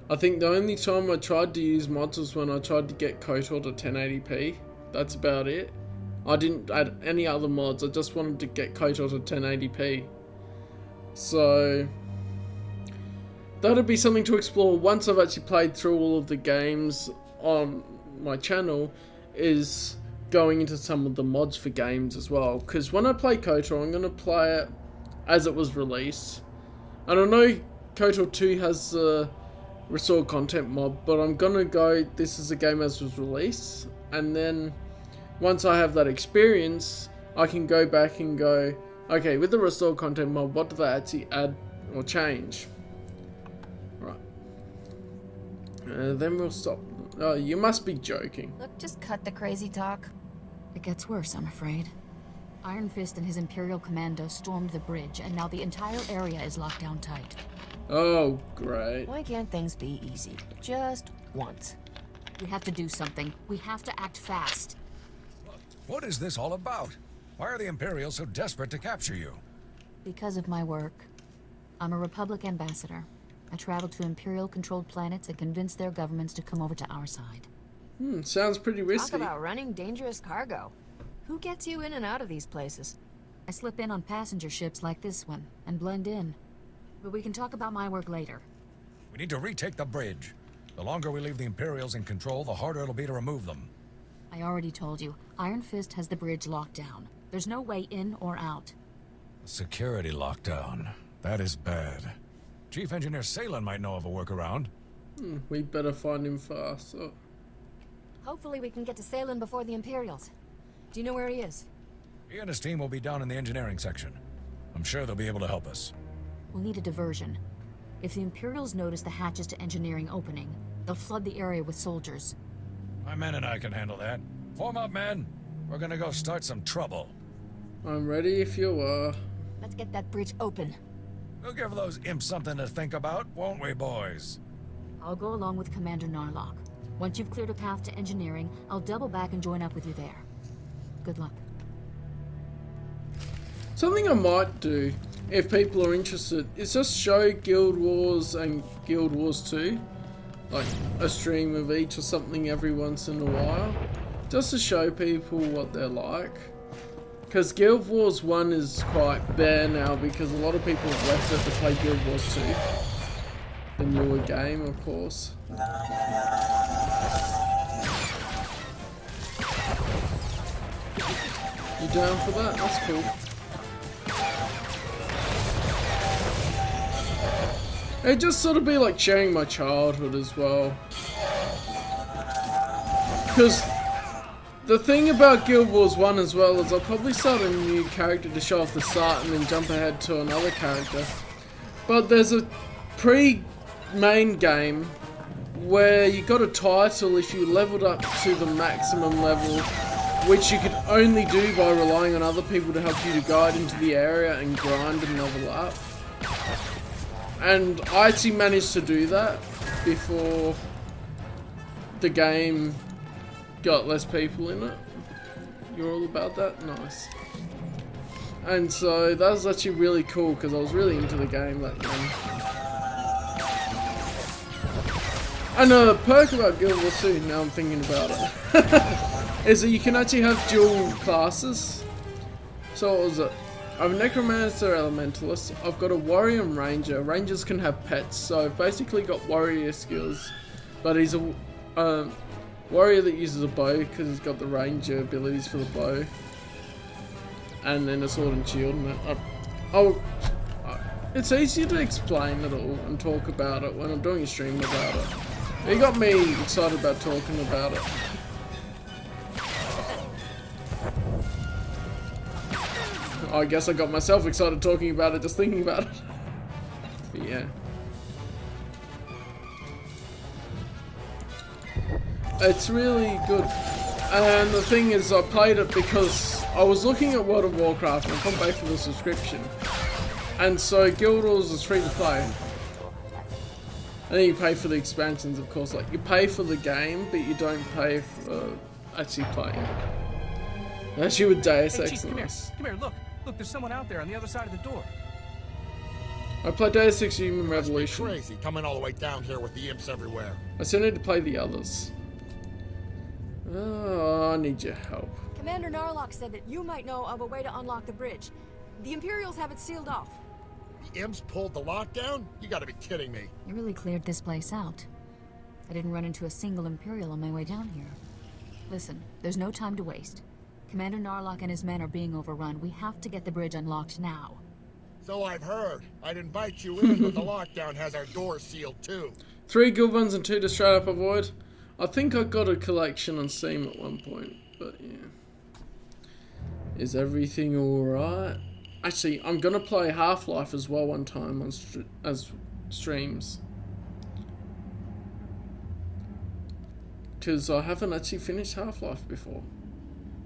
I think the only time I tried to use mods was when I tried to get KOTOR to 1080p. That's about it. I didn't add any other mods, I just wanted to get KOTOR to 1080p. So that'd be something to explore once I've actually played through all of the games on my channel, is going into some of the mods for games as well. Because when I play KOTOR, I'm going to play it as it was released. And I know KOTOR 2 has the Restore Content mod, but I'm going to go, this is a game as was released. And then once I have that experience, I can go back and go, okay, with the Restore Content mod, what do they actually add or change? Right. Then we'll stop. Oh, you must be joking. Look, just cut the crazy talk. It gets worse, I'm afraid. Iron Fist and his Imperial commando stormed the bridge, and now the entire area is locked down tight. Oh, great. Why can't things be easy? Just once. We have to do something. We have to act fast. What is this all about? Why are the Imperials so desperate to capture you? Because of my work. I'm a Republic ambassador. I travel to Imperial-controlled planets and convince their governments to come over to our side. Sounds pretty risky. Talk about running dangerous cargo. Who gets you in and out of these places? I slip in on passenger ships like this one and blend in. But we can talk about my work later. We need to retake the bridge. The longer we leave the Imperials in control, the harder it'll be to remove them. I already told you, Iron Fist has the bridge locked down. There's no way in or out. Security lockdown. That is bad. Chief Engineer Salen might know of a workaround. We better find him fast. Oh. Hopefully we can get to Salen before the Imperials. Do you know where he is? He and his team will be down in the engineering section. I'm sure they'll be able to help us. We'll need a diversion. If the Imperials notice the hatches to engineering opening, they'll flood the area with soldiers. My men and I can handle that. Form up, men. We're gonna go start some trouble. I'm ready if you are. Let's get that bridge open. We'll give those imps something to think about, won't we, boys? I'll go along with Commander Narlock. Once you've cleared a path to engineering, I'll double back and join up with you there. Good luck. Something I might do, if people are interested, is just show Guild Wars and Guild Wars 2. Like a stream of each or something every once in a while. Just to show people what they're like. Because Guild Wars 1 is quite bare now because a lot of people have left it to play Guild Wars 2. The newer game, of course. You down for that? That's cool. It'd just sort of be like sharing my childhood as well. Because the thing about Guild Wars 1 as well is I'll probably start a new character to show off the start and then jump ahead to another character. But there's a pre-main game where you got a title if you leveled up to the maximum level, which you could only do by relying on other people to help you to guide into the area and grind and level up. And I actually managed to do that before the game got less people in it. You're all about that? Nice. And so that was actually really cool because I was really into the game back then. And a perk about Guild Wars 2, now I'm thinking about it, is that you can actually have dual classes. So what was it? I have a Necromancer Elementalist, I've got a Warrior and Ranger. Rangers can have pets, so I've basically got Warrior skills. But he's a Warrior that uses a bow because he's got the Ranger abilities for the bow. And then a sword and shield. And it's easier to explain it all and talk about it when I'm doing a stream about it. It got me excited about talking about it. I guess I got myself excited talking about it, just thinking about it. But yeah. It's really good. And the thing is, I played it because I was looking at World of Warcraft and I couldn't pay for the subscription. And so Guild Wars is free to play. And then you pay for the expansions, of course. Like, you pay for the game, but you don't pay for actually playing. Actually with Deus Ex. Chief, come here, look. Look, there's someone out there on the other side of the door. I played Deus Ex Human Revolution. Crazy, coming all the way down here with the imps everywhere. I still need to play the others. Oh, I need your help. Commander Narlock said that you might know of a way to unlock the bridge. The Imperials have it sealed off. The imps pulled the lockdown? You gotta be kidding me. You really cleared this place out. I didn't run into a single Imperial on my way down here. Listen, there's no time to waste. Commander Narlock and his men are being overrun. We have to get the bridge unlocked now. So I've heard. I'd invite you in, but the lockdown has our doors sealed too. 3 good ones and 2 to straight up avoid. I think I got a collection on Steam at one point, but yeah. Is everything alright? Actually, I'm gonna play Half-Life as well one time on streams. Because I haven't actually finished Half-Life before.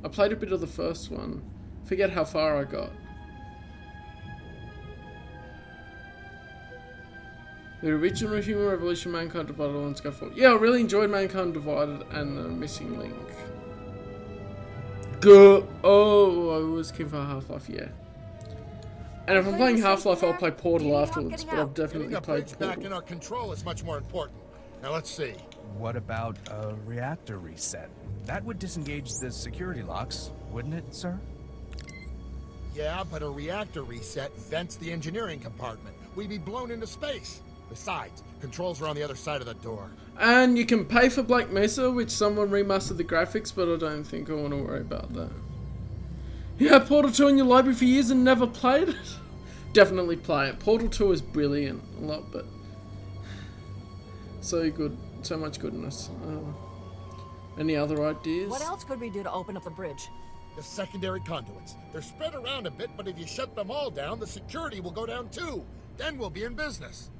I played a bit of the first one. Forget how far I got. The original Human Revolution, Mankind Divided, let's go for it. Yeah, I really enjoyed Mankind Divided and the Missing Link. Good. Oh, I was keen for Half-Life, yeah. And if I'm playing Half-Life, I'll play Portal afterwards, but I've definitely played Portal. Back in our control is much more important. Now let's see. What about a reactor reset? That would disengage the security locks, wouldn't it, sir? Yeah, but a reactor reset vents the engineering compartment. We'd be blown into space. Besides, controls are on the other side of the door. And you can pay for Black Mesa, which someone remastered the graphics, but I don't think I want to worry about that. You had Portal 2 in your library for years and never played it? Definitely play it. Portal 2 is brilliant. I love it. So good. So much goodness. Any other ideas? What else could we do to open up the bridge? The secondary conduits. They're spread around a bit, but if you shut them all down, the security will go down too. Then we'll be in business.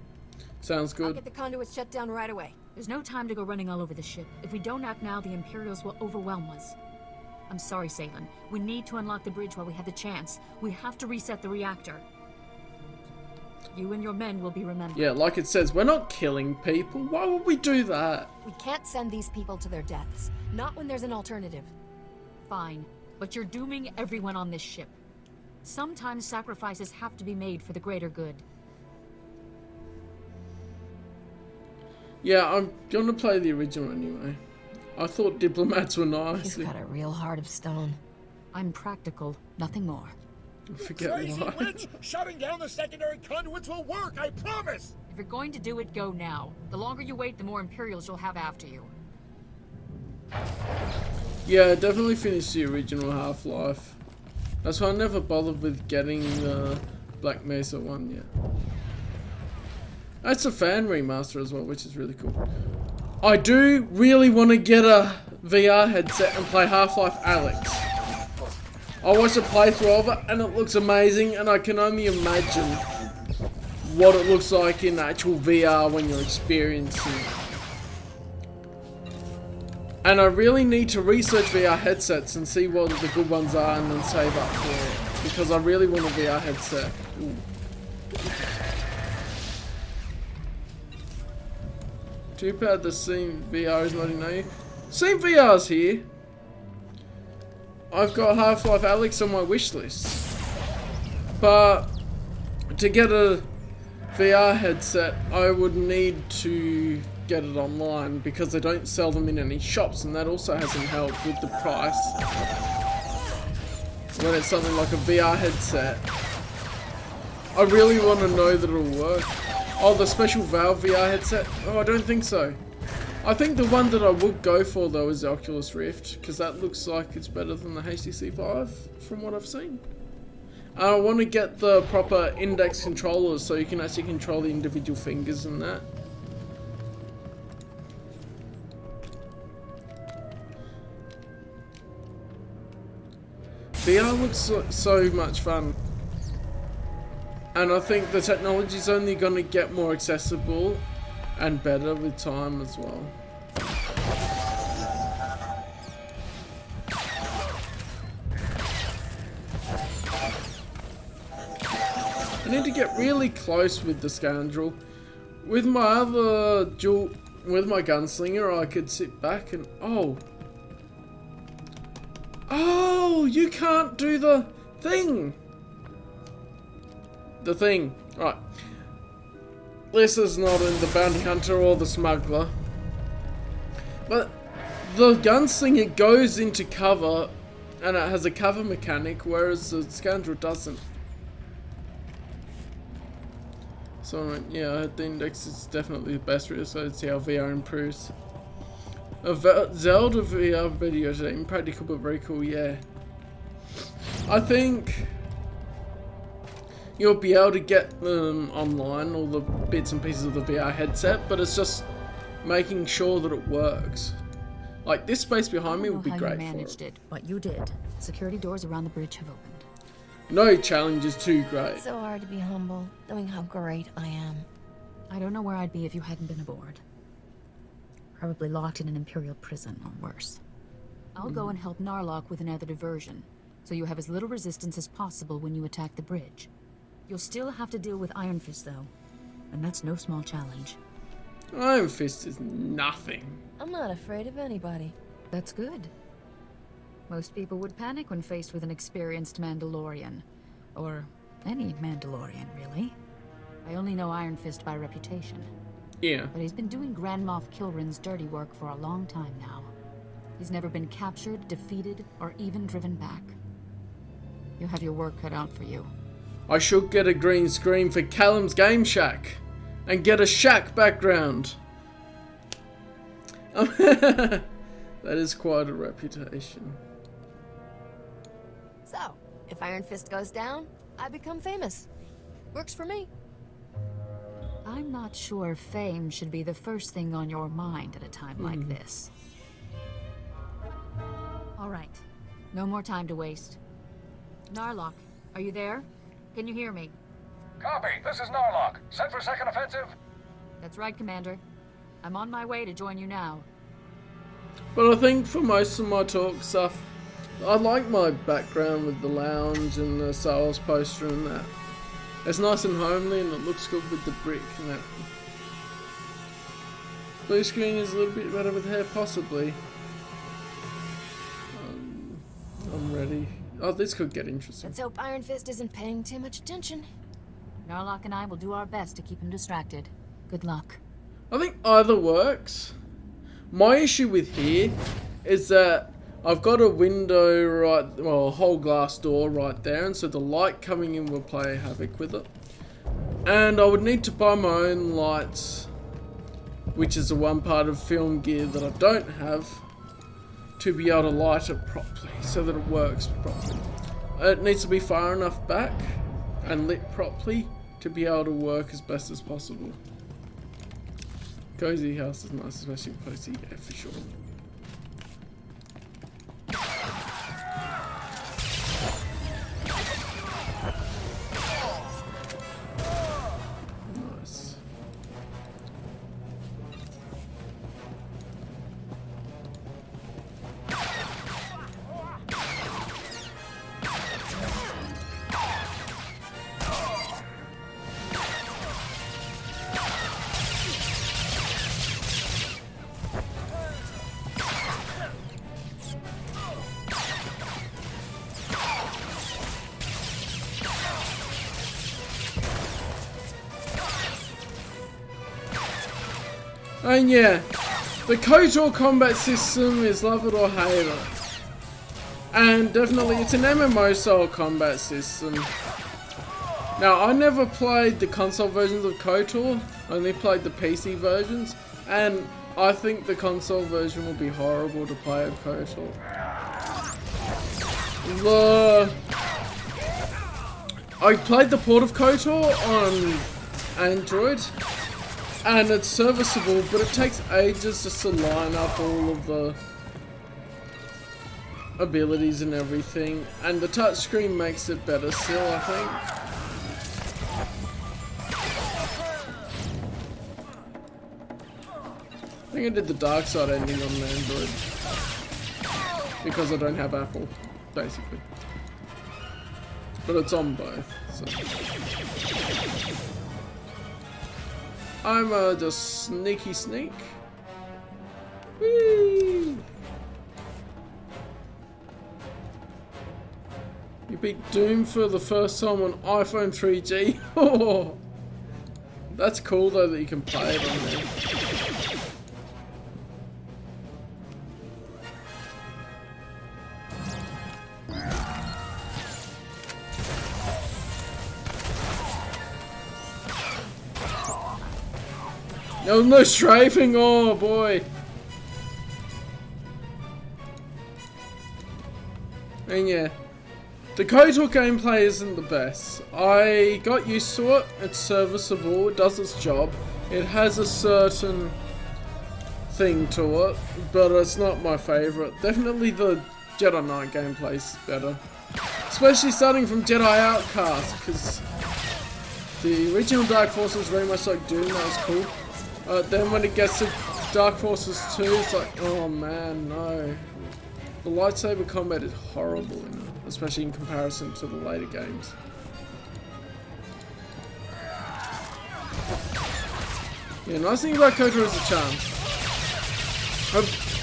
Sounds good. I'll get the conduits shut down right away. There's no time to go running all over the ship. If we don't act now, the Imperials will overwhelm us. I'm sorry, Salen. We need to unlock the bridge while we have the chance. We have to reset the reactor. You and your men will be remembered. Yeah, like it says, we're not killing people. Why would we do that? We can't send these people to their deaths. Not when there's an alternative. Fine, but you're dooming everyone on this ship. Sometimes sacrifices have to be made for the greater good. Yeah, I'm gonna play the original anyway. I thought diplomats were nice. You've got a real heart of stone. I'm practical, nothing more. I forget Crazy why. witch! Shutting down the secondary conduits will work, I promise! If you're going to do it, go now. The longer you wait, the more Imperials you'll have after you. Yeah, I definitely finished the original Half-Life. That's why I never bothered with getting the Black Mesa one yet. That's a fan remaster as well, which is really cool. I do really want to get a VR headset and play Half-Life Alyx. I watched a playthrough of it and it looks amazing, and I can only imagine what it looks like in actual VR when you're experiencing it. And I really need to research VR headsets and see what the good ones are and then save up for it, because I really want a VR headset. Ooh. Too bad the Steam VR is not in there. Steam VR's here. I've got Half-Life Alyx on my wish list. But to get a VR headset, I would need to get it online because they don't sell them in any shops, and that also hasn't helped with the price. When it's something like a VR headset, I really want to know that it'll work. Oh, the special Valve VR headset? Oh, I don't think so. I think the one that I would go for though is the Oculus Rift, because that looks like it's better than the HTC Vive from what I've seen. I want to get the proper index controllers so you can actually control the individual fingers and that. VR looks so much fun. And I think the technology is only going to get more accessible and better with time as well. I need to get really close with the scoundrel. With my other with my gunslinger, I could sit back and oh, you can't do the thing. The thing, right? This is not in the Bounty Hunter or the Smuggler, but the gunslinger goes into cover, and it has a cover mechanic, whereas the scoundrel doesn't. So yeah, the index is definitely the best route, so let's see how VR improves. A Zelda VR video today, impractical but very cool, yeah. I think you'll be able to get them online, all the bits and pieces of the VR headset, but it's just making sure that it works. Like, this space behind me would be great for it. You managed it, but you did. Security doors around the bridge have opened. No challenge is too great. It's so hard to be humble, knowing how great I am. I don't know where I'd be if you hadn't been aboard. Probably locked in an Imperial prison, or worse. I'll go and help Narlock with another diversion, so you have as little resistance as possible when you attack the bridge. You'll still have to deal with Iron Fist, though, and that's no small challenge. Iron Fist is nothing. I'm not afraid of anybody. That's good. Most people would panic when faced with an experienced Mandalorian. Or any Mandalorian, really. I only know Iron Fist by reputation. Yeah. But he's been doing Grand Moff Kilrin's dirty work for a long time now. He's never been captured, defeated, or even driven back. You'll have your work cut out for you. I should get a green screen for Callum's Game Shack and get a shack background. That is quite a reputation. So, if Iron Fist goes down, I become famous. Works for me. I'm not sure fame should be the first thing on your mind at a time like this. All right. No more time to waste. Narlock, are you there? Can you hear me? Copy. This is Narlock. Set for second offensive. That's right, Commander. I'm on my way to join you now. But I think for most of my talk stuff, I like my background with the lounge and the Star Wars poster and that. It's nice and homely and it looks good with the brick and that. Blue screen is a little bit better with hair, possibly. I'm ready. Oh, this could get interesting. Let's hope Iron Fist isn't paying too much attention. Narlock and I will do our best to keep him distracted. Good luck. I think either works. My issue with here is that I've got a window a whole glass door right there, and so the light coming in will play havoc with it. And I would need to buy my own lights, which is the one part of film gear that I don't have, to be able to light it properly, so that it works properly. It needs to be far enough back and lit properly to be able to work as best as possible. Cozy house is nice, especially cozy, yeah, for sure. Nice. And yeah, the KOTOR combat system is love it or hate it. And definitely it's an MMO style combat system. Now, I never played the console versions of KOTOR, I only played the PC versions, and I think the console version will be horrible to play of KOTOR. I played the port of KOTOR on Android, and it's serviceable, but it takes ages just to line up all of the abilities and everything, and the touchscreen makes it better still, I think. I think I did the dark side ending on Android because I don't have Apple, basically. But it's on both, so. I'm just sneaky sneak. Whee! You beat Doom for the first time on iPhone 3G. Oh, that's cool though that you can play it on there. Oh, no strafing, oh boy. And yeah, the KOTOR gameplay isn't the best. I got used to it, it's serviceable, it does its job. It has a certain thing to it, but it's not my favourite. Definitely the Jedi Knight gameplay's better. Especially starting from Jedi Outcast, because the original Dark Force was very much like Doom, that was cool. Then when it gets to Dark Forces 2, it's like, oh man, no. The lightsaber combat is horrible in it, especially in comparison to the later games. Yeah, nice thing about KOTOR is the charm.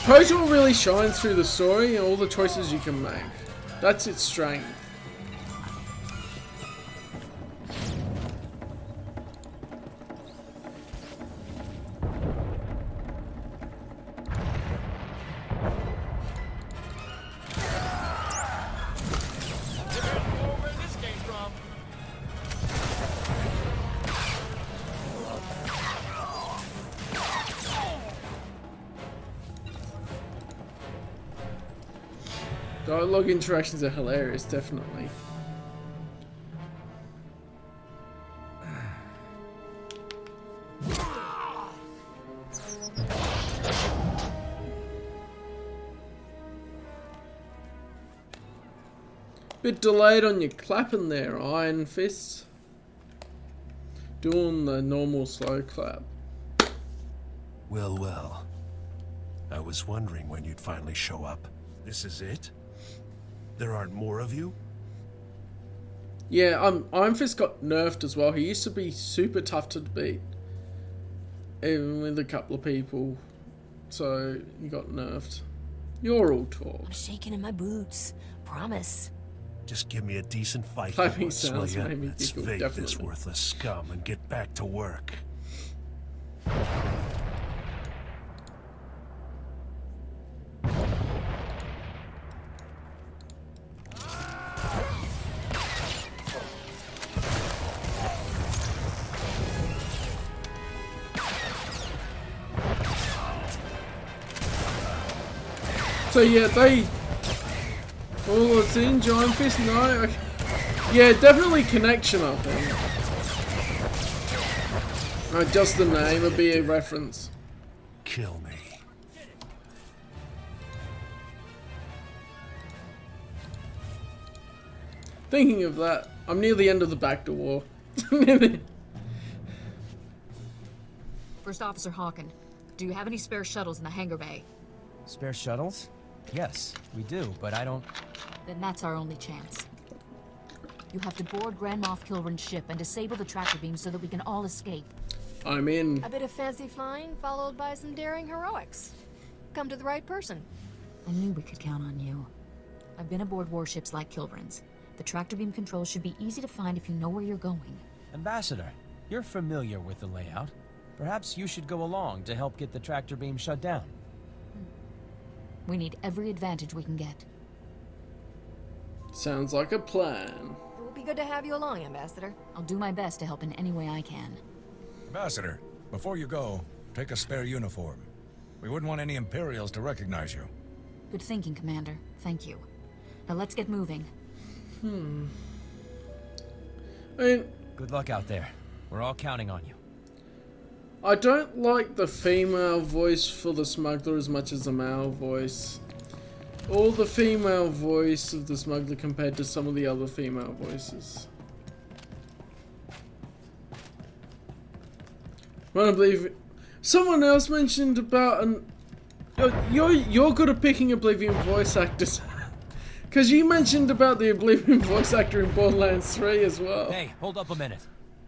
KOTOR really shines through the story and all the choices you can make. That's its strength. Dialogue interactions are hilarious, definitely. Bit delayed on your clapping there, Iron Fist. Doing the normal slow clap. Well, well. I was wondering when you'd finally show up. This is it? There aren't more of you? Yeah, Iron Fist got nerfed as well. He used to be super tough to beat, even with a couple of people. So he got nerfed. You're all talk. I'm shaking in my boots. Promise. Just give me a decent fight. Clapping sounds will ya? made me Let's giggle, fake definitely. this worthless scum and get back to work. So yeah, they... Oh, it's in Giant Fist? No? Okay. Yeah, definitely connection, I think. Just the name would be a reference. Kill me. Thinking of that, I'm near the end of the back door. First Officer Hawken, do you have any spare shuttles in the hangar bay? Spare shuttles? Yes, we do, but I don't... Then that's our only chance. You have to board Grand Moff Kilrin's ship and disable the tractor beam so that we can all escape. I'm in. A bit of fancy flying, followed by some daring heroics. Come to the right person. I knew we could count on you. I've been aboard warships like Kilrin's. The tractor beam controls should be easy to find if you know where you're going. Ambassador, you're familiar with the layout. Perhaps you should go along to help get the tractor beam shut down. We need every advantage we can get. Sounds like a plan. It will be good to have you along, Ambassador. I'll do my best to help in any way I can. Ambassador, before you go, take a spare uniform. We wouldn't want any Imperials to recognize you. Good thinking, Commander. Thank you. Now let's get moving. I mean, good luck out there. We're all counting on you. I don't like the female voice for the Smuggler as much as the male voice. Or the female voice of the Smuggler compared to some of the other female voices. I don't believe someone else mentioned about an. You're good at picking Oblivion voice actors. Because you mentioned about the Oblivion voice actor in Borderlands 3 as well. Hey, hold up a minute.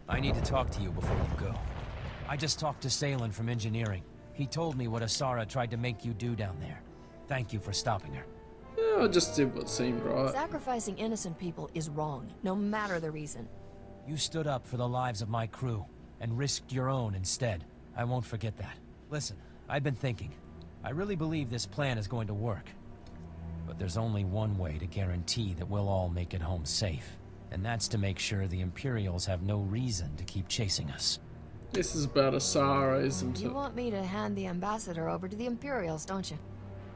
I need to talk to you before you go. I just talked to Salen from engineering. He told me what Asara tried to make you do down there. Thank you for stopping her. Yeah, I just did what seemed right. Sacrificing innocent people is wrong, no matter the reason. You stood up for the lives of my crew, and risked your own instead. I won't forget that. Listen, I've been thinking. I really believe this plan is going to work. But there's only one way to guarantee that we'll all make it home safe. And that's to make sure the Imperials have no reason to keep chasing us. This is about Asara, isn't it? You want me to hand the Ambassador over to the Imperials, don't you?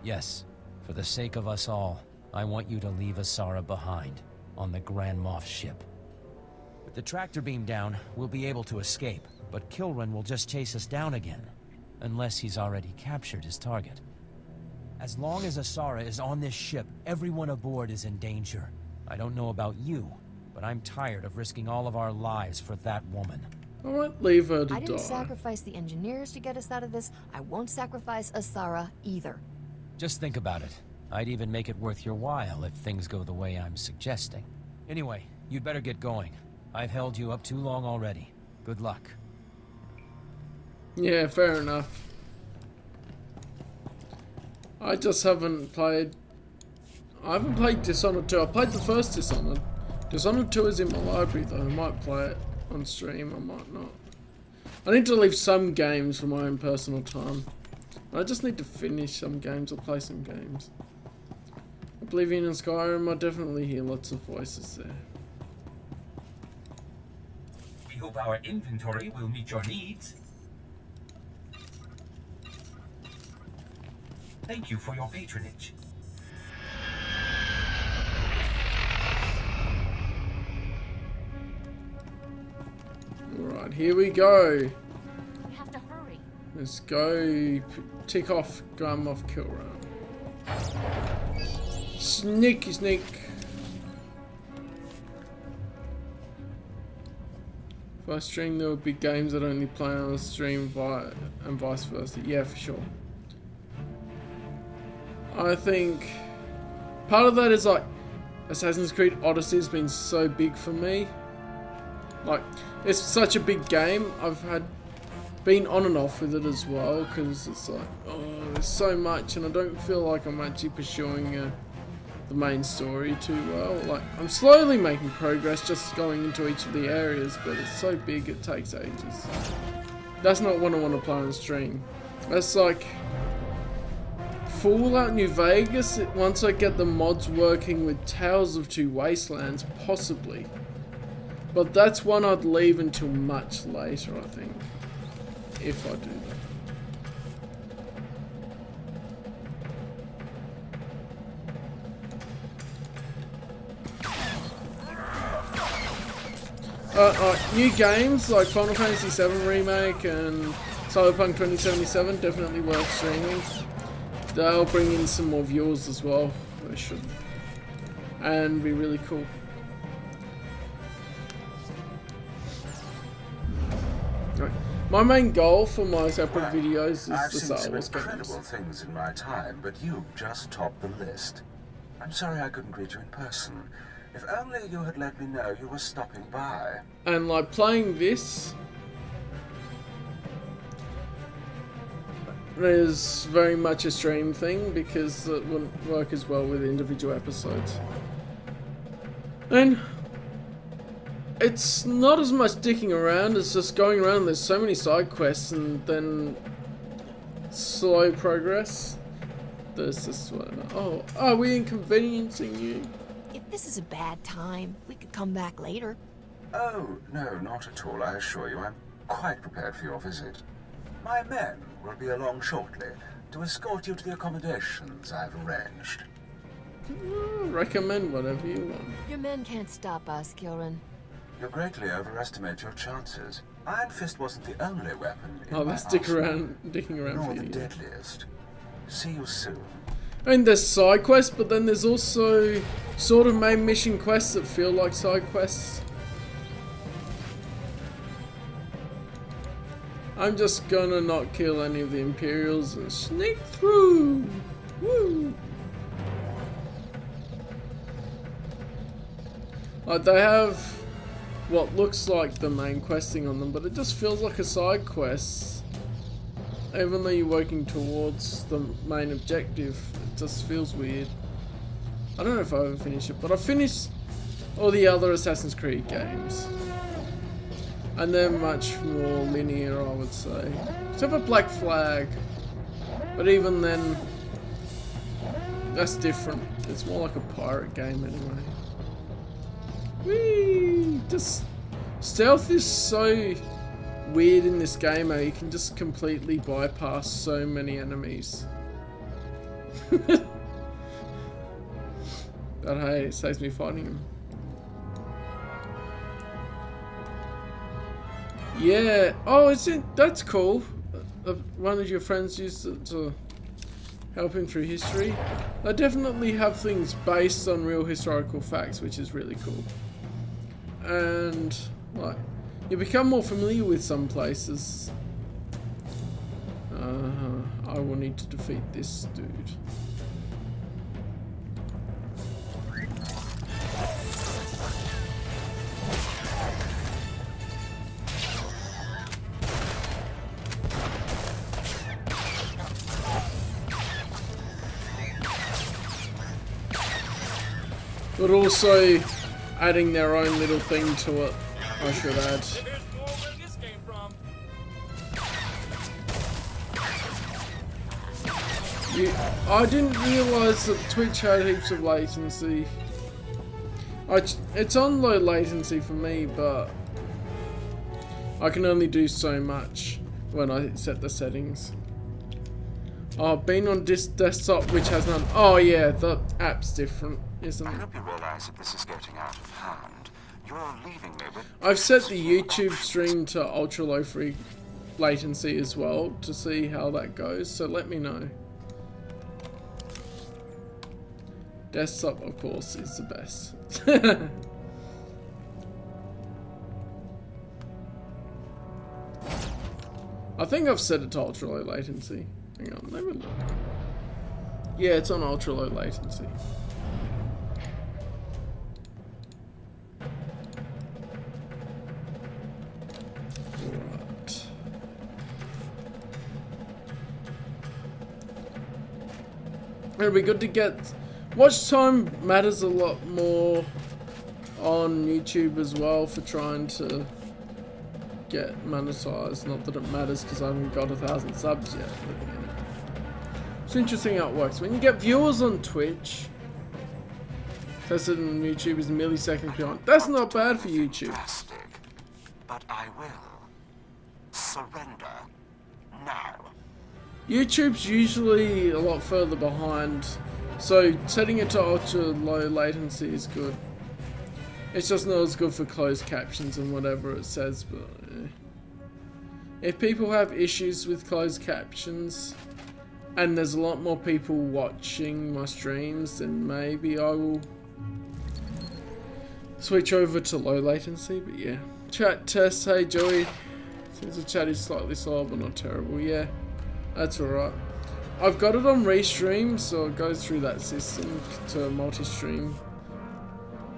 Yes. For the sake of us all, I want you to leave Asara behind, on the Grand Moff ship. With the tractor beam down, we'll be able to escape, but Kilran will just chase us down again. Unless he's already captured his target. As long as Asara is on this ship, everyone aboard is in danger. I don't know about you, but I'm tired of risking all of our lives for that woman. I won't leave her to I didn't die. sacrifice the engineers to get us out of this. I won't sacrifice Asara either. Just think about it. I'd even make it worth your while if things go the way I'm suggesting. Anyway, you'd better get going. I've held you up too long already. Good luck. Yeah, fair enough. I just haven't played... I haven't played Dishonored 2. I played the first Dishonored. Dishonored 2 is in my library though. I might play it on stream, I might not. I need to leave some games for my own personal time. I just need to finish some games or play some games. Oblivion and Skyrim, I definitely hear lots of voices there. We hope our inventory will meet your needs. Thank you for your patronage. Alright, here we go. We have to hurry. Let's go tick off Grand Moff Kilran. Sneaky sneak. If I stream, there would be games I'd only play on a stream and vice versa. Yeah, for sure. I think part of that is like Assassin's Creed Odyssey has been so big for me. Like, it's such a big game. I've been on and off with it as well because it's like, oh, there's so much, and I don't feel like I'm actually pursuing the main story too well. Like, I'm slowly making progress, just going into each of the areas, but it's so big it takes ages. That's not what I want to play on stream. That's like Fallout New Vegas. Once I get the mods working with Tales of Two Wastelands, possibly. But that's one I'd leave until much later, I think. If I do that. New games like Final Fantasy VII Remake and Cyberpunk 2077 definitely worth streaming. They'll bring in some more viewers as well. They should. And be really cool. My main goal for my separate videos is I've the seen Star some Wars incredible games. things in my time, but you just topped the list. I'm sorry I couldn't greet you in person. If only you had let me know you were stopping by. And like playing this is very much a stream thing because it wouldn't work as well with individual episodes. And It's not as much dicking around, it's just going around. There's so many side quests and then slow progress. There's this one. Oh, are we inconveniencing you? If this is a bad time, we could come back later. Oh, no, not at all, I assure you. I'm quite prepared for your visit. My men will be along shortly to escort you to the accommodations I've arranged. Recommend whatever you want. Your men can't stop us, Kilren. You greatly overestimate your chances. Iron Fist wasn't the only weapon in Oh, my let's dick arsenal, around, dicking around nor for the you. deadliest. See you soon. I mean, there's side quests, but then there's also sort of main mission quests that feel like side quests. I'm just gonna not kill any of the Imperials and sneak through. Woo! Like, they have what looks like the main questing on them, but it just feels like a side quest. Even though you're working towards the main objective, it just feels weird. I don't know if I ever finished it, but I finished all the other Assassin's Creed games. And they're much more linear, I would say. Except for Black Flag. But even then, that's different. It's more like a pirate game anyway. Whee! Just stealth is so weird in this game, how you can just completely bypass so many enemies. But hey, it saves me fighting them. Yeah. Oh, that's cool. One of your friends used it to help him through history. They definitely have things based on real historical facts, which is really cool. And like, you become more familiar with some places. I will need to defeat this dude. But also adding their own little thing to it, I should add. I didn't realise that Twitch had heaps of latency. It's on low latency for me, but I can only do so much when I set the settings. Oh, being on this desktop, which has none. Oh yeah, the app's different, isn't it? I hope you realise that this is getting out of hand. You're leaving me with... I've set the YouTube stream to ultra low latency as well to see how that goes, so let me know. Desktop, of course, is the best. I think I've set it to ultra low latency. Hang on, let me look. Yeah, it's on ultra low latency. Right. It'll be good to get... Watch time matters a lot more on YouTube as well for trying to get monetized. Not that it matters because I haven't got 1,000 subs yet. But yeah. It's interesting how it works. When you get viewers on Twitch, tested on YouTube is milliseconds behind. That's not bad for YouTube. But I will surrender now. YouTube's usually a lot further behind, so setting it to ultra low latency is good. It's just not as good for closed captions and whatever it says, but if people have issues with closed captions and there's a lot more people watching my streams, then maybe I will switch over to low latency. But yeah, chat test. Hey Joey, seems the chat is slightly slow but not terrible. Yeah, that's alright. I've got it on Restream, so it goes through that system to multi-stream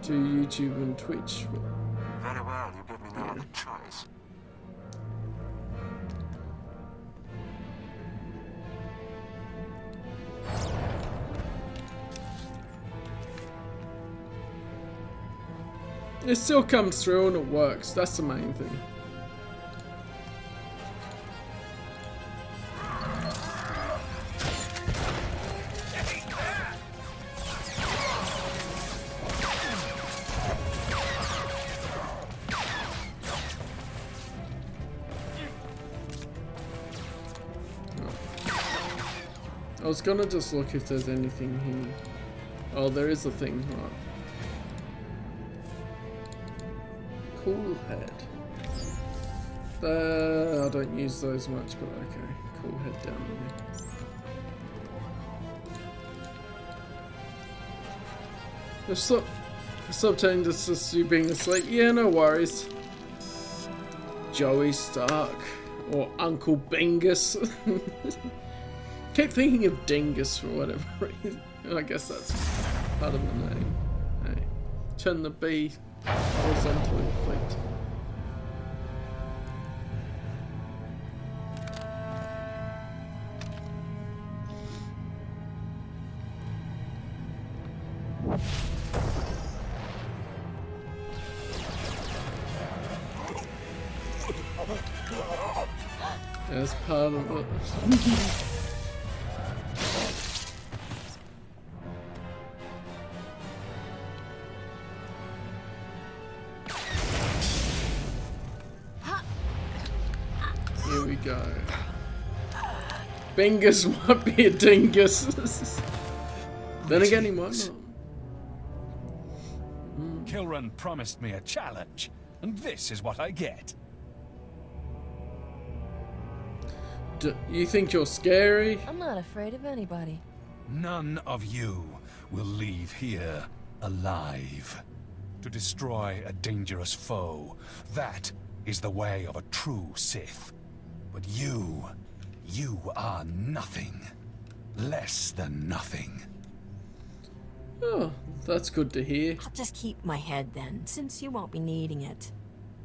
to YouTube and Twitch. Very well, you give me no other choice. It still comes through and it works. That's the main thing. I was gonna just look if there's anything here. Oh, there is a thing, right. Cool head. I don't use those much, but okay. Cool head down there. Stop telling this is you being asleep. Yeah, no worries. Joey Stark. Or Uncle Bingus. Keep thinking of Dingus for whatever reason. I guess that's part of the name. Hey. Turn the B horizontally flipped. That's part of it. Here we go. Bingus might be a dingus. Then again, he might not. Kilran promised me a challenge, and this is what I get. You think you're scary? I'm not afraid of anybody. None of you will leave here alive. To destroy a dangerous foe, that is the way of a true Sith. But you are nothing. Less than nothing. Oh, that's good to hear. I'll just keep my head then, since you won't be needing it.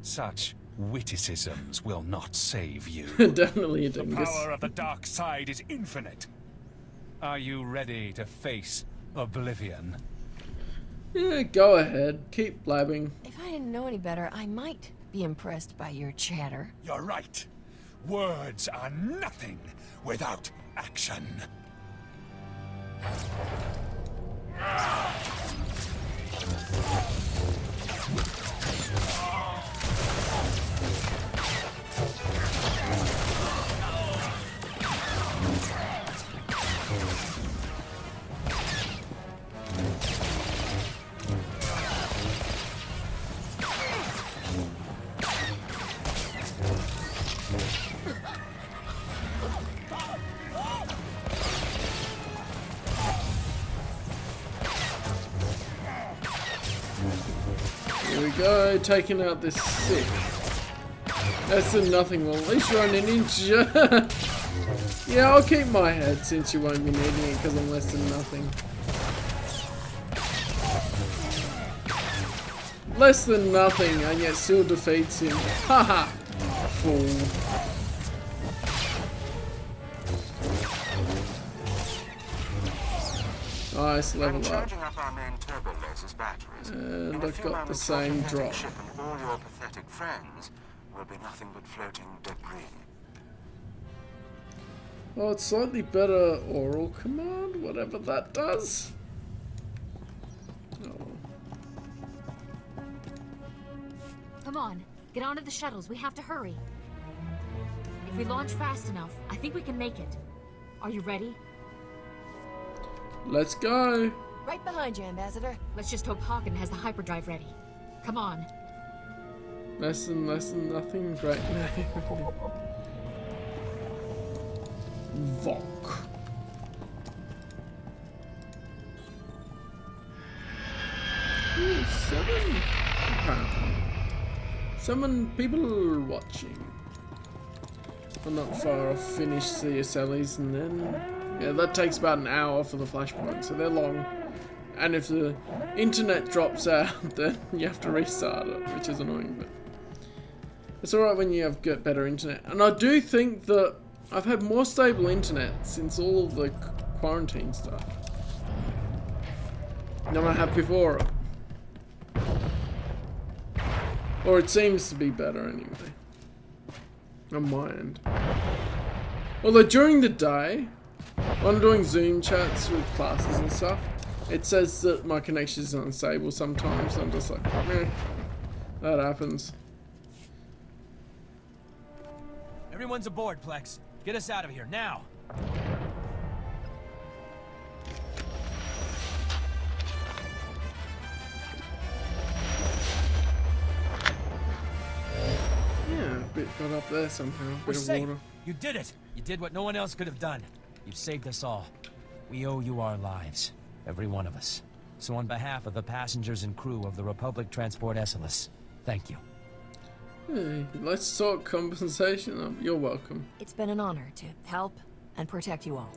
Such witticisms will not save you. Definitely a The dingus. power of the dark side is infinite. Are you ready to face oblivion? Yeah, go ahead. Keep blabbing. If I didn't know any better, I might be impressed by your chatter. You're right. Words are nothing without action. Here we go, taking out this sick. That's a nothing. Well, at least you're only a ninja. Yeah, I'll keep my head since you won't be needing it because I'm less than nothing. Less than nothing, and yet still defeats him. Haha! Fool. Nice, level up. And I've got the same drop. And all your pathetic friends will be nothing but floating debris. Oh, it's slightly better oral command, whatever that does. Oh. Come on, get onto the shuttles. We have to hurry. If we launch fast enough, I think we can make it. Are you ready? Let's go. Right behind you, Ambassador. Let's just hope Hagen has the hyperdrive ready. Come on. Less than nothing. Great name. Vok. Ooh, 7. Apparently. 7 people watching. I'm not far off. Finish CSLEs and then. Yeah, that takes about an hour for the flashpoint, so they're long. And if the internet drops out, then you have to restart it, which is annoying, but it's alright when you have get better internet. And I do think that I've had more stable internet since all of the quarantine stuff than I had before. Or it seems to be better anyway. On my end. Although during the day, when I'm doing Zoom chats with classes and stuff, it says that my connection is unstable sometimes. I'm just like, meh. That happens. Everyone's aboard, Plex. Get us out of here, now! Yeah, a bit got up there somehow. A bit of water. You did it! You did what no one else could have done. You've saved us all. We owe you our lives. Every one of us. So on behalf of the passengers and crew of the Republic Transport SLS, thank you. Hey, let's talk compensation. You're welcome. It's been an honor to help and protect you all.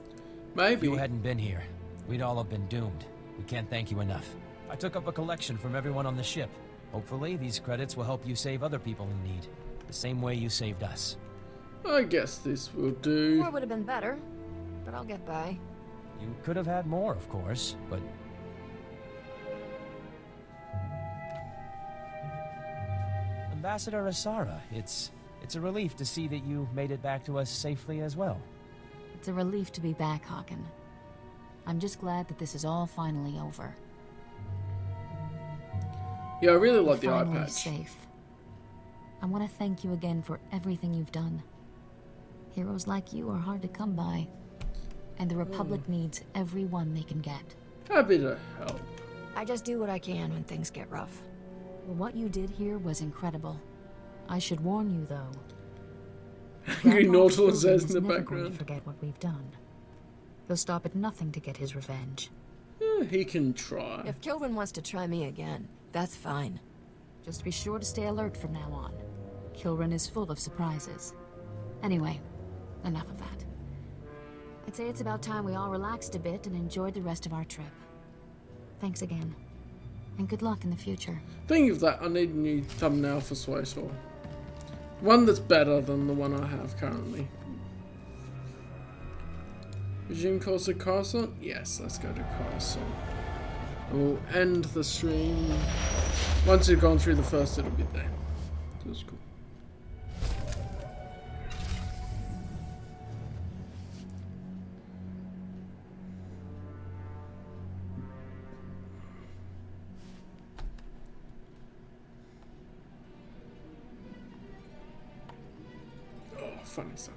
Maybe. If you hadn't been here, we'd all have been doomed. We can't thank you enough. I took up a collection from everyone on the ship. Hopefully, these credits will help you save other people in need. The same way you saved us. I guess this will do. More would have been better, but I'll get by. You could have had more, of course, but... Ambassador Asara, it's a relief to see that you made it back to us safely as well. It's a relief to be back, Hakan. I'm just glad that this is all finally over. Yeah, I really like the eye Finally patch. safe. I want to thank you again for everything you've done. Heroes like you are hard to come by, and the Republic needs every one they can get. Happy to help. I just do what I can when things get rough. Well, what you did here was incredible. I should warn you, though. Angry Nautilus says in the never background. Going to forget what we've done. He'll stop at nothing to get his revenge. He can try. If Kilvin wants to try me again, that's fine. Just be sure to stay alert from now on. Kilren is full of surprises. Anyway, enough of that. I'd say it's about time we all relaxed a bit and enjoyed the rest of our trip. Thanks again. And good luck in the future. Think of that, I need a new thumbnail for SWtOR. One that's better than the one I have currently. Resume course at Coruscant? Yes, let's go to Coruscant. We'll end the stream. Once you've gone through the first, it'll be there. That's cool. Funny stuff.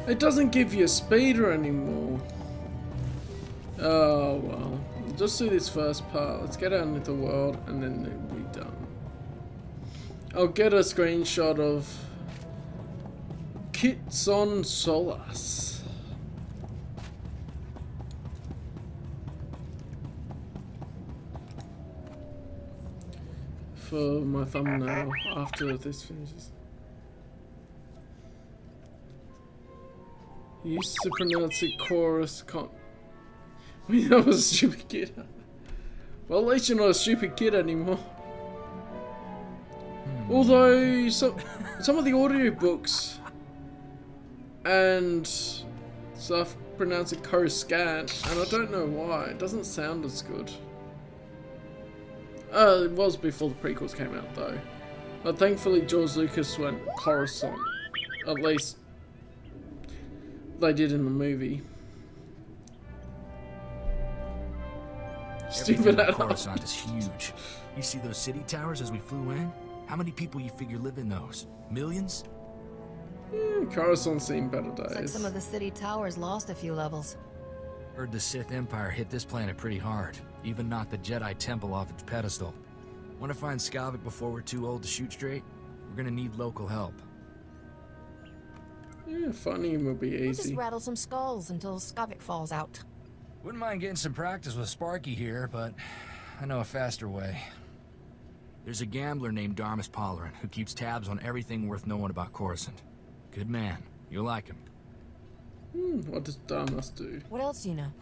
It doesn't give you a speeder anymore. Oh well. Just do this first part. Let's get out into the world and then it'll be done. I'll get a screenshot of Kitson Solas. For my thumbnail after this finishes. You used to pronounce it chorus con. I mean, that was a stupid kid. Well, at least you're not a stupid kid anymore. Although some of the audiobooks and stuff pronounce it Coruscant, and I don't know why. It doesn't sound as good. It was before the prequels came out, though. But thankfully, George Lucas went Coruscant. At least they did in the movie. Stupid adult. Coruscant is huge. You see those city towers as we flew in? How many people you figure live in those? Millions? Yeah, Coruscant's seen better days. Looks like some of the city towers lost a few levels. Heard the Sith Empire hit this planet pretty hard. Even knocked the Jedi Temple off its pedestal. Want to find Skavik before we're too old to shoot straight? We're gonna need local help. Yeah, finding will be We'll just easy. rattle some skulls until Skavik falls out. Wouldn't mind getting some practice with Sparky here, but I know a faster way. There's a gambler named Darmus Polarin who keeps tabs on everything worth knowing about Coruscant. Good man. You'll like him. What does Darmus do? What else do you know?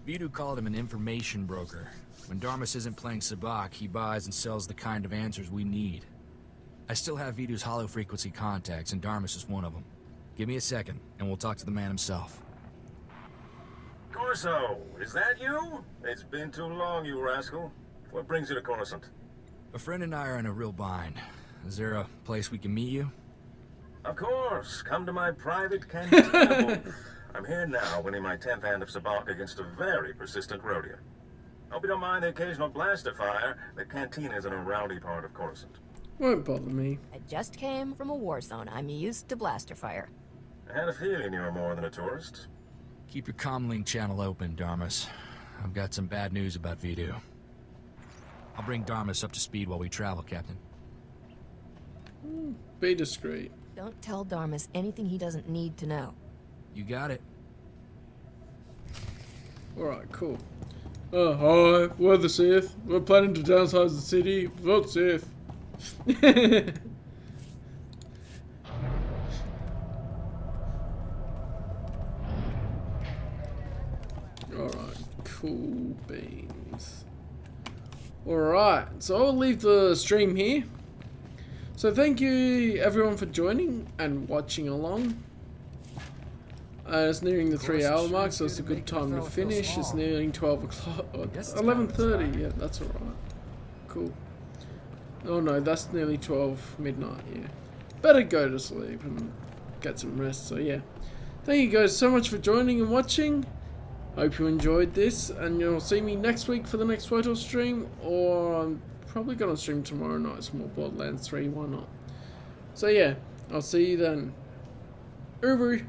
Vidu called him an information broker. When Darmus isn't playing Sabak, he buys and sells the kind of answers we need. I still have Vidu's hollow frequency contacts, and Darmus is one of them. Give me a second, and we'll talk to the man himself. Corso, is that you? It's been too long, you rascal. What brings you to Coruscant? A friend and I are in a real bind. Is there a place we can meet you? Of course. Come to my private canteen. I'm here now, winning my 10th hand of Sabacc against a very persistent Rhodian. Hope you don't mind the occasional blaster fire. The canteen is in a rowdy part of Coruscant. Won't bother me. I just came from a war zone. I'm used to blaster fire. I had a feeling you were more than a tourist. Keep your comlink channel open, Darmus. I've got some bad news about Vidu. I'll bring Darmus up to speed while we travel, Captain. Be discreet. Don't tell Darmus anything he doesn't need to know. You got it. Alright, cool. Hi, we're the Sith. We're planning to downsize the city. Vote Sith. Alright, cool beans. Alright, so I'll leave the stream here. So thank you everyone for joining and watching along. It's nearing the 3-hour mark, so it's a good time to finish. It's nearing 12 o'clock, or 11:30. Yeah, that's alright. Cool. Oh no, that's nearly 12 midnight. Yeah, better go to sleep and get some rest. So yeah, thank you guys so much for joining and watching. Hope you enjoyed this, and you'll see me next week for the next SWtOR stream, or I'm probably gonna stream tomorrow night some more Borderlands 3. Why not? So yeah, I'll see you then. Over.